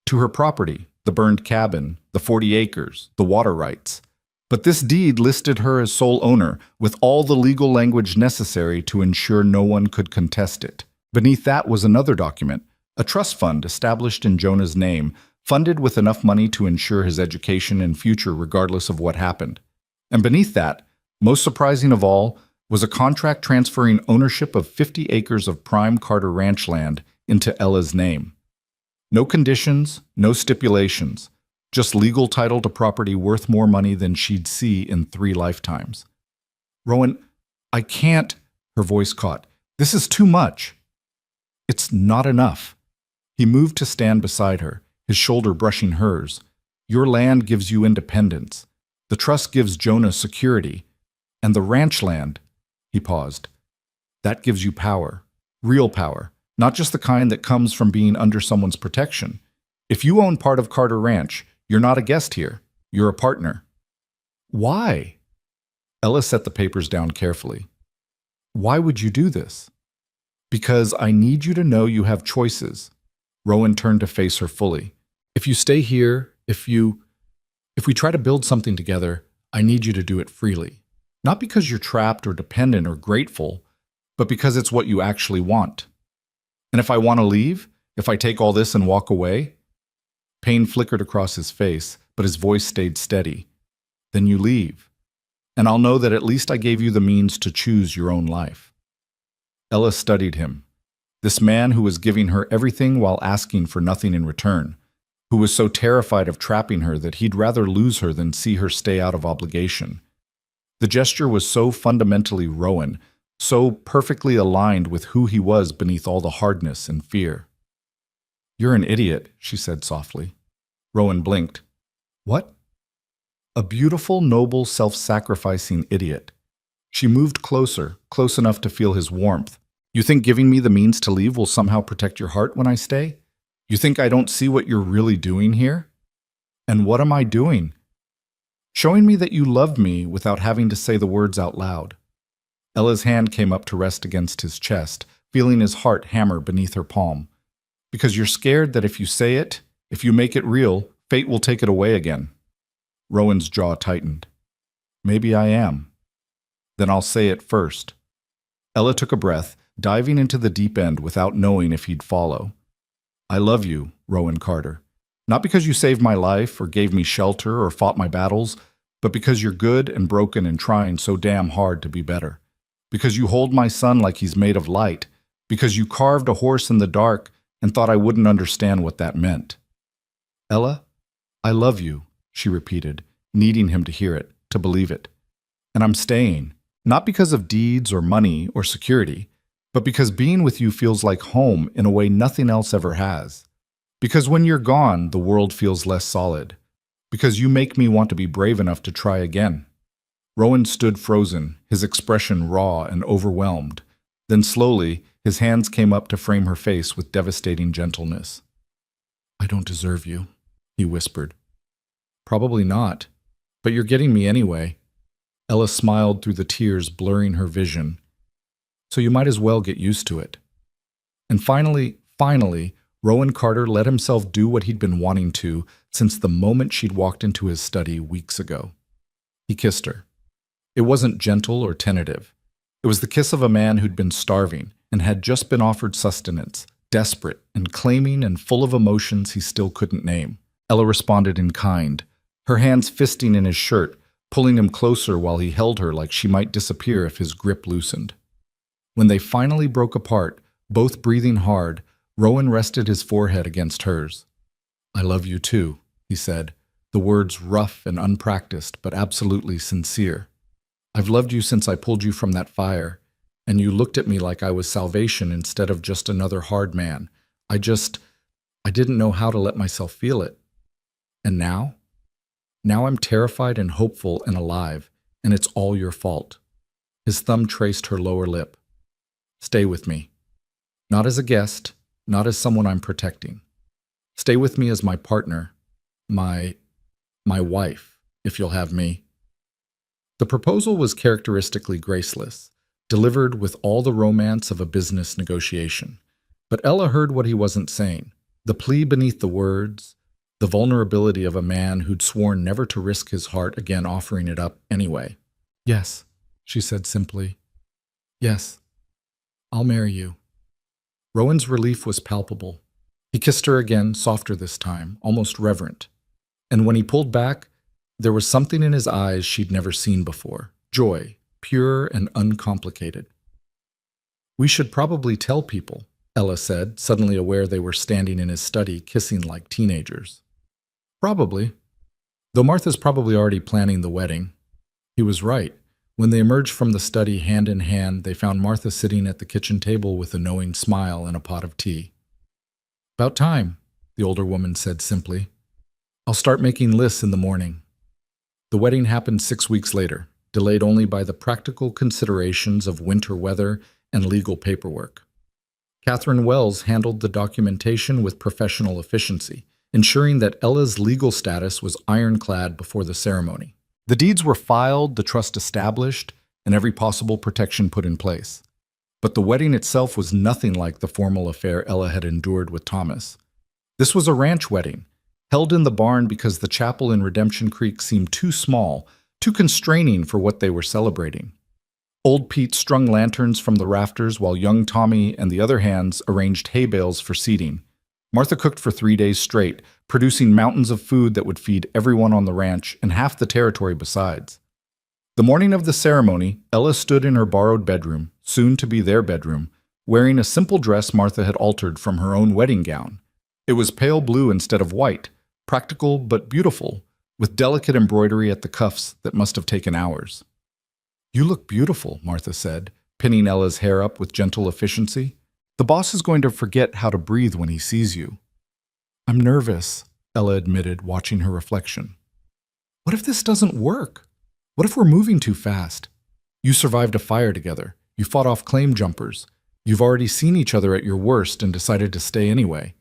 To her property, the burned cabin, the 40 acres, the water rights. But this deed listed her as sole owner, with all the legal language necessary to ensure no one could contest it. Beneath that was another document, a trust fund established in Jonah's name, funded with enough money to ensure his education and future regardless of what happened. And beneath that, most surprising of all, was a contract transferring ownership of 50 acres of prime Carter ranch land into Ella's name. No conditions, no stipulations, just legal title to property worth more money than she'd see in 3 lifetimes. "Rowan, I can't," her voice caught. "This is too much." "It's not enough." He moved to stand beside her, his shoulder brushing hers. "Your land gives you independence. The trust gives Jonah security. And the ranch land," he paused, "that gives you power. Real power. Not just the kind that comes from being under someone's protection. If you own part of Carter Ranch, you're not a guest here. You're a partner." "Why?" Ella set the papers down carefully. "Why would you do this?" "Because I need you to know you have choices." Rowan turned to face her fully. "If you stay here, if we try to build something together, I need you to do it freely. Not because you're trapped or dependent or grateful, but because it's what you actually want. And if I want to leave, if I take all this and walk away—" Pain flickered across his face, but his voice stayed steady. "Then you leave. And I'll know that at least I gave you the means to choose your own life." Ella studied him. This man who was giving her everything while asking for nothing in return, who was so terrified of trapping her that he'd rather lose her than see her stay out of obligation. The gesture was so fundamentally Rowan, so perfectly aligned with who he was beneath all the hardness and fear. "You're an idiot," she said softly. Rowan blinked. "What?" "A beautiful, noble, self-sacrificing idiot." She moved closer, close enough to feel his warmth. "You think giving me the means to leave will somehow protect your heart when I stay? You think I don't see what you're really doing here?" "And what am I doing?" "Showing me that you love me without having to say the words out loud." Ella's hand came up to rest against his chest, feeling his heart hammer beneath her palm. "Because you're scared that if you say it, if you make it real, fate will take it away again." Rowan's jaw tightened. "Maybe I am. Then I'll say it first." Ella took a breath, diving into the deep end without knowing if he'd follow. "I love you, Rowan Carter. Not because you saved my life or gave me shelter or fought my battles, but because you're good and broken and trying so damn hard to be better. Because you hold my son like he's made of light, Because you carved a horse in the dark and thought I wouldn't understand what that meant. Ella, I love you, she repeated, needing him to hear it, to believe it. And I'm staying, not because of deeds or money or security, but because being with you feels like home in a way nothing else ever has. Because when you're gone, the world feels less solid. Because you make me want to be brave enough to try again. Rowan stood frozen, his expression raw and overwhelmed. Then slowly, his hands came up to frame her face with devastating gentleness. I don't deserve you, he whispered. Probably not, but you're getting me anyway. Ella smiled through the tears blurring her vision. So you might as well get used to it. And finally, Rowan Carter let himself do what he'd been wanting to since the moment she'd walked into his study weeks ago. He kissed her. It wasn't gentle or tentative. It was the kiss of a man who'd been starving and had just been offered sustenance, desperate and claiming and full of emotions he still couldn't name. Ella responded in kind, her hands fisting in his shirt, pulling him closer while he held her like she might disappear if his grip loosened. When they finally broke apart, both breathing hard, Rowan rested his forehead against hers. I love you too, he said, the words rough and unpracticed but absolutely sincere. I've loved you since I pulled you from that fire, and you looked at me like I was salvation instead of just another hard man. I didn't know how to let myself feel it. And now? Now I'm terrified and hopeful and alive, and it's all your fault. His thumb traced her lower lip. Stay with me. Not as a guest, not as someone I'm protecting. Stay with me as my partner, my wife, if you'll have me. The proposal was characteristically graceless, delivered with all the romance of a business negotiation. But Ella heard what he wasn't saying, the plea beneath the words, the vulnerability of a man who'd sworn never to risk his heart again offering it up anyway. Yes, she said simply. Yes, I'll marry you. Rowan's relief was palpable. He kissed her again, softer this time, almost reverent. And when he pulled back, there was something in his eyes she'd never seen before. Joy, pure and uncomplicated. We should probably tell people, Ella said, suddenly aware they were standing in his study, kissing like teenagers. Probably. Though Martha's probably already planning the wedding. He was right. When they emerged from the study hand in hand, they found Martha sitting at the kitchen table with a knowing smile and a pot of tea. About time, the older woman said simply. I'll start making lists in the morning. The wedding happened 6 weeks later, delayed only by the practical considerations of winter weather and legal paperwork. Catherine Wells handled the documentation with professional efficiency, ensuring that Ella's legal status was ironclad before the ceremony. The deeds were filed, the trust established, and every possible protection put in place. But the wedding itself was nothing like the formal affair Ella had endured with Thomas. This was a ranch wedding, held in the barn because the chapel in Redemption Creek seemed too small, too constraining for what they were celebrating. Old Pete strung lanterns from the rafters while young Tommy and the other hands arranged hay bales for seating. Martha cooked for 3 days straight, producing mountains of food that would feed everyone on the ranch and half the territory besides. The morning of the ceremony, Ella stood in her borrowed bedroom, soon to be their bedroom, wearing a simple dress Martha had altered from her own wedding gown. It was pale blue instead of white, practical but beautiful, with delicate embroidery at the cuffs that must have taken hours. You look beautiful, Martha said, pinning Ella's hair up with gentle efficiency. The boss is going to forget how to breathe when he sees you. I'm nervous, Ella admitted, watching her reflection. What if this doesn't work? What if we're moving too fast? You survived a fire together. You fought off claim jumpers. You've already seen each other at your worst and decided to stay anyway.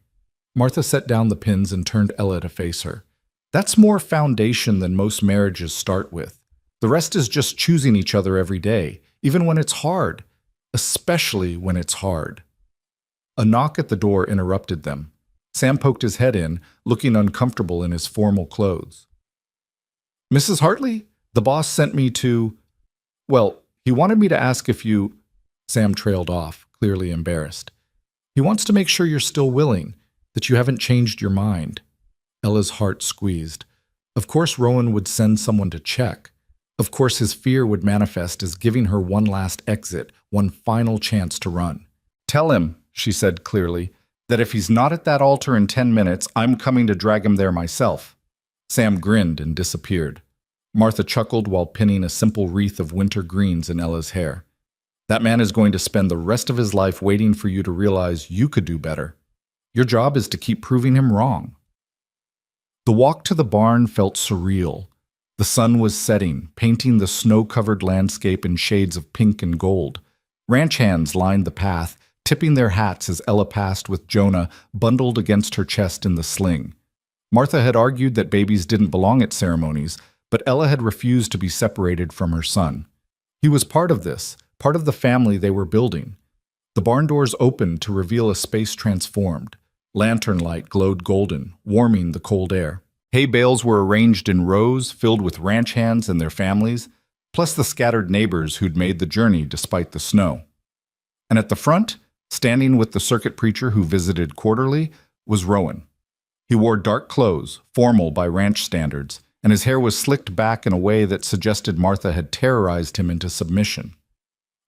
Martha set down the pins and turned Ella to face her. That's more foundation than most marriages start with. The rest is just choosing each other every day, even when it's hard, especially when it's hard. A knock at the door interrupted them. Sam poked his head in, looking uncomfortable in his formal clothes. Mrs. Hartley, the boss sent me to... Well, he wanted me to ask if you... Sam trailed off, clearly embarrassed. He wants to make sure you're still willing, that you haven't changed your mind. Ella's heart squeezed. Of course Rowan would send someone to check. Of course his fear would manifest as giving her one last exit, one final chance to run. Tell him, she said clearly, that if he's not at that altar in 10 minutes, I'm coming to drag him there myself. Sam grinned and disappeared. Martha chuckled while pinning a simple wreath of winter greens in Ella's hair. That man is going to spend the rest of his life waiting for you to realize you could do better. Your job is to keep proving him wrong. The walk to the barn felt surreal. The sun was setting, painting the snow-covered landscape in shades of pink and gold. Ranch hands lined the path, tipping their hats as Ella passed with Jonah bundled against her chest in the sling. Martha had argued that babies didn't belong at ceremonies, but Ella had refused to be separated from her son. He was part of this, part of the family they were building. The barn doors opened to reveal a space transformed. Lantern light glowed golden, warming the cold air. Hay bales were arranged in rows filled with ranch hands and their families, plus the scattered neighbors who'd made the journey despite the snow. And at the front, standing with the circuit preacher who visited quarterly, was Rowan. He wore dark clothes, formal by ranch standards, and his hair was slicked back in a way that suggested Martha had terrorized him into submission.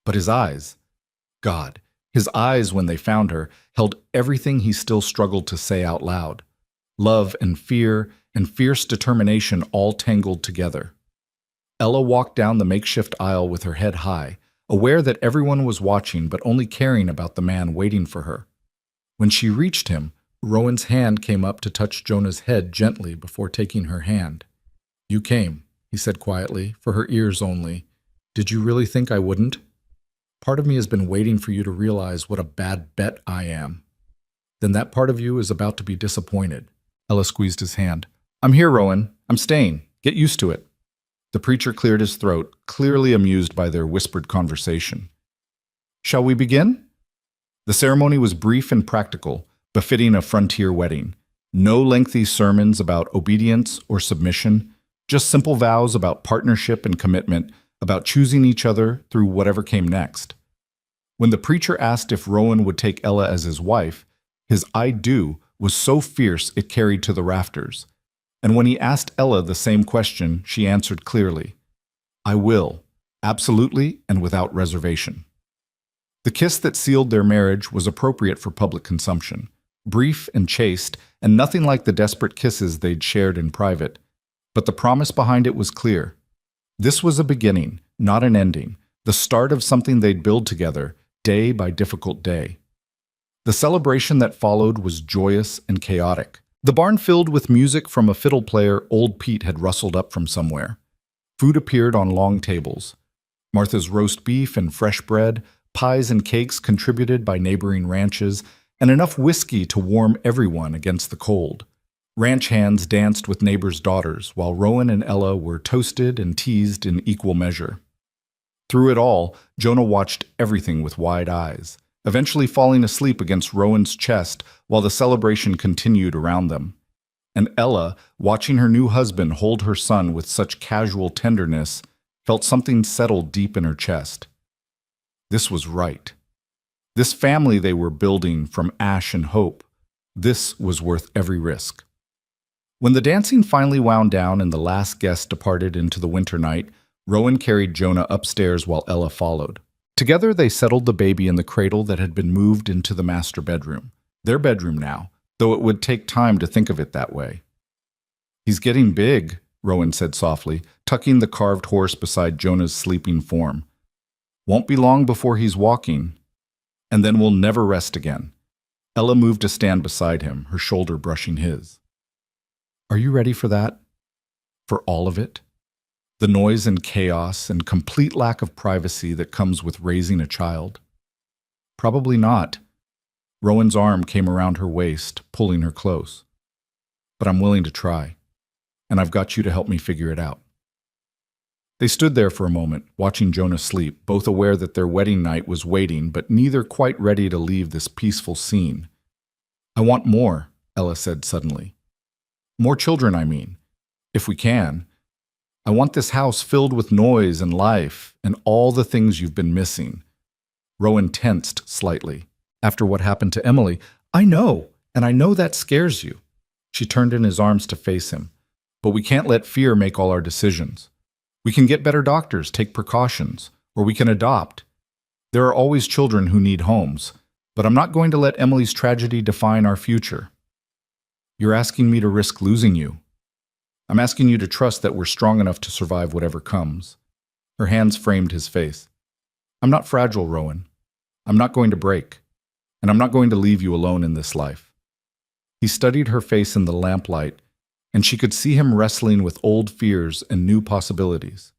But his eyes, God, his eyes when they found her, held everything he still struggled to say out loud. Love and fear and fierce determination all tangled together. Ella walked down the makeshift aisle with her head high, aware that everyone was watching but only caring about the man waiting for her. When she reached him, Rowan's hand came up to touch Jonah's head gently before taking her hand. "You came," he said quietly, for her ears only. "Did you really think I wouldn't? Part of me has been waiting for you to realize what a bad bet I am. Then that part of you is about to be disappointed." Ella squeezed his hand. "I'm here, Rowan. I'm staying. Get used to it." The preacher cleared his throat, clearly amused by their whispered conversation. "Shall we begin?" The ceremony was brief and practical, befitting a frontier wedding. No lengthy sermons about obedience or submission, just simple vows about partnership and commitment, about choosing each other through whatever came next. When the preacher asked if Rowan would take Ella as his wife, his "I do" was so fierce it carried to the rafters. And when he asked Ella the same question, she answered clearly, "I will, absolutely and without reservation." The kiss that sealed their marriage was appropriate for public consumption, brief and chaste, and nothing like the desperate kisses they'd shared in private. But the promise behind it was clear. This was a beginning, not an ending, the start of something they'd build together, day by difficult day. The celebration that followed was joyous and chaotic. The barn filled with music from a fiddle player old Pete had rustled up from somewhere. Food appeared on long tables. Martha's roast beef and fresh bread, pies and cakes contributed by neighboring ranches, and enough whiskey to warm everyone against the cold. Ranch hands danced with neighbors' daughters, while Rowan and Ella were toasted and teased in equal measure. Through it all, Jonah watched everything with wide eyes, eventually falling asleep against Rowan's chest while the celebration continued around them. And Ella, watching her new husband hold her son with such casual tenderness, felt something settle deep in her chest. This was right. This family they were building from ash and hope, this was worth every risk. When the dancing finally wound down and the last guest departed into the winter night, Rowan carried Jonah upstairs while Ella followed. Together they settled the baby in the cradle that had been moved into the master bedroom. Their bedroom now, though it would take time to think of it that way. "He's getting big," Rowan said softly, tucking the carved horse beside Jonah's sleeping form. "Won't be long before he's walking, and then we'll never rest again." Ella moved to stand beside him, her shoulder brushing his. "Are you ready for that? For all of it? The noise and chaos and complete lack of privacy that comes with raising a child?" "Probably not." Rowan's arm came around her waist, pulling her close. "But I'm willing to try, and I've got you to help me figure it out." They stood there for a moment, watching Jonah sleep, both aware that their wedding night was waiting, but neither quite ready to leave this peaceful scene. "I want more," Ella said suddenly. "More children, I mean. If we can. I want this house filled with noise and life and all the things you've been missing." Rowan tensed slightly. "After what happened to Emily, I know, and I know that scares you." She turned in his arms to face him. "But we can't let fear make all our decisions. We can get better doctors, take precautions, or we can adopt. There are always children who need homes. But I'm not going to let Emily's tragedy define our future. You're asking me to risk losing you. I'm asking you to trust that we're strong enough to survive whatever comes. Her hands framed his face. I'm not fragile, Rowan. I'm not going to break. And I'm not going to leave you alone in this life. He studied her face in the lamplight, and she could see him wrestling with old fears and new possibilities.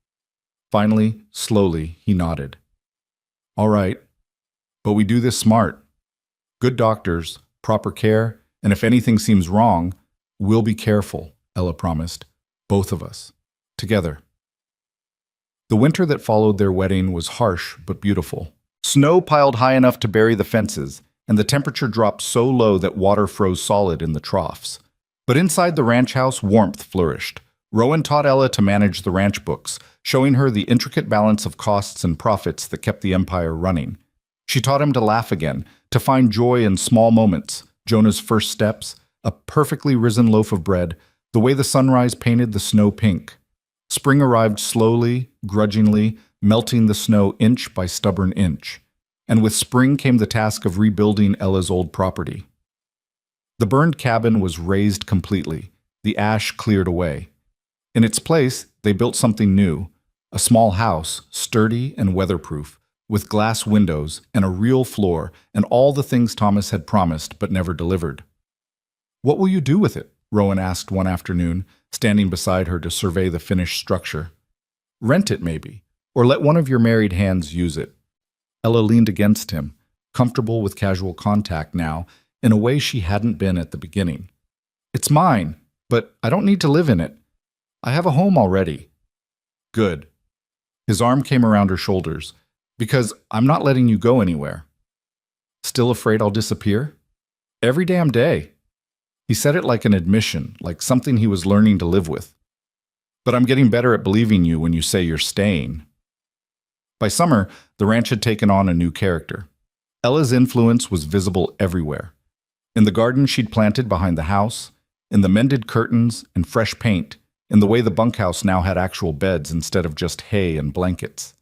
Finally, slowly, he nodded. All right, but we do this smart. Good doctors, proper care, and if anything seems wrong, we'll be careful, Ella promised. Both of us. Together. The winter that followed their wedding was harsh but beautiful. Snow piled high enough to bury the fences, and the temperature dropped so low that water froze solid in the troughs. But inside the ranch house, warmth flourished. Rowan taught Ella to manage the ranch books, showing her the intricate balance of costs and profits that kept the empire running. She taught him to laugh again, to find joy in small moments, Jonah's first steps, a perfectly risen loaf of bread, the way the sunrise painted the snow pink. Spring arrived slowly, grudgingly, melting the snow inch by stubborn inch. And with spring came the task of rebuilding Ella's old property. The burned cabin was razed completely, the ash cleared away. In its place, they built something new, a small house, sturdy and weatherproof, with glass windows and a real floor and all the things Thomas had promised but never delivered. What will you do with it? Rowan asked one afternoon, standing beside her to survey the finished structure. Rent it, maybe, or let one of your married hands use it. Ella leaned against him, comfortable with casual contact now, in a way she hadn't been at the beginning. It's mine, but I don't need to live in it. I have a home already. Good. His arm came around her shoulders. Because I'm not letting you go anywhere. Still afraid I'll disappear? Every damn day. He said it like an admission, like something he was learning to live with. But I'm getting better at believing you when you say you're staying. By summer, the ranch had taken on a new character. Ella's influence was visible everywhere. In the garden she'd planted behind the house, in the mended curtains and fresh paint, in the way the bunkhouse now had actual beds instead of just hay and blankets.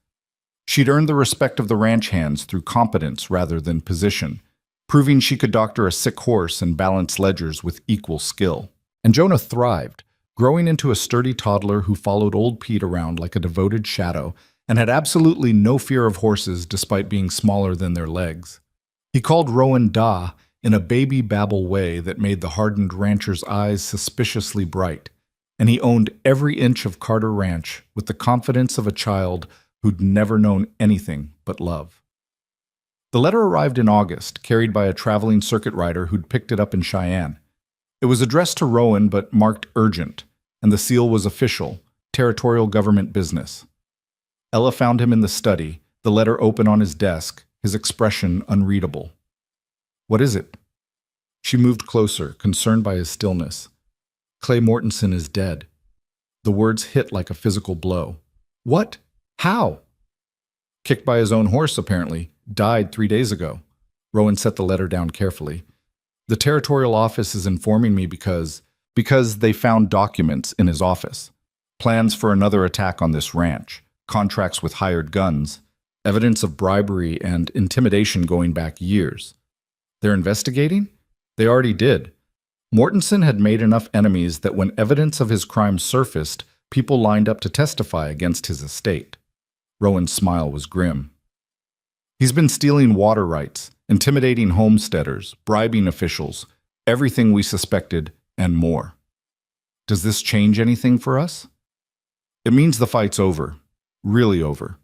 She'd earned the respect of the ranch hands through competence rather than position, proving she could doctor a sick horse and balance ledgers with equal skill. And Jonah thrived, growing into a sturdy toddler who followed old Pete around like a devoted shadow and had absolutely no fear of horses despite being smaller than their legs. He called Rowan Da in a baby babble way that made the hardened rancher's eyes suspiciously bright, and he owned every inch of Carter Ranch with the confidence of a child who'd never known anything but love. The letter arrived in August, carried by a traveling circuit rider who'd picked it up in Cheyenne. It was addressed to Rowan but marked urgent, and the seal was official, territorial government business. Ella found him in the study, the letter open on his desk, his expression unreadable. What is it? She moved closer, concerned by his stillness. Clay Mortensen is dead. The words hit like a physical blow. What? How? Kicked by his own horse, apparently. Died 3 days ago. Rowan set the letter down carefully. The territorial office is informing me because they found documents in his office. Plans for another attack on this ranch. Contracts with hired guns. Evidence of bribery and intimidation going back years. They're investigating? They already did. Mortensen had made enough enemies that when evidence of his crimes surfaced, people lined up to testify against his estate. Rowan's smile was grim. He's been stealing water rights, intimidating homesteaders, bribing officials, everything we suspected, and more. Does this change anything for us? It means the fight's over. Really over.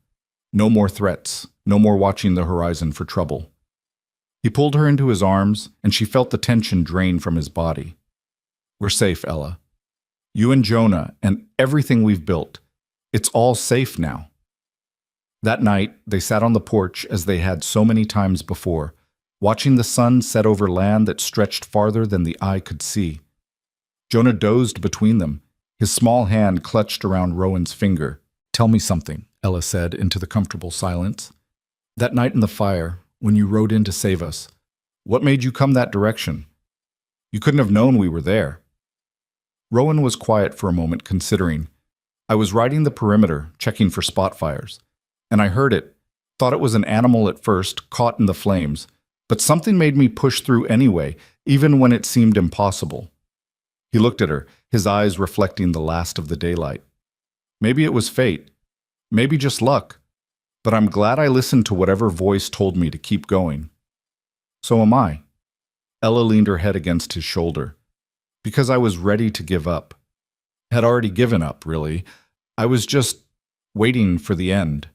No more threats, no more watching the horizon for trouble. He pulled her into his arms, and she felt the tension drain from his body. We're safe, Ella. You and Jonah and everything we've built. It's all safe now. That night, they sat on the porch as they had so many times before, watching the sun set over land that stretched farther than the eye could see. Jonah dozed between them, his small hand clutched around Rowan's finger. Tell me something, Ella said into the comfortable silence. That night in the fire, when you rode in to save us, what made you come that direction? You couldn't have known we were there. Rowan was quiet for a moment, considering. I was riding the perimeter, checking for spot fires. And I heard it, thought it was an animal at first, caught in the flames, But something made me push through anyway, even when it seemed impossible. He looked at her, his eyes reflecting the last of the daylight. Maybe it was fate, maybe just luck, but I'm glad I listened to whatever voice told me to keep going. So am I. Ella leaned her head against his shoulder. Because I was ready to give up. Had already given up, really. I was just waiting for the end.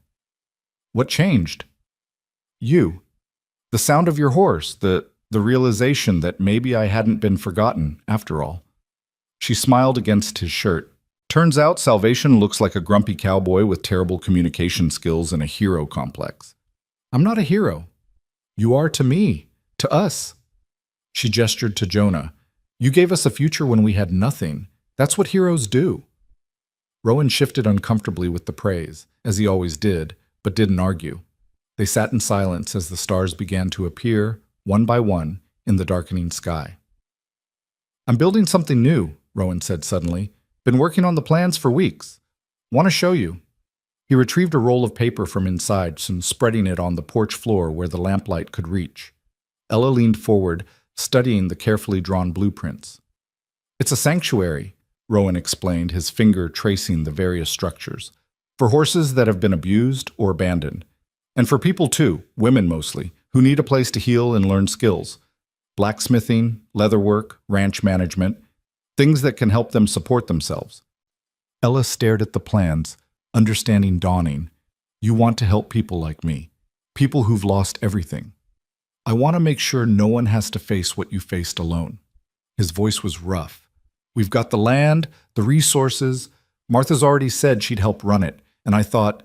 What changed? You. The sound of your horse, the realization that maybe I hadn't been forgotten, after all. She smiled against his shirt. Turns out Salvation looks like a grumpy cowboy with terrible communication skills and a hero complex. I'm not a hero. You are to me, to us. She gestured to Jonah. You gave us a future when we had nothing. That's what heroes do. Rowan shifted uncomfortably with the praise, as he always did, but didn't argue. They sat in silence as the stars began to appear, one by one, in the darkening sky. I'm building something new, Rowan said suddenly. Been working on the plans for weeks. Want to show you. He retrieved a roll of paper from inside and spreading it on the porch floor where the lamplight could reach. Ella leaned forward, studying the carefully drawn blueprints. It's a sanctuary, Rowan explained, his finger tracing the various structures. For horses that have been abused or abandoned. And for people too, women mostly, who need a place to heal and learn skills. Blacksmithing, leatherwork, ranch management, things that can help them support themselves. Ella stared at the plans, understanding dawning. You want to help people like me, people who've lost everything. I want to make sure no one has to face what you faced alone. His voice was rough. We've got the land, the resources. Martha's already said she'd help run it, and I thought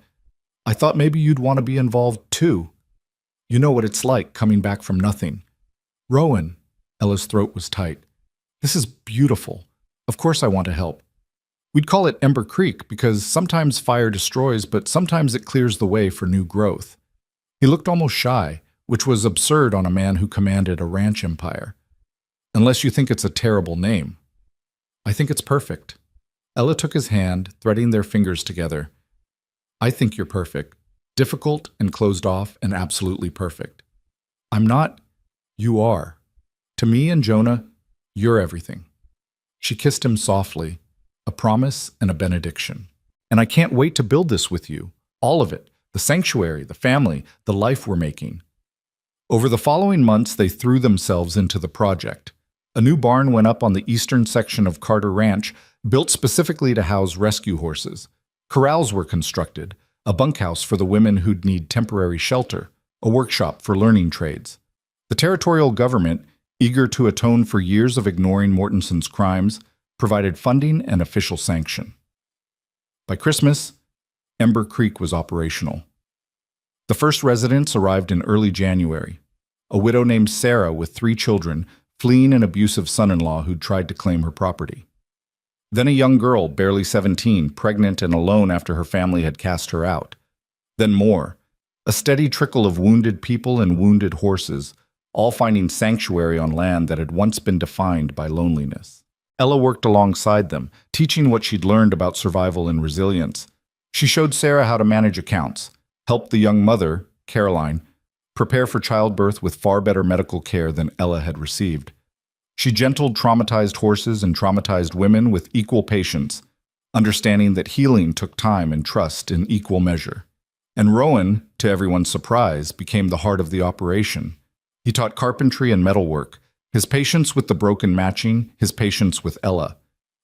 maybe you'd want to be involved too. You know what it's like coming back from nothing. Rowan, Ella's throat was tight. This is beautiful. Of course I want to help. We'd call it Ember Creek because sometimes fire destroys, but sometimes it clears the way for new growth. He looked almost shy, which was absurd on a man who commanded a ranch empire. Unless you think it's a terrible name. I think it's perfect. Ella took his hand, threading their fingers together. I think you're perfect. Difficult and closed off and absolutely perfect. I'm not. You are. To me and Jonah, you're everything. She kissed him softly, a promise and a benediction. And I can't wait to build this with you. All of it. The sanctuary, the family, the life we're making. Over the following months, they threw themselves into the project. A new barn went up on the eastern section of Carter Ranch, built specifically to house rescue horses. Corrals were constructed, a bunkhouse for the women who'd need temporary shelter, a workshop for learning trades. The territorial government, eager to atone for years of ignoring Mortenson's crimes, provided funding and official sanction. By Christmas, Ember Creek was operational. The first residents arrived in early January. A widow named Sarah with 3 children, fleeing an abusive son-in-law who'd tried to claim her property. Then a young girl, barely 17, pregnant and alone after her family had cast her out. Then more. A steady trickle of wounded people and wounded horses, all finding sanctuary on land that had once been defined by loneliness. Ella worked alongside them, teaching what she'd learned about survival and resilience. She showed Sarah how to manage accounts, helped the young mother, Caroline, prepare for childbirth with far better medical care than Ella had received. She gentled traumatized horses and traumatized women with equal patience, understanding that healing took time and trust in equal measure. And Rowan, to everyone's surprise, became the heart of the operation. He taught carpentry and metalwork, his patience with the broken matching, his patience with Ella.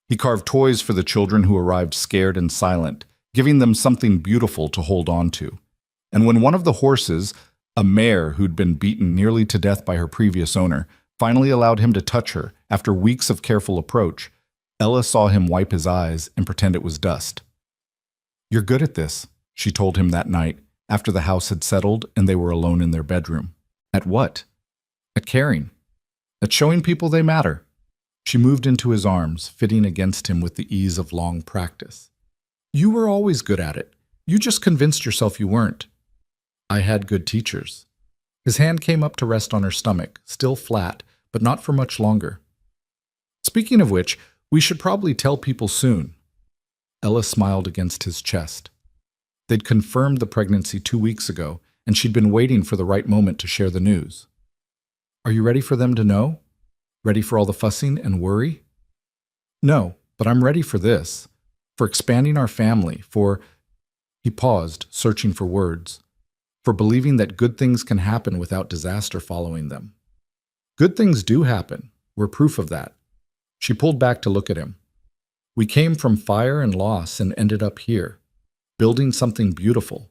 He carved toys for the children who arrived scared and silent, giving them something beautiful to hold on to. And when one of the horses, a mare who'd been beaten nearly to death by her previous owner, finally allowed him to touch her after weeks of careful approach, Ella saw him wipe his eyes and pretend it was dust. You're good at this, she told him that night, after the house had settled and they were alone in their bedroom. At what? At caring. At showing people they matter. She moved into his arms, fitting against him with the ease of long practice. You were always good at it. You just convinced yourself you weren't. I had good teachers. His hand came up to rest on her stomach, still flat, but not for much longer. Speaking of which, we should probably tell people soon. Ella smiled against his chest. They'd confirmed the pregnancy 2 weeks ago, and she'd been waiting for the right moment to share the news. Are you ready for them to know? Ready for all the fussing and worry? No, but I'm ready for this. For expanding our family, for... He paused, searching for words. For believing that good things can happen without disaster following them. Good things do happen. We're proof of that. She pulled back to look at him. We came from fire and loss and ended up here, building something beautiful,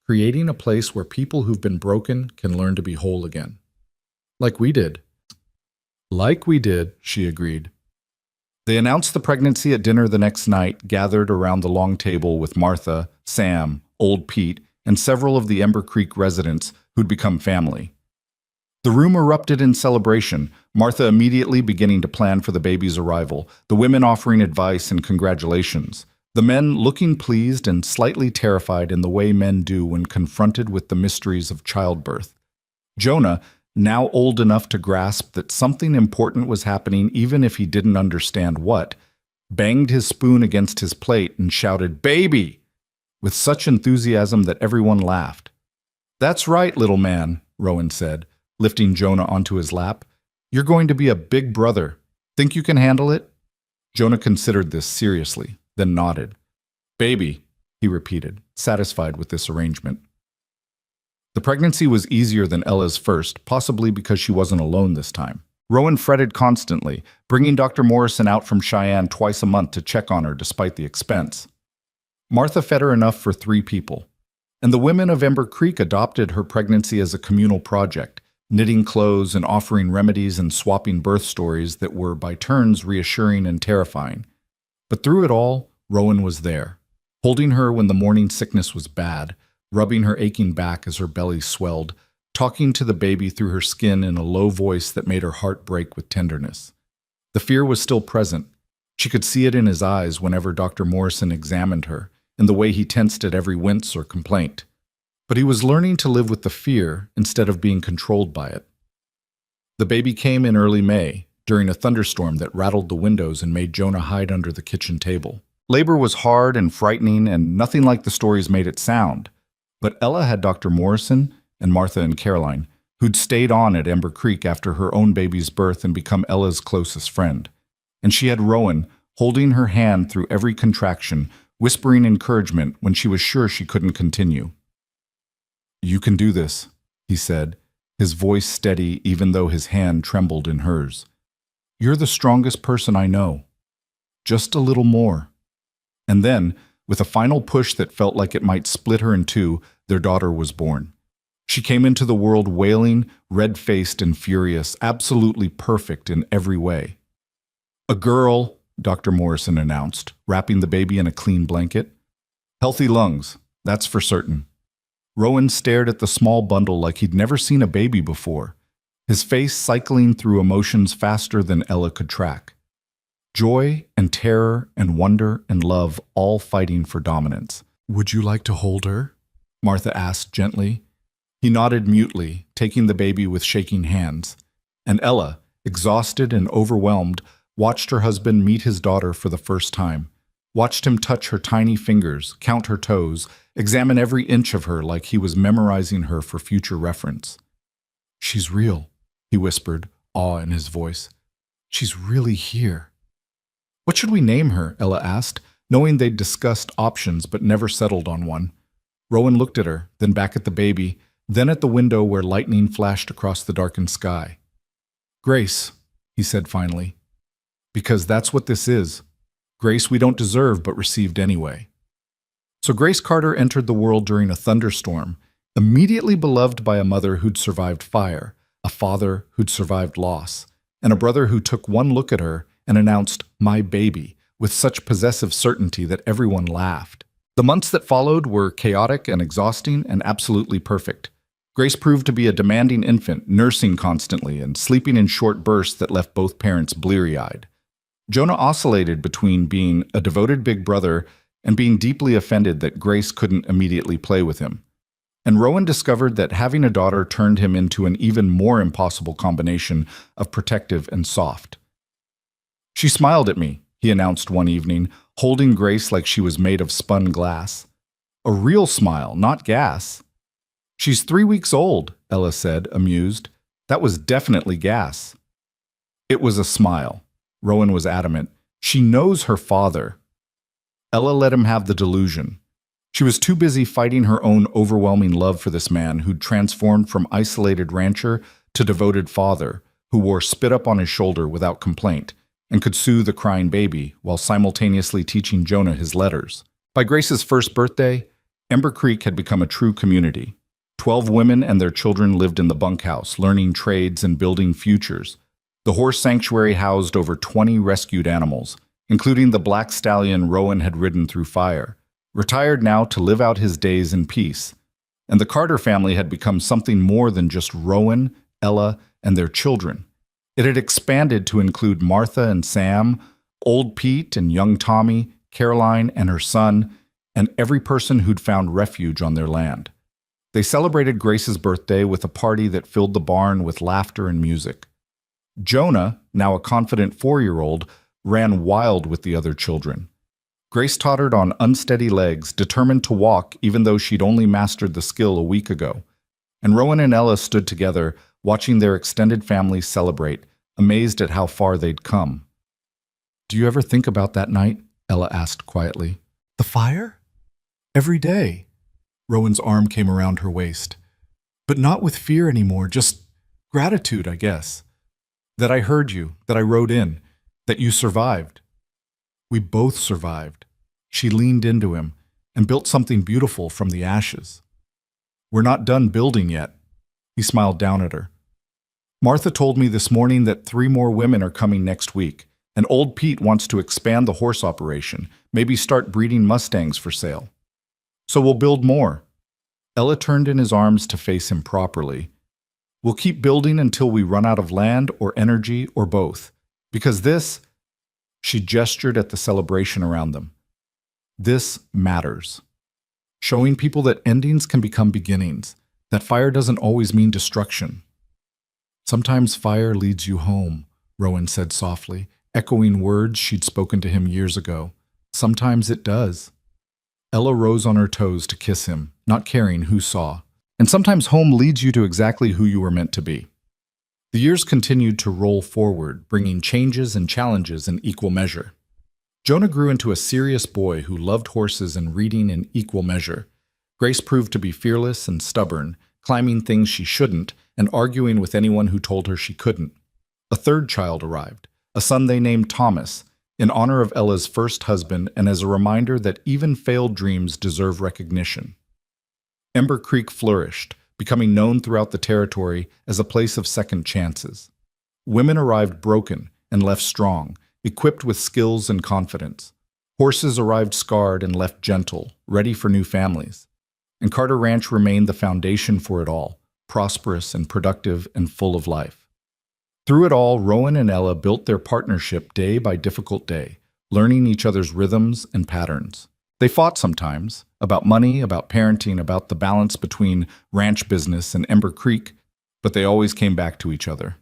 creating a place where people who've been broken can learn to be whole again. Like we did. Like we did, she agreed. They announced the pregnancy at dinner the next night, gathered around the long table with Martha, Sam, Old Pete, and several of the Ember Creek residents who'd become family. The room erupted in celebration, Martha immediately beginning to plan for the baby's arrival, the women offering advice and congratulations, the men looking pleased and slightly terrified in the way men do when confronted with the mysteries of childbirth. Jonah, now old enough to grasp that something important was happening even if he didn't understand what, banged his spoon against his plate and shouted, "Baby!" with such enthusiasm that everyone laughed. "That's right, little man," Rowan said, lifting Jonah onto his lap. "You're going to be a big brother. Think you can handle it?" Jonah considered this seriously, then nodded. "Baby," he repeated, satisfied with this arrangement. The pregnancy was easier than Ella's first, possibly because she wasn't alone this time. Rowan fretted constantly, bringing Dr. Morrison out from Cheyenne twice a month to check on her despite the expense. Martha fed her enough for 3 people, and the women of Ember Creek adopted her pregnancy as a communal project, knitting clothes and offering remedies and swapping birth stories that were by turns reassuring and terrifying. But through it all, Rowan was there, holding her when the morning sickness was bad, rubbing her aching back as her belly swelled, talking to the baby through her skin in a low voice that made her heart break with tenderness. The fear was still present. She could see it in his eyes whenever Dr. Morrison examined her, in the way he tensed at every wince or complaint. But he was learning to live with the fear instead of being controlled by it. The baby came in early May, during a thunderstorm that rattled the windows and made Jonah hide under the kitchen table. Labor was hard and frightening, and nothing like the stories made it sound. But Ella had Dr. Morrison and Martha and Caroline, who'd stayed on at Ember Creek after her own baby's birth and become Ella's closest friend. And she had Rowan, holding her hand through every contraction, whispering encouragement when she was sure she couldn't continue. "You can do this," he said, his voice steady even though his hand trembled in hers. "You're the strongest person I know. Just a little more." And then, with a final push that felt like it might split her in two, their daughter was born. She came into the world wailing, red-faced and furious, absolutely perfect in every way. "A girl," Dr. Morrison announced, wrapping the baby in a clean blanket. "Healthy lungs, that's for certain." Rowan stared at the small bundle like he'd never seen a baby before, his face cycling through emotions faster than Ella could track. Joy and terror and wonder and love all fighting for dominance. "Would you like to hold her?" Martha asked gently. He nodded mutely, taking the baby with shaking hands. And Ella, exhausted and overwhelmed, watched her husband meet his daughter for the first time, watched him touch her tiny fingers, count her toes, examine every inch of her like he was memorizing her for future reference. "She's real," he whispered, awe in his voice. "She's really here." "What should we name her?" Ella asked, knowing they'd discussed options but never settled on one. Rowan looked at her, then back at the baby, then at the window where lightning flashed across the darkened sky. "Grace," he said finally, "because that's what this is. Grace we don't deserve but received anyway." So Grace Carter entered the world during a thunderstorm, immediately beloved by a mother who'd survived fire, a father who'd survived loss, and a brother who took one look at her and announced, "My baby," with such possessive certainty that everyone laughed. The months that followed were chaotic and exhausting and absolutely perfect. Grace proved to be a demanding infant, nursing constantly and sleeping in short bursts that left both parents bleary-eyed. Jonah oscillated between being a devoted big brother and being deeply offended that Grace couldn't immediately play with him. And Rowan discovered that having a daughter turned him into an even more impossible combination of protective and soft. "She smiled at me," he announced one evening, holding Grace like she was made of spun glass. "A real smile, not gas." "She's 3 weeks old," Ella said, amused. That was definitely gas. It was a smile. Rowan was adamant. She knows her father. Ella let him have the delusion. She was too busy fighting her own overwhelming love for this man who'd transformed from isolated rancher to devoted father, who wore spit up on his shoulder without complaint and could soothe a crying baby while simultaneously teaching Jonah his letters. By Grace's first birthday, Ember Creek had become a true community. 12 women and their children lived in the bunkhouse, learning trades and building futures. The horse sanctuary housed over 20 rescued animals, including the black stallion Rowan had ridden through fire, retired now to live out his days in peace. And the Carter family had become something more than just Rowan, Ella, and their children. It had expanded to include Martha and Sam, old Pete and young Tommy, Caroline and her son, and every person who'd found refuge on their land. They celebrated Grace's birthday with a party that filled the barn with laughter and music. Jonah, now a confident 4-year-old, ran wild with the other children. Grace tottered on unsteady legs, determined to walk even though she'd only mastered the skill a week ago. And Rowan and Ella stood together, watching their extended family celebrate, amazed at how far they'd come. "Do you ever think about that night?" Ella asked quietly. "The fire?" "Every day." Rowan's arm came around her waist. "But not with fear anymore, just gratitude, I guess. That I heard you, that I rode in, that you survived. We both survived." She leaned into him and built something beautiful from the ashes. "We're not done building yet." He smiled down at her. "Martha told me this morning that 3 more women are coming next week, and old Pete wants to expand the horse operation, maybe start breeding Mustangs for sale. So we'll build more." Ella turned in his arms to face him properly. "We'll keep building until we run out of land or energy or both. Because this," she gestured at the celebration around them, "this matters. Showing people that endings can become beginnings, that fire doesn't always mean destruction." "Sometimes fire leads you home," Rowan said softly, echoing words she'd spoken to him years ago. "Sometimes it does." Ella rose on her toes to kiss him, not caring who saw. "And sometimes home leads you to exactly who you were meant to be." The years continued to roll forward, bringing changes and challenges in equal measure. Jonah grew into a serious boy who loved horses and reading in equal measure. Grace proved to be fearless and stubborn, climbing things she shouldn't and arguing with anyone who told her she couldn't. A third child arrived, a son they named Thomas, in honor of Ella's first husband and as a reminder that even failed dreams deserve recognition. Ember Creek flourished, becoming known throughout the territory as a place of second chances. Women arrived broken and left strong, equipped with skills and confidence. Horses arrived scarred and left gentle, ready for new families. And Carter Ranch remained the foundation for it all, prosperous and productive and full of life. Through it all, Rowan and Ella built their partnership day by difficult day, learning each other's rhythms and patterns. They fought sometimes, about money, about parenting, about the balance between ranch business and Ember Creek, but they always came back to each other.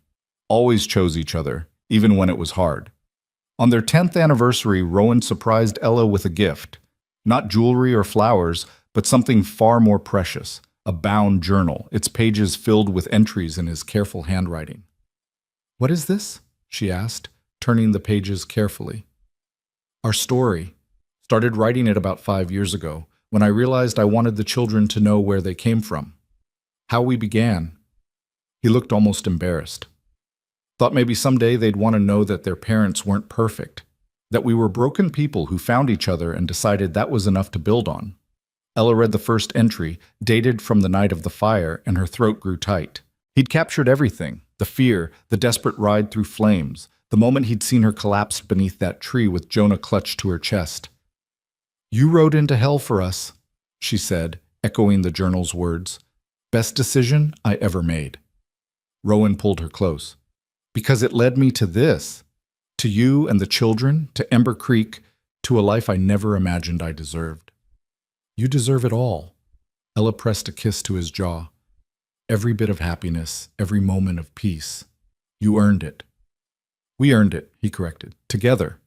Always chose each other, even when it was hard. On their 10th anniversary, Rowan surprised Ella with a gift. Not jewelry or flowers, but something far more precious, a bound journal, its pages filled with entries in his careful handwriting. "What is this?" she asked, turning the pages carefully. "Our story. Started writing it about 5 years ago, when I realized I wanted the children to know where they came from. How we began." He looked almost embarrassed. "Thought maybe someday they'd want to know that their parents weren't perfect, that we were broken people who found each other and decided that was enough to build on." Ella read the first entry, dated from the night of the fire, and her throat grew tight. He'd captured everything, the fear, the desperate ride through flames, the moment he'd seen her collapsed beneath that tree with Jonah clutched to her chest. "You rode into hell for us," she said, echoing the journal's words. "Best decision I ever made." Rowan pulled her close. "Because it led me to this, to you and the children, to Ember Creek, to a life I never imagined I deserved." "You deserve it all." Ella pressed a kiss to his jaw. "Every bit of happiness, every moment of peace. You earned it." "We earned it," he corrected, "together."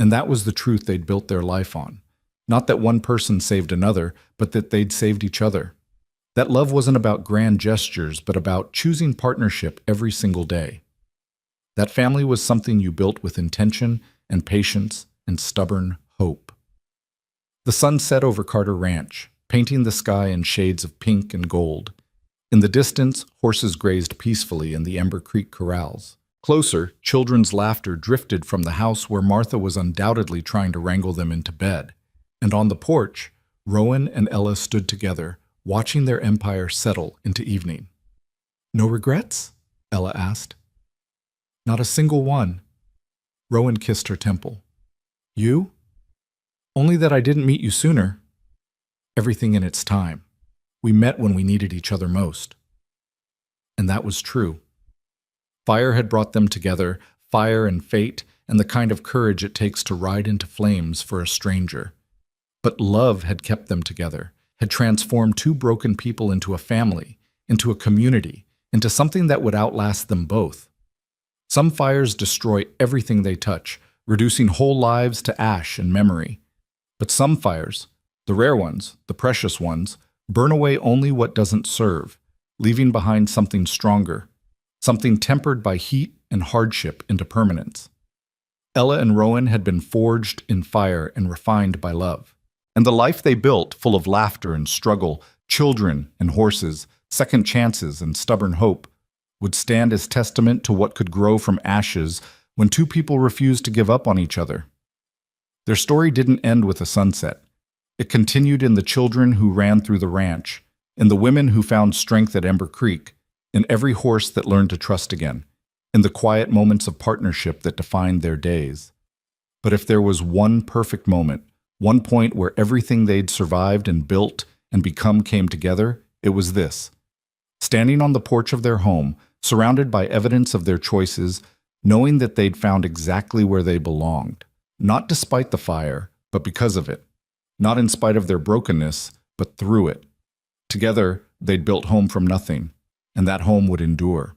And that was the truth they'd built their life on. Not that one person saved another, but that they'd saved each other. That love wasn't about grand gestures, but about choosing partnership every single day. That family was something you built with intention and patience and stubborn hope. The sun set over Carter Ranch, painting the sky in shades of pink and gold. In the distance, horses grazed peacefully in the Ember Creek corrals. Closer, children's laughter drifted from the house where Martha was undoubtedly trying to wrangle them into bed. And on the porch, Rowan and Ella stood together, watching their empire settle into evening. "No regrets?" Ella asked. "Not a single one." Rowan kissed her temple. "You?" "Only that I didn't meet you sooner." "Everything in its time. We met when we needed each other most." And that was true. Fire had brought them together, fire and fate, and the kind of courage it takes to ride into flames for a stranger. But love had kept them together, had transformed two broken people into a family, into a community, into something that would outlast them both. Some fires destroy everything they touch, reducing whole lives to ash and memory. But some fires, the rare ones, the precious ones, burn away only what doesn't serve, leaving behind something stronger, something tempered by heat and hardship into permanence. Ella and Rowan had been forged in fire and refined by love. And the life they built, full of laughter and struggle, children and horses, second chances and stubborn hope, would stand as testament to what could grow from ashes when two people refused to give up on each other. Their story didn't end with a sunset. It continued in the children who ran through the ranch, in the women who found strength at Ember Creek, in every horse that learned to trust again, in the quiet moments of partnership that defined their days. But if there was one perfect moment, one point where everything they'd survived and built and become came together, it was this. Standing on the porch of their home, surrounded by evidence of their choices, knowing that they'd found exactly where they belonged, not despite the fire, but because of it, not in spite of their brokenness, but through it. Together, they'd built home from nothing, and that home would endure.